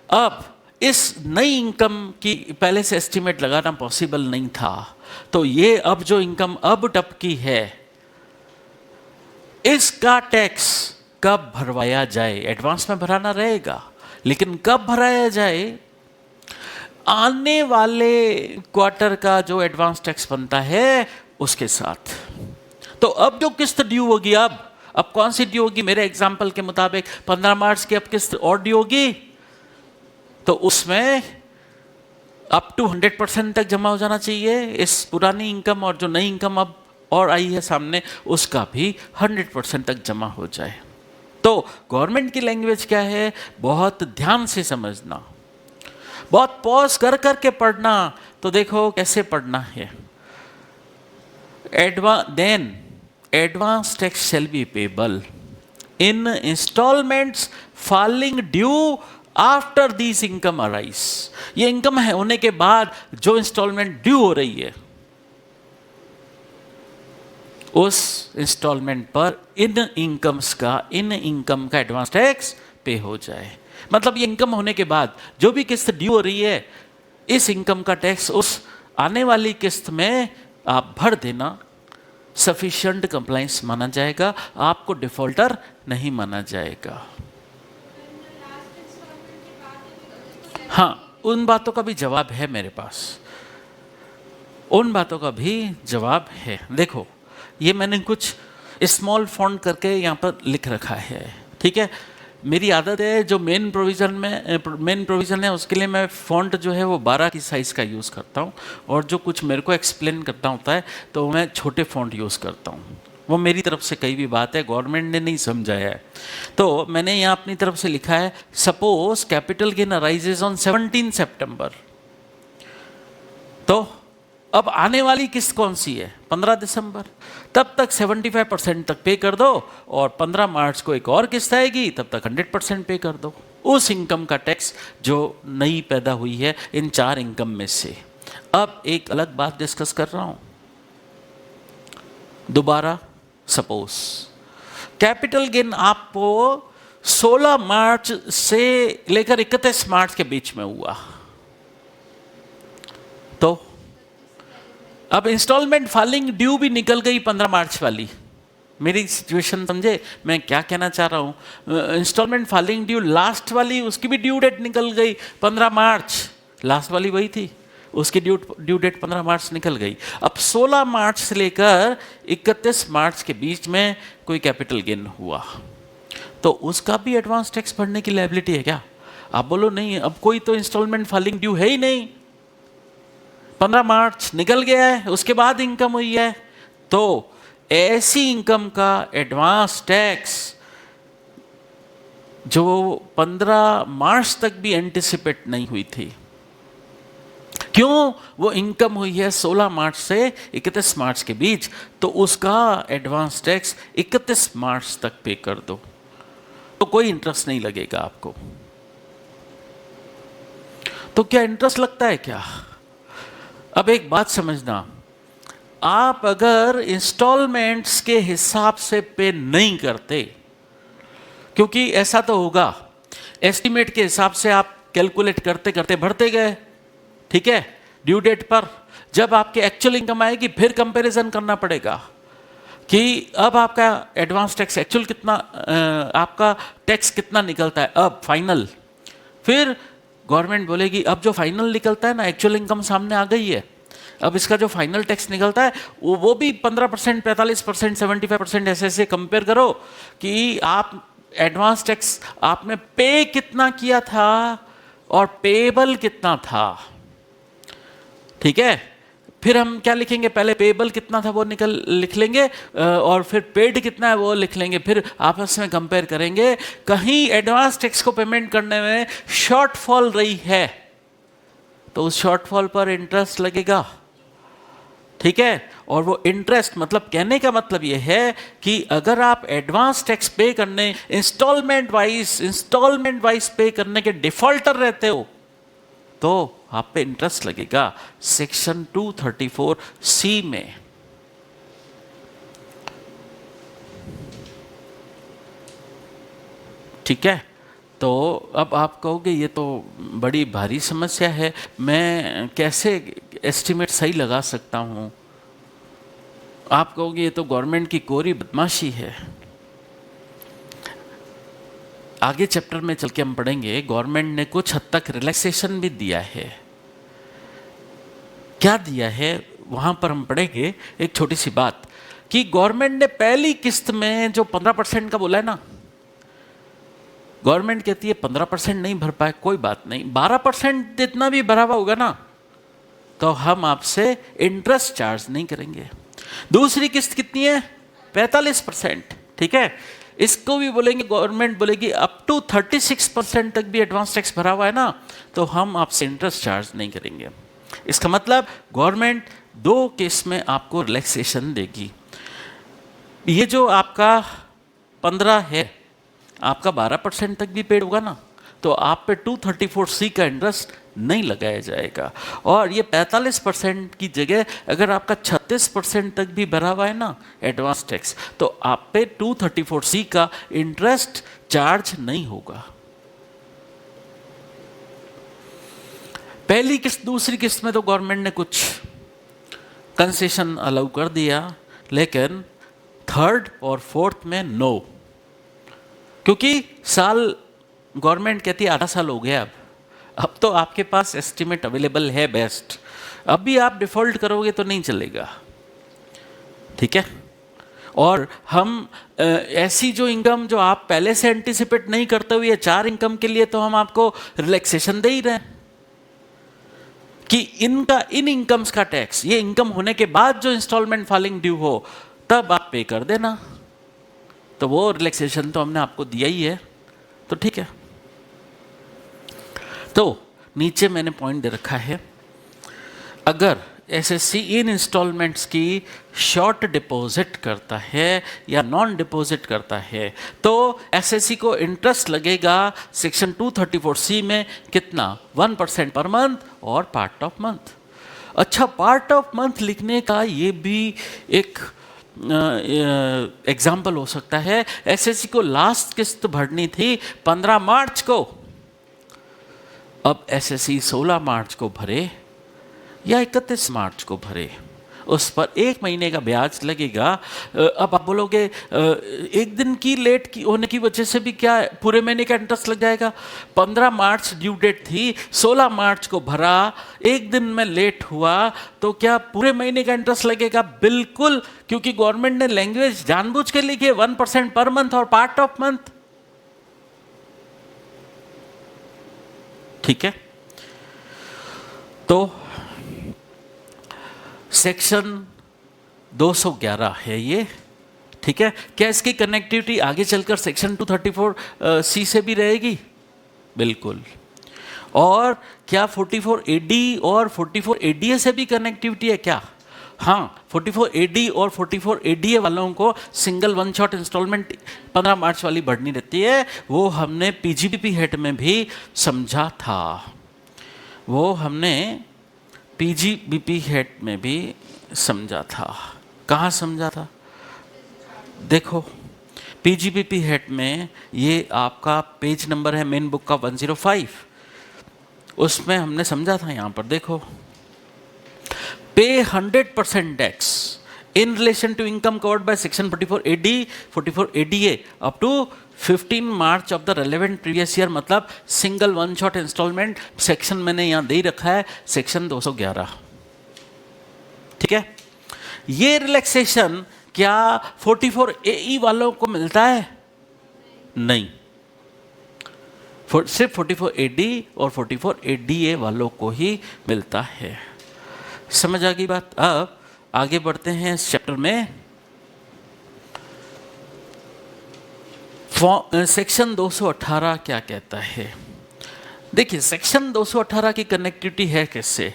अब इस नई इनकम की पहले से एस्टीमेट लगाना पॉसिबल नहीं था, तो ये अब जो इनकम अब टपकी है, इसका टैक्स कब भरवाया जाए? एडवांस में भराना रहेगा, लेकिन कब भराया जाए? आने वाले क्वार्टर का जो एडवांस टैक्स बनता है उसके साथ। तो अब जो किस्त ड्यू होगी, अब कौन सी ड्यू होगी? मेरे एग्जांपल के मुताबिक 15 मार्च की अब किस्त और ड्यू होगी, तो उसमें अप टू 100% तक जमा हो जाना चाहिए इस पुरानी इनकम, और जो नई इनकम अब और आई है सामने उसका भी 100% तक जमा हो जाए। तो गवर्नमेंट की लैंग्वेज क्या है, बहुत ध्यान से समझना, बहुत पॉज कर करके पढ़ना। तो देखो कैसे पढ़ना है। Advance tax shall be payable in installments falling due after these income arise। ये इनकम है होने के बाद जो इंस्टॉलमेंट ड्यू हो रही है, उस इंस्टॉलमेंट पर इन इनकम का एडवांस टैक्स पे हो जाए। मतलब ये इनकम होने के बाद जो भी किस्त ड्यू हो रही है, इस इनकम का टैक्स उस आने वाली किस्त में आप भर देना, सफिशिएंट कंप्लाइंस माना जाएगा, आपको डिफॉल्टर नहीं माना जाएगा। हाँ, उन बातों का भी जवाब है मेरे पास, उन बातों का भी जवाब है। देखो, ये मैंने कुछ स्मॉल फॉन्ट करके यहाँ पर लिख रखा है, ठीक है। मेरी आदत है जो मेन प्रोविज़न है उसके लिए मैं फ़ॉन्ट जो है वो 12 की साइज़ का यूज़ करता हूँ, और जो कुछ मेरे को एक्सप्लेन करना होता है तो मैं छोटे फ़ॉन्ट यूज़ करता हूँ। वो मेरी तरफ से कई भी बात है, गवर्नमेंट ने नहीं समझाया है। तो मैंने यहाँ अपनी तरफ से लिखा है, suppose capital gain arises on 17 सितंबर। तो अब आने वाली किस्त कौन सी है? 15 दिसंबर। तब तक 75% तक पे कर दो, और 15 मार्च को एक और किस्त आएगी, तब तक 100% पे कर दो उस इनकम का टैक्स जो नई पैदा हुई है इन 4 इनकम में से। अब एक अलग बात डिस्कस कर रहा हूं दोबारा। सपोज कैपिटल गेन आपको 16 मार्च से लेकर 31 मार्च के बीच में हुआ, तो अब इंस्टॉलमेंट फाइलिंग ड्यू भी निकल गई 15 मार्च वाली। मेरी सिचुएशन समझे मैं क्या कहना चाह रहा हूँ? इंस्टॉलमेंट फाइलिंग ड्यू लास्ट वाली, उसकी भी ड्यू डेट निकल गई 15 मार्च, लास्ट वाली वही थी, उसकी ड्यू डेट 15 मार्च निकल गई। अब 16 मार्च से लेकर 31 मार्च के बीच में कोई कैपिटल गेन हुआ, तो उसका भी एडवांस टैक्स भरने की लायबिलिटी है क्या? आप बोलो नहीं, अब कोई तो इंस्टॉलमेंट फाइलिंग ड्यू है ही नहीं, 15 मार्च निकल गया है, उसके बाद इनकम हुई है, तो ऐसी इनकम का एडवांस टैक्स जो 15 मार्च तक भी एंटिसिपेट नहीं हुई थी, क्यों? वो इनकम हुई है 16 मार्च से 31 मार्च के बीच, तो उसका एडवांस टैक्स 31 मार्च तक पे कर दो, तो कोई इंटरेस्ट नहीं लगेगा आपको। तो क्या इंटरेस्ट लगता है क्या? अब एक बात समझना, आप अगर इंस्टॉलमेंट्स के हिसाब से पे नहीं करते, क्योंकि ऐसा तो होगा, एस्टीमेट के हिसाब से आप कैलकुलेट करते करते भरते गए, ठीक है, ड्यू डेट पर जब आपकी एक्चुअल इनकम आएगी फिर कंपैरिजन करना पड़ेगा कि अब आपका एडवांस टैक्स एक्चुअल कितना, आपका टैक्स कितना निकलता है अब फाइनल। फिर गवर्नमेंट बोलेगी अब जो फाइनल निकलता है ना, एक्चुअल इनकम सामने आ गई है, अब इसका जो फाइनल टैक्स निकलता है वो भी 15%, 45%, 75% ऐसे ऐसे कंपेयर करो कि आप एडवांस टैक्स आपने पे कितना किया था और पेएबल कितना था, ठीक है। फिर हम क्या लिखेंगे, पहले पेएबल कितना था वो लिख लेंगे, और फिर पेड कितना है वो लिख लेंगे, फिर आपस में कंपेयर करेंगे। कहीं एडवांस टैक्स को पेमेंट करने में शॉर्टफॉल रही है तो उस शॉर्टफॉल पर इंटरेस्ट लगेगा, ठीक है। और वो इंटरेस्ट, मतलब कहने का मतलब ये है कि अगर आप एडवांस टैक्स पे करने इंस्टॉलमेंट वाइज पे करने के डिफॉल्टर रहते हो तो आप पे इंटरेस्ट लगेगा सेक्शन 234C में। ठीक है, तो अब आप कहोगे ये तो बड़ी भारी समस्या है, मैं कैसे एस्टिमेट सही लगा सकता हूँ। आप कहोगे ये तो गवर्नमेंट की कोरी बदमाशी है। आगे चैप्टर में चल के हम पढ़ेंगे गवर्नमेंट ने कुछ हद तक रिलैक्सेशन भी दिया है। क्या दिया है वहां पर हम पढ़ेंगे। एक छोटी सी बात कि गवर्नमेंट ने पहली किस्त में जो 15% का बोला है ना, गवर्नमेंट कहती है 15% नहीं भर पाए कोई बात नहीं, 12% जितना भी भरा हुआ होगा ना तो हम आपसे इंटरेस्ट चार्ज नहीं करेंगे। दूसरी किस्त कितनी है? 45%। ठीक है, इसको भी बोलेंगे, गवर्नमेंट बोलेगी अप टू 36% तक भी एडवांस टैक्स भरा हुआ है ना तो हम आपसे इंटरेस्ट चार्ज नहीं करेंगे। इसका मतलब गवर्नमेंट 2 केस में आपको रिलैक्सेशन देगी। ये जो आपका 15 है, आपका 12% तक भी पेड होगा ना तो आप पे 234C का इंटरेस्ट नहीं लगाया जाएगा। और ये 45% की जगह अगर आपका 36% तक भी भरा हुआ है ना एडवांस टैक्स तो आप पे 234C का इंटरेस्ट चार्ज नहीं होगा। पहली किस्त दूसरी किस्त में तो गवर्नमेंट ने कुछ कंसेशन अलाउ कर दिया, लेकिन थर्ड और फोर्थ में नो, क्योंकि साल गवर्नमेंट कहती है आधा साल हो गया, अब तो आपके पास एस्टिमेट अवेलेबल है बेस्ट, अब भी आप डिफॉल्ट करोगे तो नहीं चलेगा। ठीक है, और हम ऐसी जो इनकम जो आप पहले से एंटिसिपेट नहीं करते हुए 4 इनकम के लिए तो हम आपको रिलैक्सेशन दे ही रहे हैं कि इन इनकम्स का टैक्स, ये इनकम होने के बाद जो इंस्टॉलमेंट फाइलिंग ड्यू हो तब आप पे कर देना, तो वो रिलैक्सेशन तो हमने आपको दिया ही है। तो ठीक है, तो नीचे मैंने पॉइंट दे रखा है, अगर एसएससी इन इंस्टॉलमेंट्स की शॉर्ट डिपॉजिट करता है या नॉन डिपॉजिट करता है तो एसएससी को इंटरेस्ट लगेगा सेक्शन 234C में कितना, 1% पर मंथ और पार्ट ऑफ मंथ। अच्छा, पार्ट ऑफ मंथ लिखने का ये भी एक एग्जाम्पल हो सकता है। एसएससी को लास्ट किस्त भरनी थी 15 मार्च को, अब एसएससी 16 मार्च को भरे या 31 मार्च को भरे, उस पर 1 महीने का ब्याज लगेगा। अब आप बोलोगे 1 दिन की लेट की होने की वजह से भी क्या पूरे महीने का इंटरेस्ट लग जाएगा? 15 मार्च ड्यू डेट थी, 16 मार्च को भरा, 1 दिन में लेट हुआ तो क्या पूरे महीने का इंटरेस्ट लगेगा? बिल्कुल, क्योंकि गवर्नमेंट ने लैंग्वेज जानबूझ के लिखी है 1% पर मंथ और पार्ट ऑफ मंथ। ठीक है, तो सेक्शन 211 है ये। ठीक है, क्या इसकी कनेक्टिविटी आगे चलकर सेक्शन 234C से भी रहेगी? बिल्कुल। और क्या 44AD और 44ADA से भी कनेक्टिविटी है क्या? हाँ, 44AD और 44ADA वालों को सिंगल 1 शॉट इंस्टॉलमेंट 15 मार्च वाली भरनी रहती है, वो हमने पीजीबीपी हेड में भी समझा था, वो हमने पीजीबीपी हेड में भी समझा था। कहाँ समझा था? देखो, पीजीबीपी हेड में ये आपका पेज नंबर है मेन बुक का 105, उसमें हमने समझा था। यहाँ पर देखो, पे 100% tax in relation to income covered by section 44AD, 44ADA up to 15 March of the relevant previous year, मतलब सिंगल 1 शॉट इंस्टॉलमेंट। सेक्शन मैंने यहाँ दे रखा है सेक्शन 211। ठीक है, ये रिलैक्सेशन क्या 44AE वालों को मिलता है? नहीं, सिर्फ 44AD और 44ADA वालों को ही मिलता है। समझ आ गई बात? अब आगे बढ़ते हैं इस चैप्टर में। सेक्शन 218 क्या कहता है? देखिए, सेक्शन 218 की कनेक्टिविटी है किससे?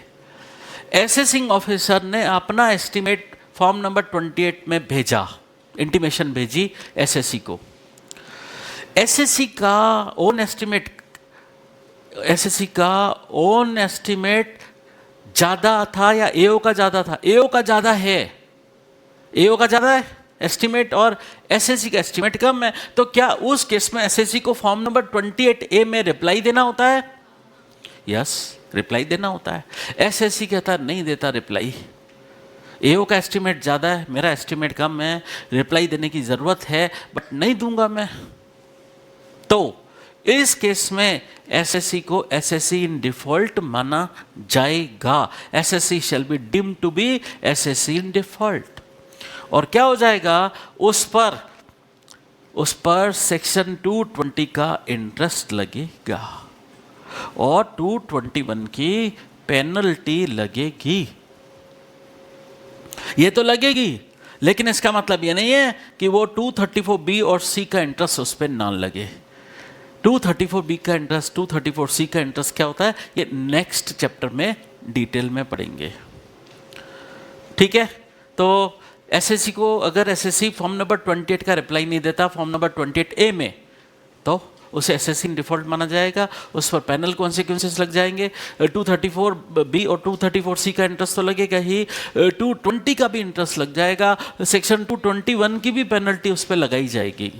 एसेसिंग ऑफिसर ने अपना एस्टीमेट फॉर्म नंबर 28 में भेजा, इंटीमेशन भेजी एसएससी को। एसएससी का ओन एस्टीमेट ज़्यादा था या एओ का ज़्यादा था? एओ का ज़्यादा है, एओ का ज़्यादा है एस्टीमेट, और एसएससी का एस्टीमेट कम है। तो क्या उस केस में एसएससी को फॉर्म नंबर 28A में रिप्लाई देना होता है? यस। रिप्लाई देना होता है। एसएससी कहता है नहीं देता रिप्लाई, एओ का एस्टीमेट ज़्यादा है, मेरा एस्टीमेट कम है, रिप्लाई देने की ज़रूरत है बट नहीं दूंगा मैं। तो इस केस में एसएससी को एसएससी इन डिफॉल्ट माना जाएगा। SSC shall be deemed to be SSC in default. और क्या हो जाएगा, उस पर सेक्शन 220 का इंटरेस्ट लगेगा और 221 की पेनल्टी लगेगी। ये तो लगेगी, लेकिन इसका मतलब ये नहीं है कि वो 234B और C का इंटरेस्ट उस पर ना लगे। 234B का इंटरेस्ट, 234C का इंटरेस्ट क्या होता है, ये नेक्स्ट चैप्टर में डिटेल में पढ़ेंगे। ठीक है, तो एसएससी को अगर एसएससी फॉर्म नंबर 28 का रिप्लाई नहीं देता फॉर्म नंबर 28A में, तो उसे एसएससी डिफॉल्ट माना जाएगा, उस पर पैनल कॉन्सिक्वेंसेस लग जाएंगे। 234B और 234C का इंटरेस्ट तो लगेगा ही, 220 का भी इंटरेस्ट लग जाएगा, सेक्शन 221 की भी पेनल्टी उस पर लगाई जाएगी।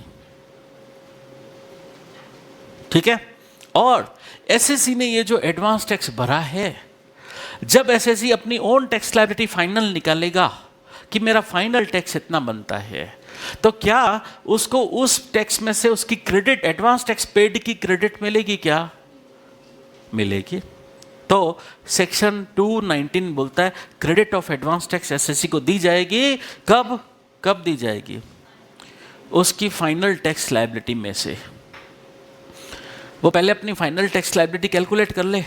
ठीक है, और एसएससी ने ये जो एडवांस टैक्स भरा है, जब एसएससी अपनी ओन टैक्स लायबिलिटी फाइनल निकालेगा कि मेरा फाइनल टैक्स इतना बनता है, तो क्या उसको उस टैक्स में से उसकी क्रेडिट, एडवांस टैक्स पेड की क्रेडिट मिलेगी? क्या मिलेगी? तो सेक्शन 219 बोलता है credit of advance tax SSC को दी जाएगी। कब दी जाएगी? उसकी फाइनल टैक्स लायबिलिटी में से। वो पहले अपनी फाइनल टैक्स लायबिलिटी कैलकुलेट कर ले,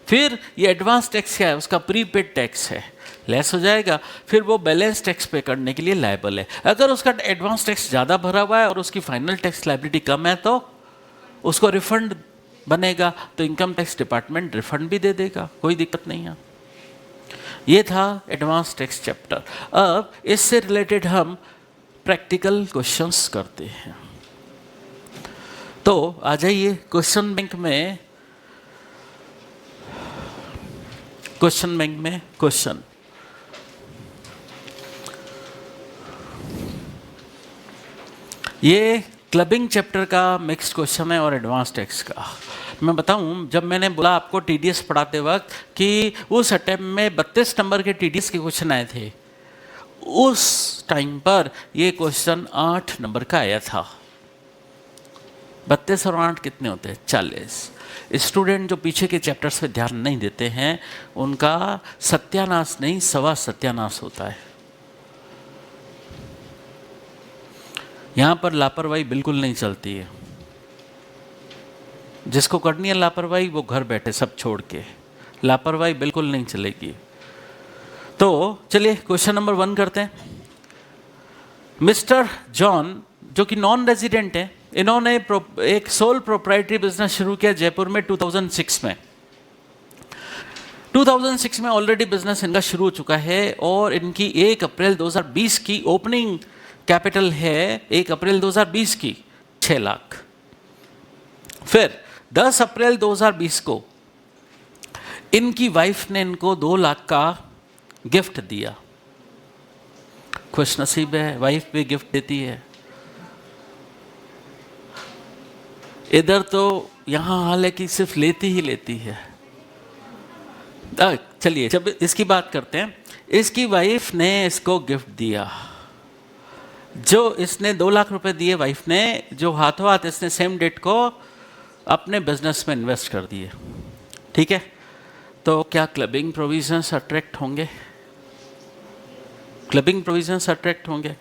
फिर ये एडवांस टैक्स क्या है, उसका प्रीपेड टैक्स है, लेस हो जाएगा, फिर वो बैलेंस टैक्स पे करने के लिए लायबल है। अगर उसका एडवांस टैक्स ज़्यादा भरा हुआ है और उसकी फाइनल टैक्स लायबिलिटी कम है, तो उसको रिफंड बनेगा, तो इनकम टैक्स डिपार्टमेंट रिफंड भी दे देगा, कोई दिक्कत नहीं है। ये था एडवांस टैक्स चैप्टर। अब इससे रिलेटेड हम प्रैक्टिकल क्वेश्चंस करते हैं। तो आ जाइए क्वेश्चन बैंक में। क्वेश्चन ये क्लबिंग चैप्टर का मिक्स्ड क्वेश्चन है और एडवांस टैक्स का। मैं बताऊं, जब मैंने बोला आपको टीडीएस पढ़ाते वक्त कि उस अटेम्प्ट में 32 नंबर के टीडीएस के क्वेश्चन आए थे, उस टाइम पर ये क्वेश्चन 8 नंबर का आया था। 32 और 8 कितने होते हैं? 40। स्टूडेंट जो पीछे के चैप्टर्स पे ध्यान नहीं देते हैं, उनका सत्यानाश नहीं सवा सत्यानाश होता है। यहाँ पर लापरवाही बिल्कुल नहीं चलती है। जिसको करनी है लापरवाही, वो घर बैठे सब छोड़ के, लापरवाही बिल्कुल नहीं चलेगी। तो चलिए क्वेश्चन नंबर 1 करते हैं। मिस्टर जॉन, जो कि नॉन रेजिडेंट है, इन्होंने एक सोल प्रोप्राइटरी बिजनेस शुरू किया जयपुर में 2006 में। 2006 में ऑलरेडी बिजनेस इनका शुरू हो चुका है और इनकी 1 अप्रैल 2020 की ओपनिंग कैपिटल है, 1 अप्रैल 2020 की 6 लाख। फिर 10 अप्रैल 2020 को इनकी वाइफ ने इनको 2 लाख का गिफ्ट दिया। खुशनसीब है, वाइफ भी गिफ्ट देती है। इधर तो यहाँ हाल है कि सिर्फ लेती ही लेती है। चलिए जब इसकी बात करते हैं, इसकी वाइफ ने इसको गिफ्ट दिया। जो इसने 2 लाख रुपए दिए वाइफ ने, जो हाथों हाथ इसने सेम डेट को अपने बिजनेस में इन्वेस्ट कर दिए। ठीक है, तो क्या क्लबिंग प्रोविजंस अट्रैक्ट होंगे? क्लबिंग प्रोविजंस अट्रैक्ट होंगे।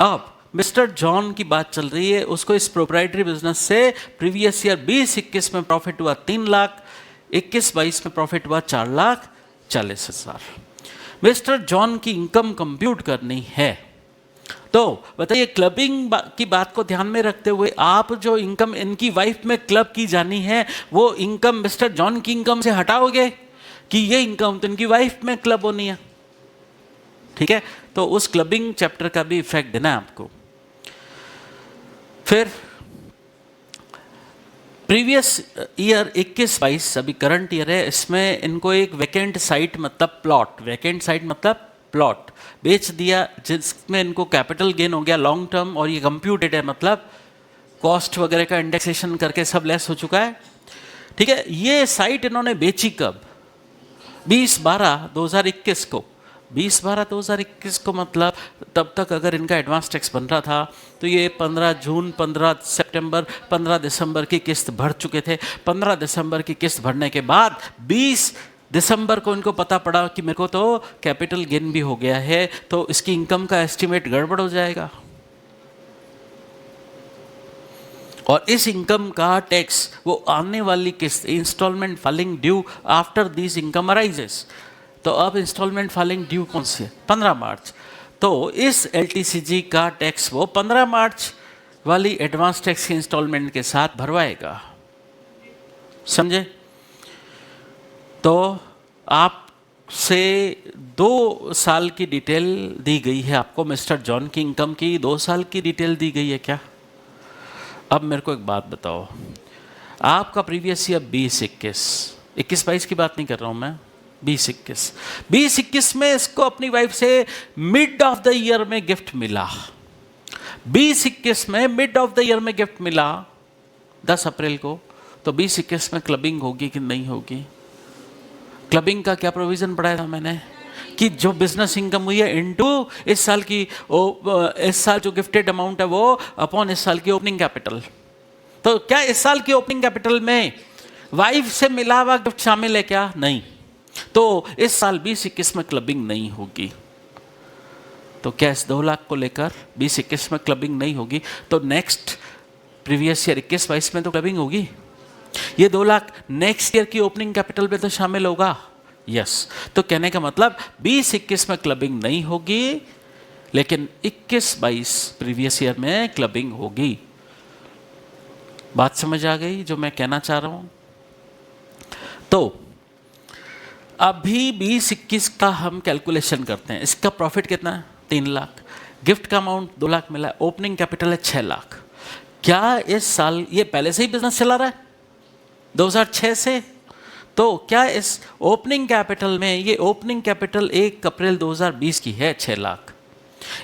अब मिस्टर जॉन की बात चल रही है, उसको इस प्रोप्राइटरी बिजनेस से प्रीवियस ईयर 20-21 में प्रॉफिट हुआ 3 लाख, 21-22 में प्रॉफिट हुआ 4,40,000। मिस्टर जॉन की इनकम कंप्यूट करनी है, तो बताइए क्लबिंग की बात को ध्यान में रखते हुए आप जो इनकम इनकी वाइफ में क्लब की जानी है, वो इनकम मिस्टर जॉन की इनकम से हटाओगे कि ये इनकम तो इनकी वाइफ में क्लब होनी है। ठीक है, तो उस क्लबिंग चैप्टर का भी इफेक्ट देना है आपको। फिर प्रीवियस ईयर 21-22, अभी करंट ईयर है, इसमें इनको एक वैकेंट साइट मतलब प्लॉट, वैकेंट साइट मतलब प्लॉट बेच दिया, जिसमें इनको कैपिटल गेन हो गया लॉन्ग टर्म, और ये कंप्यूटेड है, मतलब कॉस्ट वगैरह का इंडेक्सेशन करके सब लेस हो चुका है। ठीक है, ये साइट इन्होंने बेची कब? 20/12/2021 को, 20/12/2021 को मतलब तब तक अगर इनका एडवांस टैक्स बन रहा था तो ये 15 जून, 15 सितंबर, 15 दिसंबर की किस्त भर चुके थे। 15 दिसंबर की किस्त भरने के बाद 20 दिसंबर को इनको पता पड़ा कि मेरे को तो कैपिटल गेन भी हो गया है, तो इसकी इनकम का एस्टिमेट गड़बड़ हो जाएगा और इस इनकम का टैक्स वो आने वाली किस्त, instalment filing due after this income arises. तो अब इंस्टॉलमेंट फाइलिंग ड्यू कौन सी है? 15 मार्च। तो इस एलटीसीजी का टैक्स वो 15 मार्च वाली एडवांस टैक्स की इंस्टॉलमेंट के साथ भरवाएगा। समझे? तो आपसे 2 साल की डिटेल दी गई है आपको, मिस्टर जॉन की इनकम की 2 साल की डिटेल दी गई है क्या? अब मेरे को एक बात बताओ, आपका प्रीवियस ईयर 20-21 की बात नहीं कर रहा हूं मैं, 20-21 में इसको अपनी वाइफ से मिड ऑफ द ईयर में गिफ्ट मिला। 20-21 में मिड ऑफ द ईयर में गिफ्ट मिला 10 अप्रैल को। तो 20-21 में क्लबिंग होगी कि नहीं होगी? क्लबिंग का क्या प्रोविजन पढ़ाया था मैंने कि जो बिजनेस इनकम हुई है इनटू इस साल की इस साल जो गिफ्टेड अमाउंट है वो अपॉन इस साल की ओपनिंग कैपिटल। तो क्या इस साल की ओपनिंग कैपिटल में वाइफ से मिला हुआ गिफ्ट शामिल है क्या? नहीं। तो इस साल 20-21 में क्लबिंग नहीं होगी। तो क्या इस 2 लाख को लेकर 20-21 में क्लबिंग नहीं होगी तो नेक्स्ट प्रीवियस ईयर 21-22 में तो क्लबिंग होगी। ये 2 लाख नेक्स्ट ईयर की ओपनिंग कैपिटल में तो शामिल होगा। यस। तो कहने का मतलब 20-21 में क्लबिंग नहीं होगी लेकिन 21-22 प्रीवियस ईयर में क्लबिंग होगी। बात समझ आ गई जो मैं कहना चाह रहा हूं? तो अभी 20-21 का हम कैलकुलेशन करते हैं। इसका प्रॉफिट कितना है? 3 लाख। गिफ्ट का अमाउंट 2 लाख मिला है, ओपनिंग कैपिटल है 6 लाख। क्या इस साल ये पहले से ही बिजनेस चला रहा है 2006 से? तो क्या इस ओपनिंग कैपिटल में, ये ओपनिंग कैपिटल 1 अप्रैल 2020 की है 6 लाख,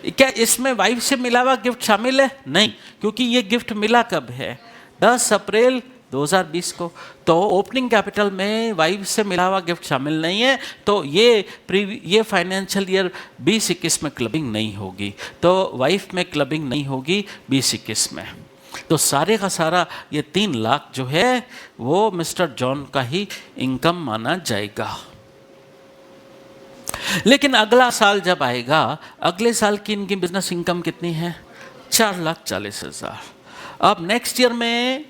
क्या इसमें वाइफ से मिला हुआ गिफ्ट शामिल है? नहीं, क्योंकि ये गिफ्ट मिला कब है? 10 अप्रैल 2020 को। तो ओपनिंग कैपिटल में वाइफ से मिला हुआ गिफ्ट शामिल नहीं है, तो ये फाइनेंशियल ईयर 20-21 में क्लबिंग नहीं होगी। तो वाइफ में क्लबिंग नहीं होगी 20-21 में। तो सारे का सारा ये 3 लाख जो है वो मिस्टर जॉन का ही इनकम माना जाएगा। लेकिन अगला साल जब आएगा, अगले साल की इनकी बिजनेस इनकम कितनी है? 4,40,000। अब नेक्स्ट ईयर में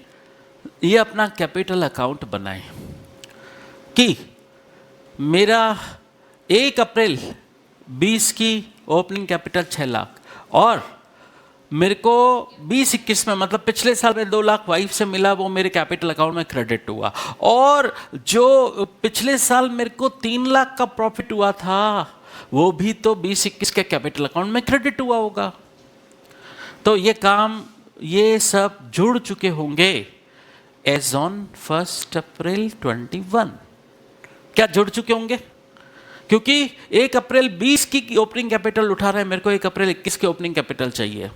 ये अपना कैपिटल अकाउंट बनाए कि मेरा 1 अप्रैल 20 की ओपनिंग कैपिटल 6 लाख और मेरे को 20-21 में मतलब पिछले साल में 2 लाख वाइफ से मिला, वो मेरे कैपिटल अकाउंट में क्रेडिट हुआ। और जो पिछले साल मेरे को 3 लाख का प्रॉफिट हुआ था वो भी तो 20-21 के कैपिटल अकाउंट में क्रेडिट हुआ होगा। तो ये काम ये सब जुड़ चुके होंगे एज ऑन 1 अप्रैल 21। क्या जुड़ चुके होंगे? क्योंकि 1 अप्रैल 20 की ओपनिंग कैपिटल उठा रहे हैं, मेरे को 1 अप्रैल 21 की ओपनिंग कैपिटल चाहिए,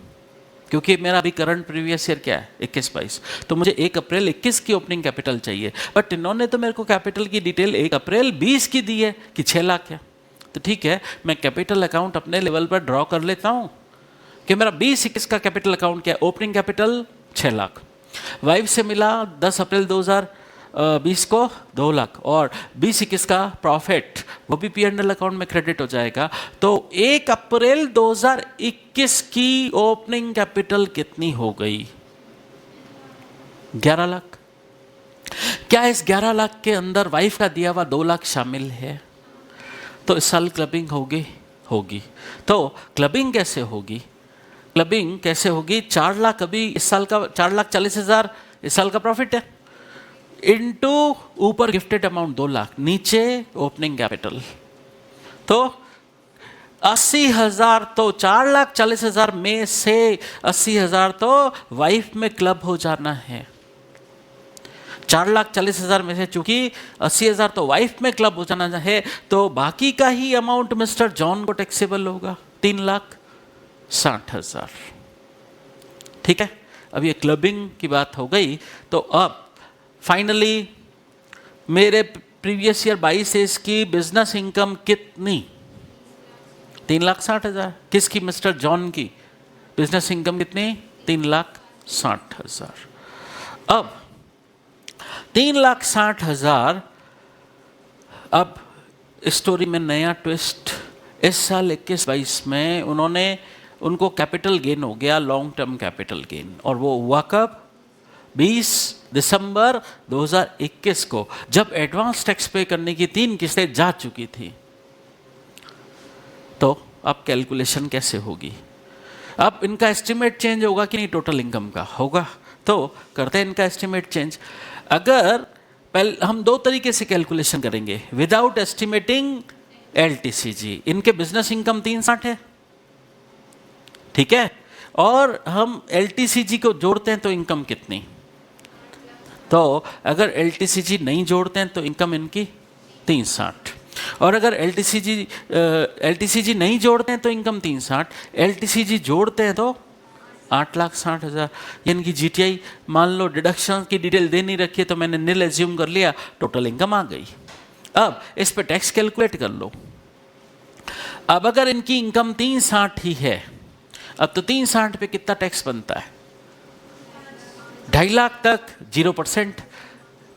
क्योंकि मेरा अभी करंट प्रीवियस ईयर क्या है 21-22, तो मुझे 1 अप्रैल 21 की ओपनिंग कैपिटल चाहिए। बट इन्होंने तो मेरे को कैपिटल की डिटेल 1 अप्रैल 20 की दी है कि 6 लाख है। तो ठीक है, मैं कैपिटल अकाउंट अपने लेवल पर ड्रॉ कर लेता हूँ कि मेरा 20-21 का कैपिटल अकाउंट क्या है? ओपनिंग कैपिटल 6 लाख, वाइफ से मिला 10 अप्रैल 2020 को 2 लाख और 20-21 का प्रॉफिट वो भी P&L अकाउंट में क्रेडिट हो जाएगा। तो 1 अप्रैल 2021 की ओपनिंग कैपिटल कितनी हो गई? 11 लाख। क्या इस 11 लाख के अंदर वाइफ का दिया हुआ 2 लाख शामिल है? तो इस साल क्लबिंग होगी। तो क्लबिंग कैसे होगी? क्लबिंग कैसे होगी? 4 लाख अभी इस साल का 4,40,000 इस साल का प्रॉफिट है, इनटू ऊपर गिफ्टेड अमाउंट 2 लाख, नीचे ओपनिंग कैपिटल, तो 80,000। तो 4,40,000 में से 80,000 तो वाइफ में क्लब हो जाना है। 4,40,000 में से चूंकि 80,000 तो वाइफ में क्लब हो जाना है, तो बाकी का ही अमाउंट मिस्टर जॉन को टैक्सेबल होगा 3,60,000। ठीक है, अब ये क्लबिंग की बात हो गई। तो अब फाइनली मेरे प्रीवियस ईयर 22-23 की बिजनेस इनकम कितनी? 3,60,000। किसकी? मिस्टर जॉन की बिजनेस इनकम कितनी? 3,60,000। अब 3,60,000। अब स्टोरी में नया ट्विस्ट, इस साल 21-22 में उनको कैपिटल गेन हो गया, लॉन्ग टर्म कैपिटल गेन, और वो हुआ कब? 20 दिसंबर 2021 को, जब एडवांस टैक्स पे करने की 3 किस्तें जा चुकी थी। तो अब कैलकुलेशन कैसे होगी? अब इनका एस्टिमेट चेंज होगा कि नहीं? टोटल इनकम का होगा। तो करते हैं इनका एस्टिमेट चेंज। अगर पहले हम 2 तरीके से कैलकुलेशन करेंगे, विदाउट एस्टिमेटिंग एलटीसीजी। इनके बिजनेस इनकम 360 है, ठीक है, और हम एलटीसीजी को जोड़ते हैं तो इनकम कितनी? तो अगर एलटीसीजी नहीं जोड़ते हैं तो इनकम इनकी 360, और अगर एलटीसीजी नहीं जोड़ते हैं तो इनकम 360, एलटीसीजी जोड़ते हैं तो 8,60,000। इनकी जीटीआई मान लो डिडक्शन की डिटेल दे नहीं रखी है तो मैंने नील एज्यूम कर लिया, टोटल इनकम आ गई। अब इस पे टैक्स कैलकुलेट कर लो। अब अगर इनकी इनकम 360 ही है, अब तो 360 पे कितना टैक्स बनता है? 2.5 लाख तक 0%।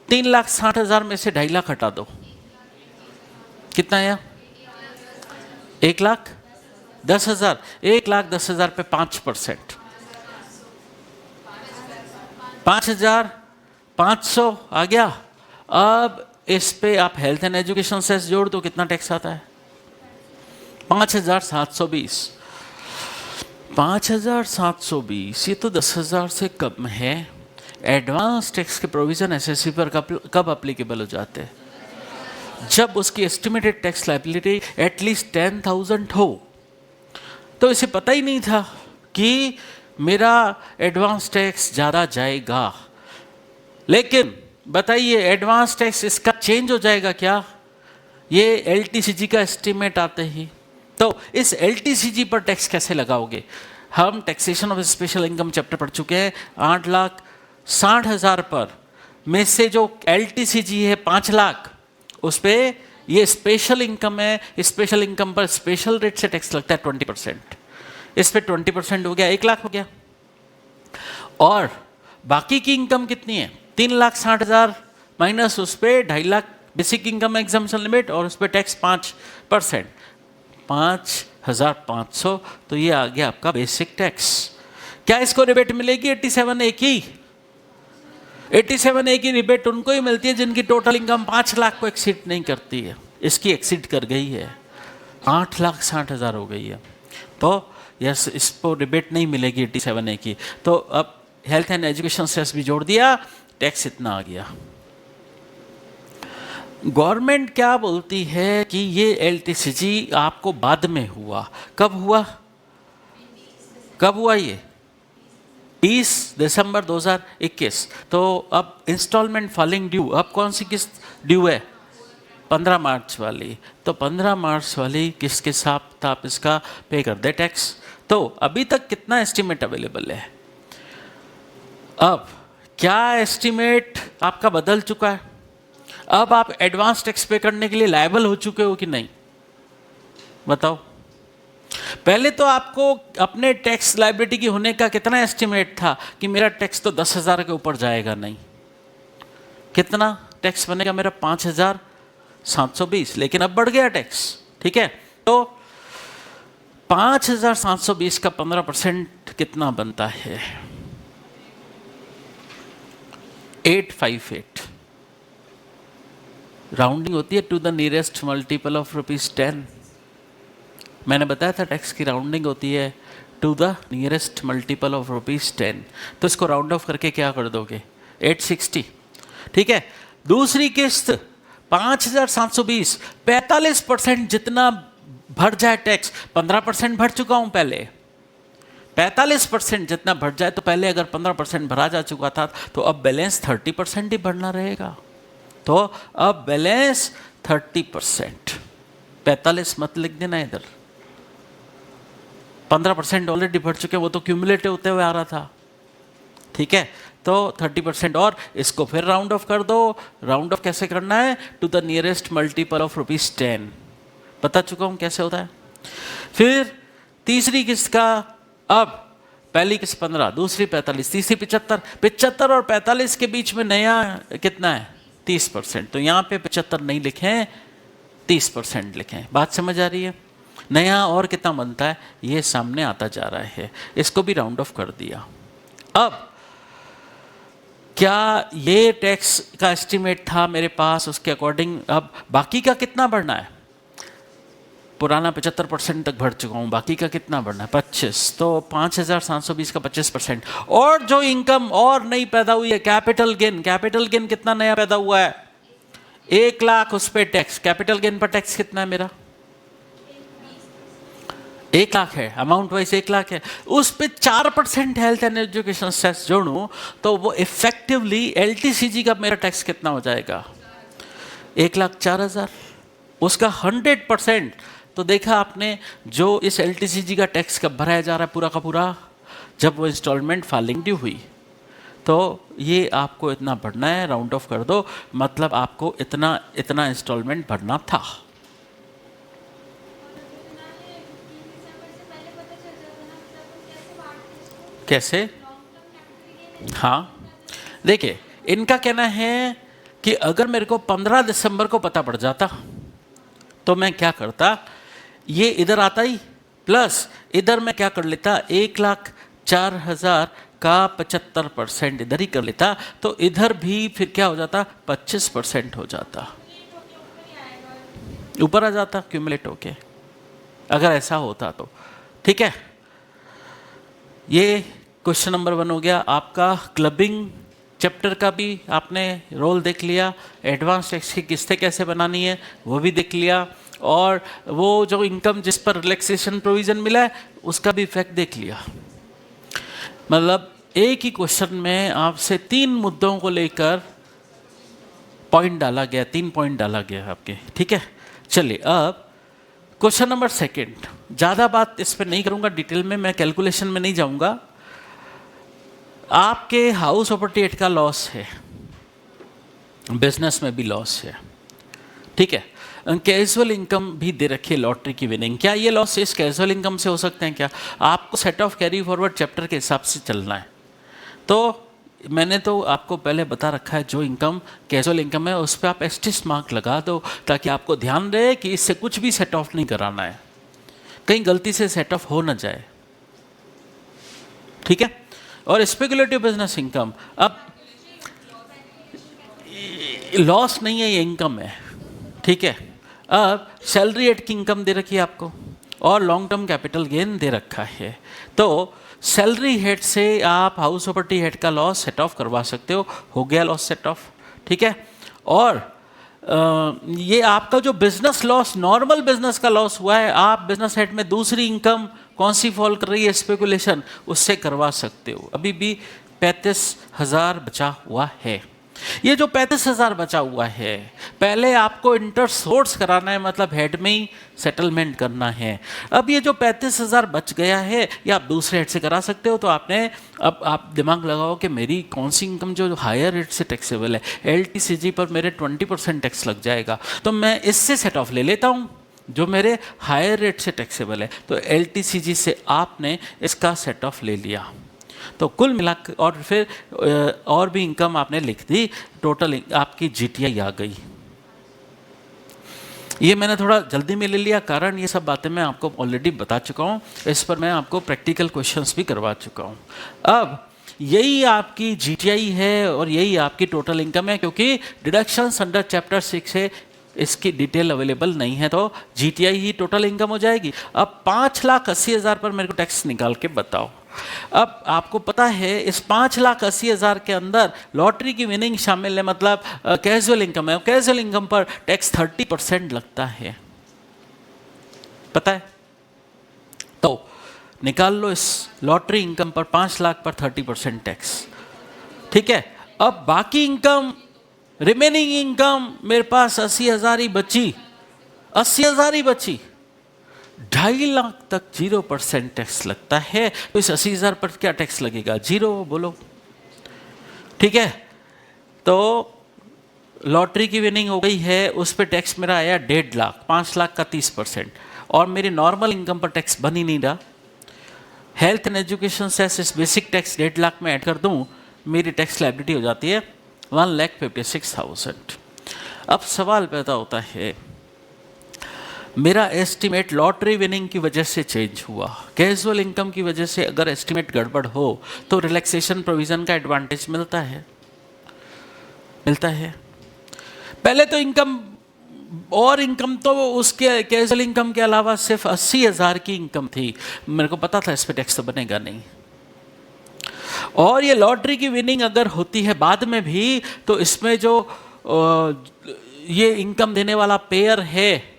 3,60,000 में से 2.5 लाख हटा दो, कितना आया? 1,10,000। 1,10,000 पे 5%, 5,500 आ गया। अब इस पे आप हेल्थ एंड एजुकेशन सेस जोड़ दो, कितना टैक्स आता है? 5,720। 5,720, ये तो 10,000 से कम है। एडवांस टैक्स के प्रोविजन एसएससी पर कब अप्लीकेबल हो जाते हैं? जब उसकी एस्टिमेटेड टैक्स लायबिलिटी एटलीस्ट 10,000 हो। तो इसे पता ही नहीं था कि मेरा एडवांस टैक्स ज़्यादा जाएगा। लेकिन बताइए, एडवांस टैक्स इसका चेंज हो जाएगा क्या? ये एलटीसीजी का एस्टिमेट आते ही। तो इस एलटीसीजी पर टैक्स कैसे लगाओगे? हम taxation of special income chapter पढ़ चुके हैं। 8,60,000 पर में से जो एलटीसीजी है 5 लाख, उस पे ये स्पेशल इनकम है। स्पेशल इनकम पर स्पेशल रेट से टैक्स लगता है 20%। इस पे 20% हो गया, 1 लाख हो गया। और बाकी की इनकम कितनी है? 3,60,000 माइनस उस पे 2.5 lakh basic income exemption limit, और उस पे टैक्स 5%, 5,500। तो ये आ गया आपका बेसिक टैक्स। क्या इसको रिबेट मिलेगी? 87A की 87A की रिबेट उनको ही मिलती है जिनकी टोटल इनकम 5 लाख को एक्सीड नहीं करती है। इसकी एक्सीड कर गई है, 8,60,000 हो गई है। तो यस, इसको रिबेट नहीं मिलेगी 87A की। तो अब हेल्थ एंड एजुकेशन सेस भी जोड़ दिया, टैक्स इतना आ गया। गवर्नमेंट क्या बोलती है कि ये एलटीसीजी आपको बाद में हुआ। कब हुआ? कब हुआ ये? 20 दिसंबर 2021। तो अब इंस्टॉलमेंट फाइलिंग ड्यू, अब कौन सी किस्त ड्यू है? 15 मार्च वाली। तो 15 मार्च वाली किस्त के साथ आप इसका पे कर दे टैक्स। तो अभी तक कितना एस्टीमेट अवेलेबल है? अब क्या एस्टीमेट आपका बदल चुका है? अब आप एडवांस टैक्स पे करने के लिए लायबल हो चुके हो कि नहीं? बताओ। पहले तो आपको अपने टैक्स लायबिलिटी की होने का कितना एस्टिमेट था कि मेरा टैक्स तो 10,000 के ऊपर जाएगा नहीं। कितना टैक्स बनेगा मेरा? 5,720। लेकिन अब बढ़ गया टैक्स, ठीक है। तो 5,720 का 15% कितना बनता है? 858। राउंडिंग होती है to the nearest multiple of ₹10। मैंने बताया था टैक्स की राउंडिंग होती है to the nearest multiple of ₹10। तो इसको राउंड ऑफ करके क्या कर दोगे? 860, ठीक है। दूसरी किस्त 5,720, 45% जितना भर जाए टैक्स। 15% भर चुका हूं पहले, 45% जितना भर जाए। तो पहले अगर 15% भरा जा चुका था तो अब बैलेंस 30% ही भरना रहेगा। तो अब बैलेंस 30%, 45 मत लिख देना इधर। 15% ऑलरेडी भर चुके, वो तो क्यूमुलेटिव होते हुए आ रहा था, ठीक है। तो 30%, और इसको फिर राउंड ऑफ कर दो। राउंड ऑफ कैसे करना है? To the nearest multiple of ₹10। बता चुका हूँ कैसे होता है। फिर तीसरी किस्त का, अब पहली किस्त 15, दूसरी 45, तीसरी 75। 75 और 45 के बीच में नया कितना है? 30%। तो यहाँ पे 75 नहीं लिखें, 30% लिखें। बात समझ आ रही है? नया और कितना बनता है ये सामने आता जा रहा है। इसको भी राउंड ऑफ कर दिया। अब क्या ये टैक्स का एस्टीमेट था मेरे पास, उसके अकॉर्डिंग अब बाकी का कितना बढ़ना है? पुराना 75% तक बढ़ चुका हूँ, बाकी का कितना बढ़ना है? 25। तो 5,720 का 25%। और जो इनकम और नई पैदा हुई है, कैपिटल गेन, कैपिटल गेन कितना नया पैदा हुआ है? 1 लाख, उस पर टैक्स, कैपिटल गेन पर टैक्स कितना है मेरा? 1 लाख है, अमाउंट वाइज 1 लाख है। उस पर 4% हेल्थ एंड एजुकेशन सेस जोड़ूं तो वो इफेक्टिवली LTCG का मेरा टैक्स कितना हो जाएगा? 1,04,000। उसका 100%। तो देखा आपने, जो इस LTCG का टैक्स कब भराया जा रहा है पूरा का पूरा? जब वो इंस्टॉलमेंट फाइलिंग ड्यू हुई। तो ये आपको इतना भरना है, राउंड ऑफ कर दो, मतलब आपको इतना इंस्टॉलमेंट भरना था। कैसे? हाँ, देखिए इनका कहना है कि अगर मेरे को 15 दिसंबर को पता पड़ जाता तो मैं क्या करता, ये इधर आता ही, प्लस इधर मैं क्या कर लेता, 1,04,000 का 75% इधर ही कर लेता, तो इधर भी फिर क्या हो जाता, 25% हो जाता, ऊपर आ जाता क्यूमुलेट होके, अगर ऐसा होता तो। ठीक है, ये क्वेश्चन नंबर 1 हो गया आपका। क्लबिंग चैप्टर का भी आपने रोल देख लिया, एडवांस टैक्स की किस्तें कैसे बनानी है वो भी देख लिया, और वो जो इनकम जिस पर रिलैक्सेशन प्रोविजन मिला है उसका भी इफेक्ट देख लिया। मतलब एक ही क्वेश्चन में आपसे 3 मुद्दों को लेकर पॉइंट डाला गया, 3 पॉइंट डाला गया आपके। ठीक है, चलिए अब क्वेश्चन नंबर 2। ज़्यादा बात इस पर नहीं करूँगा डिटेल में, मैं कैलकुलेशन में नहीं जाऊँगा। आपके हाउस प्रॉपर्टी एक्ट का लॉस है, बिजनेस में भी लॉस है। ठीक है, कैजुअल इनकम भी दे रखी है, लॉटरी की विनिंग। क्या ये लॉस इस कैजुअल इनकम से हो सकते हैं क्या? आपको set of carry forward chapter के हिसाब से चलना है। तो मैंने तो आपको पहले बता रखा है, जो इनकम कैजुअल इनकम है उस पर आप एस्टिस मार्क लगा दो, ताकि आपको ध्यान रहे कि इससे कुछ भी सेट ऑफ नहीं कराना है, कहीं गलती से सेट ऑफ हो ना जाए। ठीक है, और स्पेकुलेटिव बिजनेस इनकम, अब लॉस नहीं है, ये इनकम है। ठीक है, अब सैलरी एड की इनकम दे रखी है आपको, और लॉन्ग टर्म कैपिटल गेन दे रखा है। तो सैलरी हेड से आप हाउस प्रॉपर्टी हेड का लॉस सेट ऑफ करवा सकते हो गया लॉस सेट ऑफ। ठीक है, और ये आपका जो बिजनेस लॉस, नॉर्मल बिजनेस का लॉस हुआ है, आप बिजनेस हेड में दूसरी इनकम कौन सी फॉल कर रही है, स्पेकुलेशन, उससे करवा सकते हो। अभी भी 35,000 बचा हुआ है। ये जो 35,000 बचा हुआ है, पहले आपको इंटर सोर्स कराना है, मतलब हेड में ही सेटलमेंट करना है। अब ये जो 35,000 बच गया है, ये आप दूसरे हेड से करा सकते हो। तो आपने, अब आप दिमाग लगाओ कि मेरी कौन सी इनकम जो हायर रेट से टैक्सेबल है, LTCG पर मेरे 20% टैक्स लग जाएगा, तो मैं इससे सेट ऑफ ले लेता हूँ जो मेरे हायर रेट से टैक्सेबल है। तो LTCG से आपने इसका सेट ऑफ ले लिया, तो कुल मिलाकर, और फिर और भी इनकम आपने लिख दी, टोटल आपकी GTI आ गई। ये मैंने थोड़ा जल्दी में ले लिया, कारण ये सब बातें मैं आपको ऑलरेडी बता चुका हूँ, इस पर मैं आपको प्रैक्टिकल क्वेश्चंस भी करवा चुका हूँ। अब यही आपकी GTI है और यही आपकी टोटल इनकम है, क्योंकि डिडक्शंस अंडर चैप्टर 6 है, इसकी डिटेल अवेलेबल नहीं है, तो GTI ही टोटल इनकम हो जाएगी। अब 5,80,000 पर मेरे को टैक्स निकाल के बताओ। अब आपको पता है इस 5,80,000 के अंदर लॉटरी की विनिंग शामिल है, मतलब कैजुअल इनकम है। कैजुअल इनकम पर टैक्स 30% लगता है, पता है? तो निकाल लो इस लॉटरी इनकम पर 5 लाख पर 30% टैक्स। ठीक है, अब बाकी इनकम, रिमेनिंग इनकम मेरे पास 80,000 ही बची, 80,000 ही बची। 2.5 लाख तक 0% टैक्स लगता है, तो इस 80,000 पर क्या टैक्स लगेगा? 0। बोलो, ठीक है, तो लॉटरी की विनिंग हो गई है, उस पर टैक्स मेरा आया 1.5 लाख, 5 लाख का 30%, और मेरी नॉर्मल इनकम पर टैक्स बन ही नहीं रहा। हेल्थ एंड एजुकेशन सेस इस बेसिक टैक्स 1.5 लाख में ऐड कर दूं, मेरी टैक्स लायबिलिटी हो जाती है 1,56,000। अब सवाल पैदा होता है, मेरा एस्टिमेट लॉटरी विनिंग की वजह से चेंज हुआ, कैजुअल इनकम की वजह से अगर एस्टिमेट गड़बड़ हो तो रिलैक्सेशन प्रोविजन का एडवांटेज मिलता है, मिलता है। पहले तो इनकम और इनकम तो उसके कैजुअल इनकम के अलावा सिर्फ 80,000 की इनकम थी, मेरे को पता था इस पर टैक्स तो बनेगा नहीं। और ये लॉटरी की विनिंग अगर होती है बाद में भी, तो इसमें जो ये इनकम देने वाला पेयर है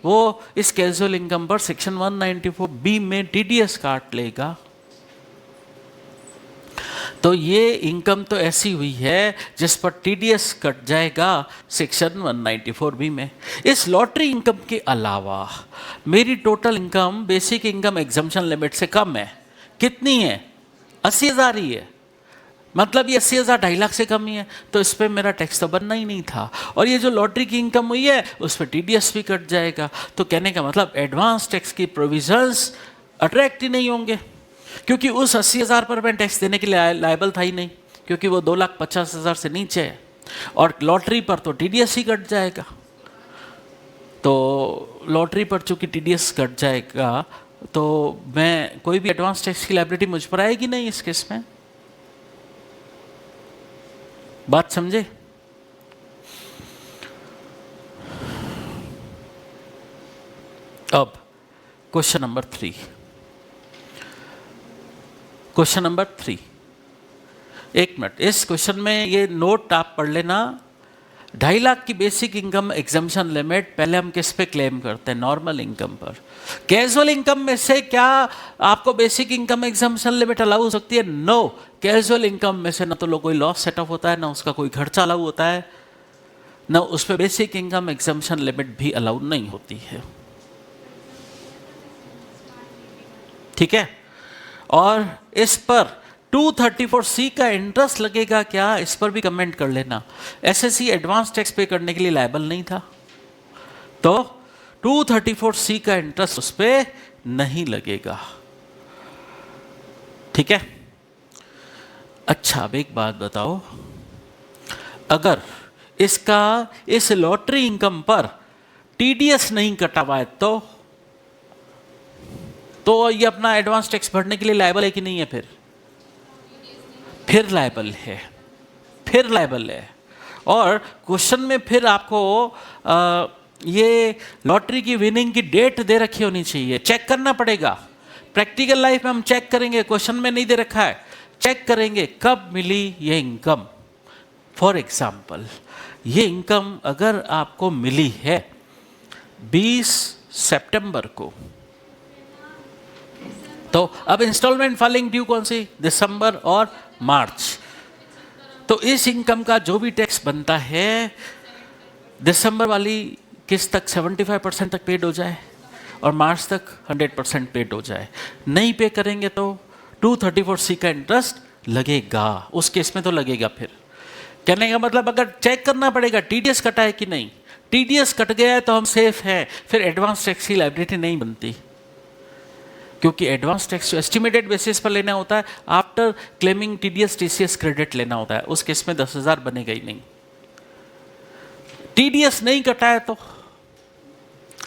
वो इस कैजुअल इनकम पर सेक्शन 194B में टीडीएस काट लेगा। तो ये इनकम तो ऐसी हुई है जिस पर टीडीएस कट जाएगा सेक्शन 194B में। इस लॉटरी इनकम के अलावा मेरी total income basic income exemption limit से कम है। कितनी है? 80,000 ही है। मतलब ये 80,000 2.5 लाख से कम ही है, तो इस पर मेरा टैक्स तो बनना ही नहीं था। और ये जो लॉटरी की इनकम हुई है उस पर टीडीएस भी कट जाएगा। तो कहने का मतलब एडवांस टैक्स की प्रोविजंस अट्रैक्ट ही नहीं होंगे, क्योंकि उस 80,000 पर मैं टैक्स देने के लिए लायबल था ही नहीं, क्योंकि वो 2,50,000 से नीचे है। और लॉटरी पर तो टीडीएस ही कट जाएगा। तो लॉटरी पर चूंकि टीडीएस कट जाएगा तो मैं कोई भी एडवांस टैक्स की लायबिलिटी मुझ पर आएगी नहीं इस केस में। बात समझे? अब क्वेश्चन नंबर 3। क्वेश्चन नंबर 3, एक मिनट, इस क्वेश्चन में ये नोट आप पढ़ लेना। 2.5 लाख की बेसिक इनकम एग्जम्पशन लिमिट पहले हम किस पे क्लेम करते हैं? नॉर्मल इनकम पर। कैजुअल इनकम में से क्या आपको basic income exemption limit allow हो सकती है? नो। कैजुअल इनकम में से ना तो कोई लॉस सेटअप होता है, ना उसका कोई खर्चा अलाउ होता है, ना उस पर बेसिक इनकम एग्जम्पशन लिमिट भी अलाउ नहीं होती है। ठीक है, और इस पर 234C का इंटरेस्ट लगेगा क्या? इस पर भी कमेंट कर लेना। एसएससी एडवांस टैक्स पे करने के लिए लायबल नहीं था, तो 234C का इंटरेस्ट उस पर नहीं लगेगा। ठीक है, अच्छा अब एक बात बताओ, अगर इसका इस लॉटरी इनकम पर टीडीएस नहीं कटा हुआ है तो ये अपना एडवांस टैक्स भरने के लिए लायबल है कि नहीं है? फिर लायबल है, फिर लायबल है। और क्वेश्चन में फिर आपको ये लॉटरी की विनिंग की डेट दे रखी होनी चाहिए, चेक करना पड़ेगा। प्रैक्टिकल लाइफ में हम चेक करेंगे, क्वेश्चन में नहीं दे रखा है, चेक करेंगे कब मिली ये इनकम। फॉर एग्जाम्पल, ये इनकम अगर आपको मिली है 20 सितंबर को, तो अब इंस्टॉलमेंट फाइलिंग ड्यू कौन सी? दिसंबर और मार्च। तो इस इनकम का जो भी टैक्स बनता है दिसंबर वाली किस्त तक 75% तक पेड हो जाए और मार्च तक 100% पेड हो जाए। नहीं पे करेंगे तो 234C का इंटरेस्ट लगेगा, उस केस में तो लगेगा। फिर कहने का मतलब अगर चेक करना पड़ेगा टीडीएस कटा है कि नहीं। टीडीएस कट गया है तो हम सेफ हैं, फिर एडवांस टैक्स की लायबिलिटी नहीं बनती, क्योंकि एडवांस टैक्स एस्टिमेटेड बेसिस पर लेना होता है, after claiming TDS TCS credit लेना होता है। उस केस में 10,000 बनेगा ही नहीं। टीडीएस नहीं कटा है तो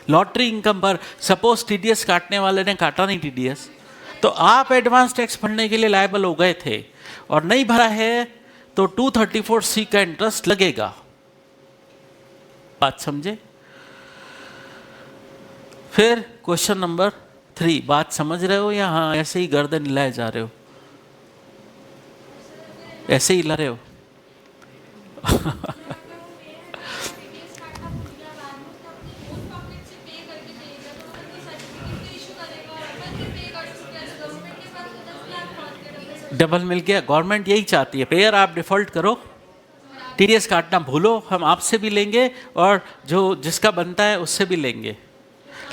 लॉटरी इनकम पर सपोज टीडीएस काटने वाले ने काटा नहीं टीडीएस, तो आप एडवांस टैक्स भरने के लिए लायबल हो गए थे और नहीं भरा है तो 234C का इंटरेस्ट लगेगा। बात समझे? फिर क्वेश्चन नंबर 3, बात समझ रहे हो या हाँ ऐसे ही गर्दन हिलाए जा रहे हो? ऐसे ही हिला रहे हो? डबल मिल गया। गवर्नमेंट यही चाहती है, पेयर आप डिफॉल्ट करो, टीडीएस काटना भूलो, हम आपसे भी लेंगे और जो जिसका बनता है उससे भी लेंगे।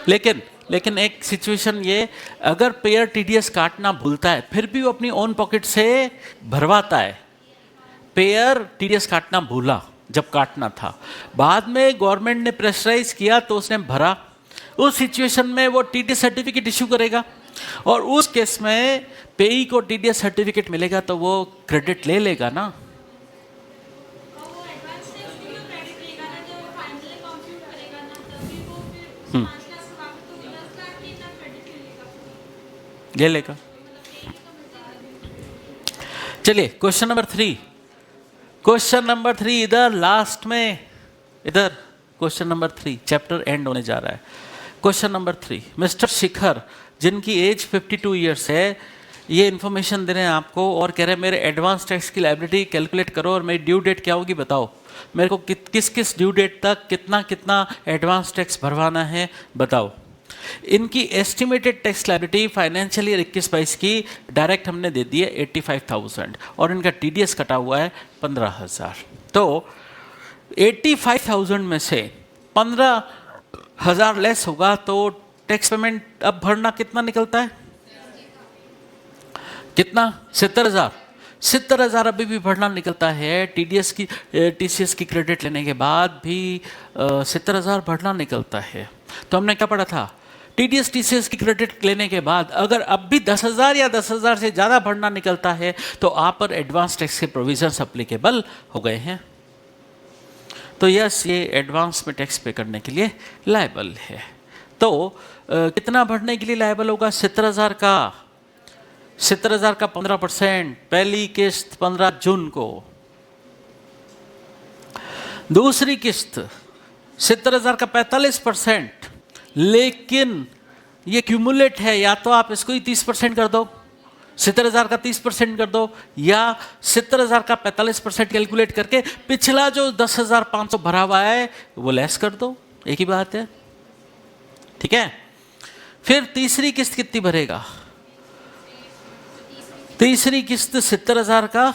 लेकिन एक सिचुएशन ये, अगर पेयर टीडीएस काटना भूलता है फिर भी वो अपनी ओन पॉकेट से भरवाता है, पेयर टीडीएस काटना भूला जब काटना था, बाद में गवर्नमेंट ने प्रेशराइज किया तो उसने भरा। उस सिचुएशन में वो टीडीएस सर्टिफिकेट इशू करेगा और उस केस में पेई को टीडीएस सर्टिफिकेट मिलेगा तो वो क्रेडिट ले लेगा ना। ले लेगा। चलिए क्वेश्चन नंबर 3, क्वेश्चन नंबर 3 इधर लास्ट में, इधर क्वेश्चन नंबर 3, चैप्टर एंड होने जा रहा है। क्वेश्चन नंबर 3, मिस्टर शिखर जिनकी एज 52 ईयर्स है, ये इन्फॉर्मेशन दे रहे हैं आपको और कह रहे हैं मेरे एडवांस टैक्स की लायबिलिटी कैलकुलेट करो और मेरी ड्यू डेट क्या होगी बताओ। मेरे को किस किस ड्यू डेट तक कितना कितना एडवांस टैक्स भरवाना है बताओ। इनकी estimated tax liability financial year 21-22 की डायरेक्ट हमने दे दी है 85,000 और इनका टीडीएस कटा हुआ है 15,000। तो 85,000 में से 15,000 लेस होगा तो टैक्स पेमेंट अब भरना कितना निकलता है? कितना? 70,000। 70,000 अभी भी भरना निकलता है। टीडीएस की टीसीएस की क्रेडिट लेने के बाद भी 70,000 भरना निकलता है। तो हमने क्या पढ़ा था? टीडीएस टीसीएस की क्रेडिट लेने के बाद अगर अब भी 10,000 या 10,000 से ज़्यादा भरना निकलता है तो आप पर एडवांस टैक्स के प्रोविजंस अप्लीकेबल हो गए हैं। तो यस, ये एडवांस में टैक्स पे करने के लिए लायबल है। तो कितना भरने के लिए लायबल होगा? 70,000 का 15%, पहली किस्त 15 जून को, दूसरी किस्त 70,000 का 45%, लेकिन ये क्यूमुलेट है, या तो आप इसको ही 30% कर दो, 70,000 का 30% कर दो, या 70,000 का 45% कैलकुलेट करके पिछला जो 10,500 भरा हुआ है वो लेस कर दो, एक ही बात है। ठीक है। फिर तीसरी किस्त कितनी भरेगा? तीसरी किस्त 70,000 का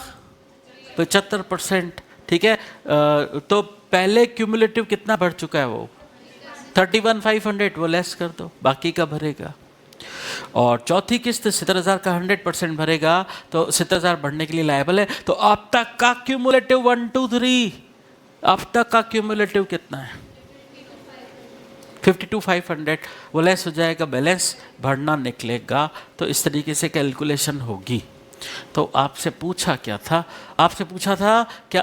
75%। ठीक है। तो पहले क्यूमुलेटिव कितना भर चुका है वो? 31,500, वो लेस कर दो, बाकी का भरेगा। और चौथी किस्त 70,000 का 100% भरेगा तो 70,000 भरने के लिए लायबल है। तो अब तक का क्यूमुलेटिव 1, 2, 3, अब तक का क्यूमुलेटिव कितना है? 52,500, वो लेस हो जाएगा, बैलेंस भरना निकलेगा। तो इस तरीके से कैलकुलेशन होगी। तो आपसे पूछा क्या था? आपसे पूछा था क्या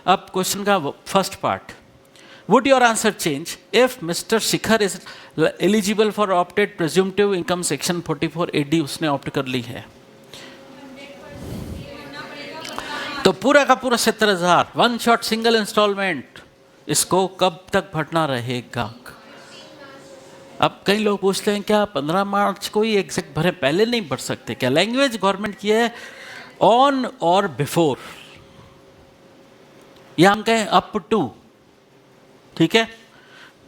अब क्वेश्चन का first part, would your answer change if mister Shikhar is eligible for opted presumptive income section 44 AD उसने ऑप्ट कर ली है। तो पूरा का पूरा 70,000 वन शॉट सिंगल इंस्टॉलमेंट, इसको कब तक भरना रहेगा? अब कई लोग पूछते हैं क्या 15 मार्च को ही एग्जैक्ट भरे, पहले नहीं भर सकते क्या? लैंग्वेज गवर्नमेंट की है ऑन और बिफोर, या हम कहें अप टू। ठीक है।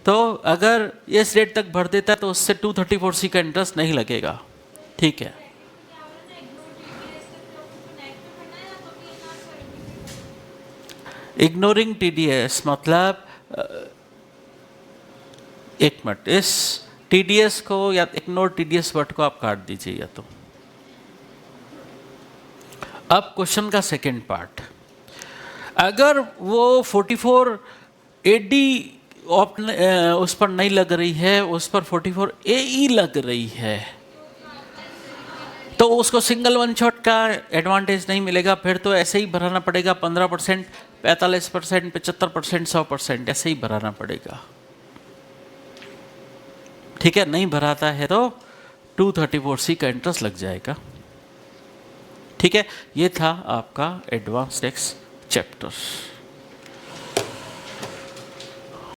तो अगर इस डेट तक भर देता है तो उससे 234C का इंटरेस्ट नहीं लगेगा। ठीक है। इग्नोरिंग टीडीएस मतलब एक मिनट, इस टीडीएस को या इग्नोर टीडीएस वर्ड को आप काट दीजिए या तो। अब क्वेश्चन का सेकंड पार्ट, अगर वो 44 AD उस पर नहीं लग रही है, उस पर 44 AE लग रही है, तो उसको सिंगल वन शॉट का एडवांटेज नहीं मिलेगा। फिर तो ऐसे ही भराना पड़ेगा, 15%, 45%, 75%, 100%, ऐसे ही भराना पड़ेगा। ठीक है। नहीं भराता है तो 234C का इंटरेस्ट लग जाएगा। ठीक है। ये था आपका एडवांस टैक्स चैप्टर।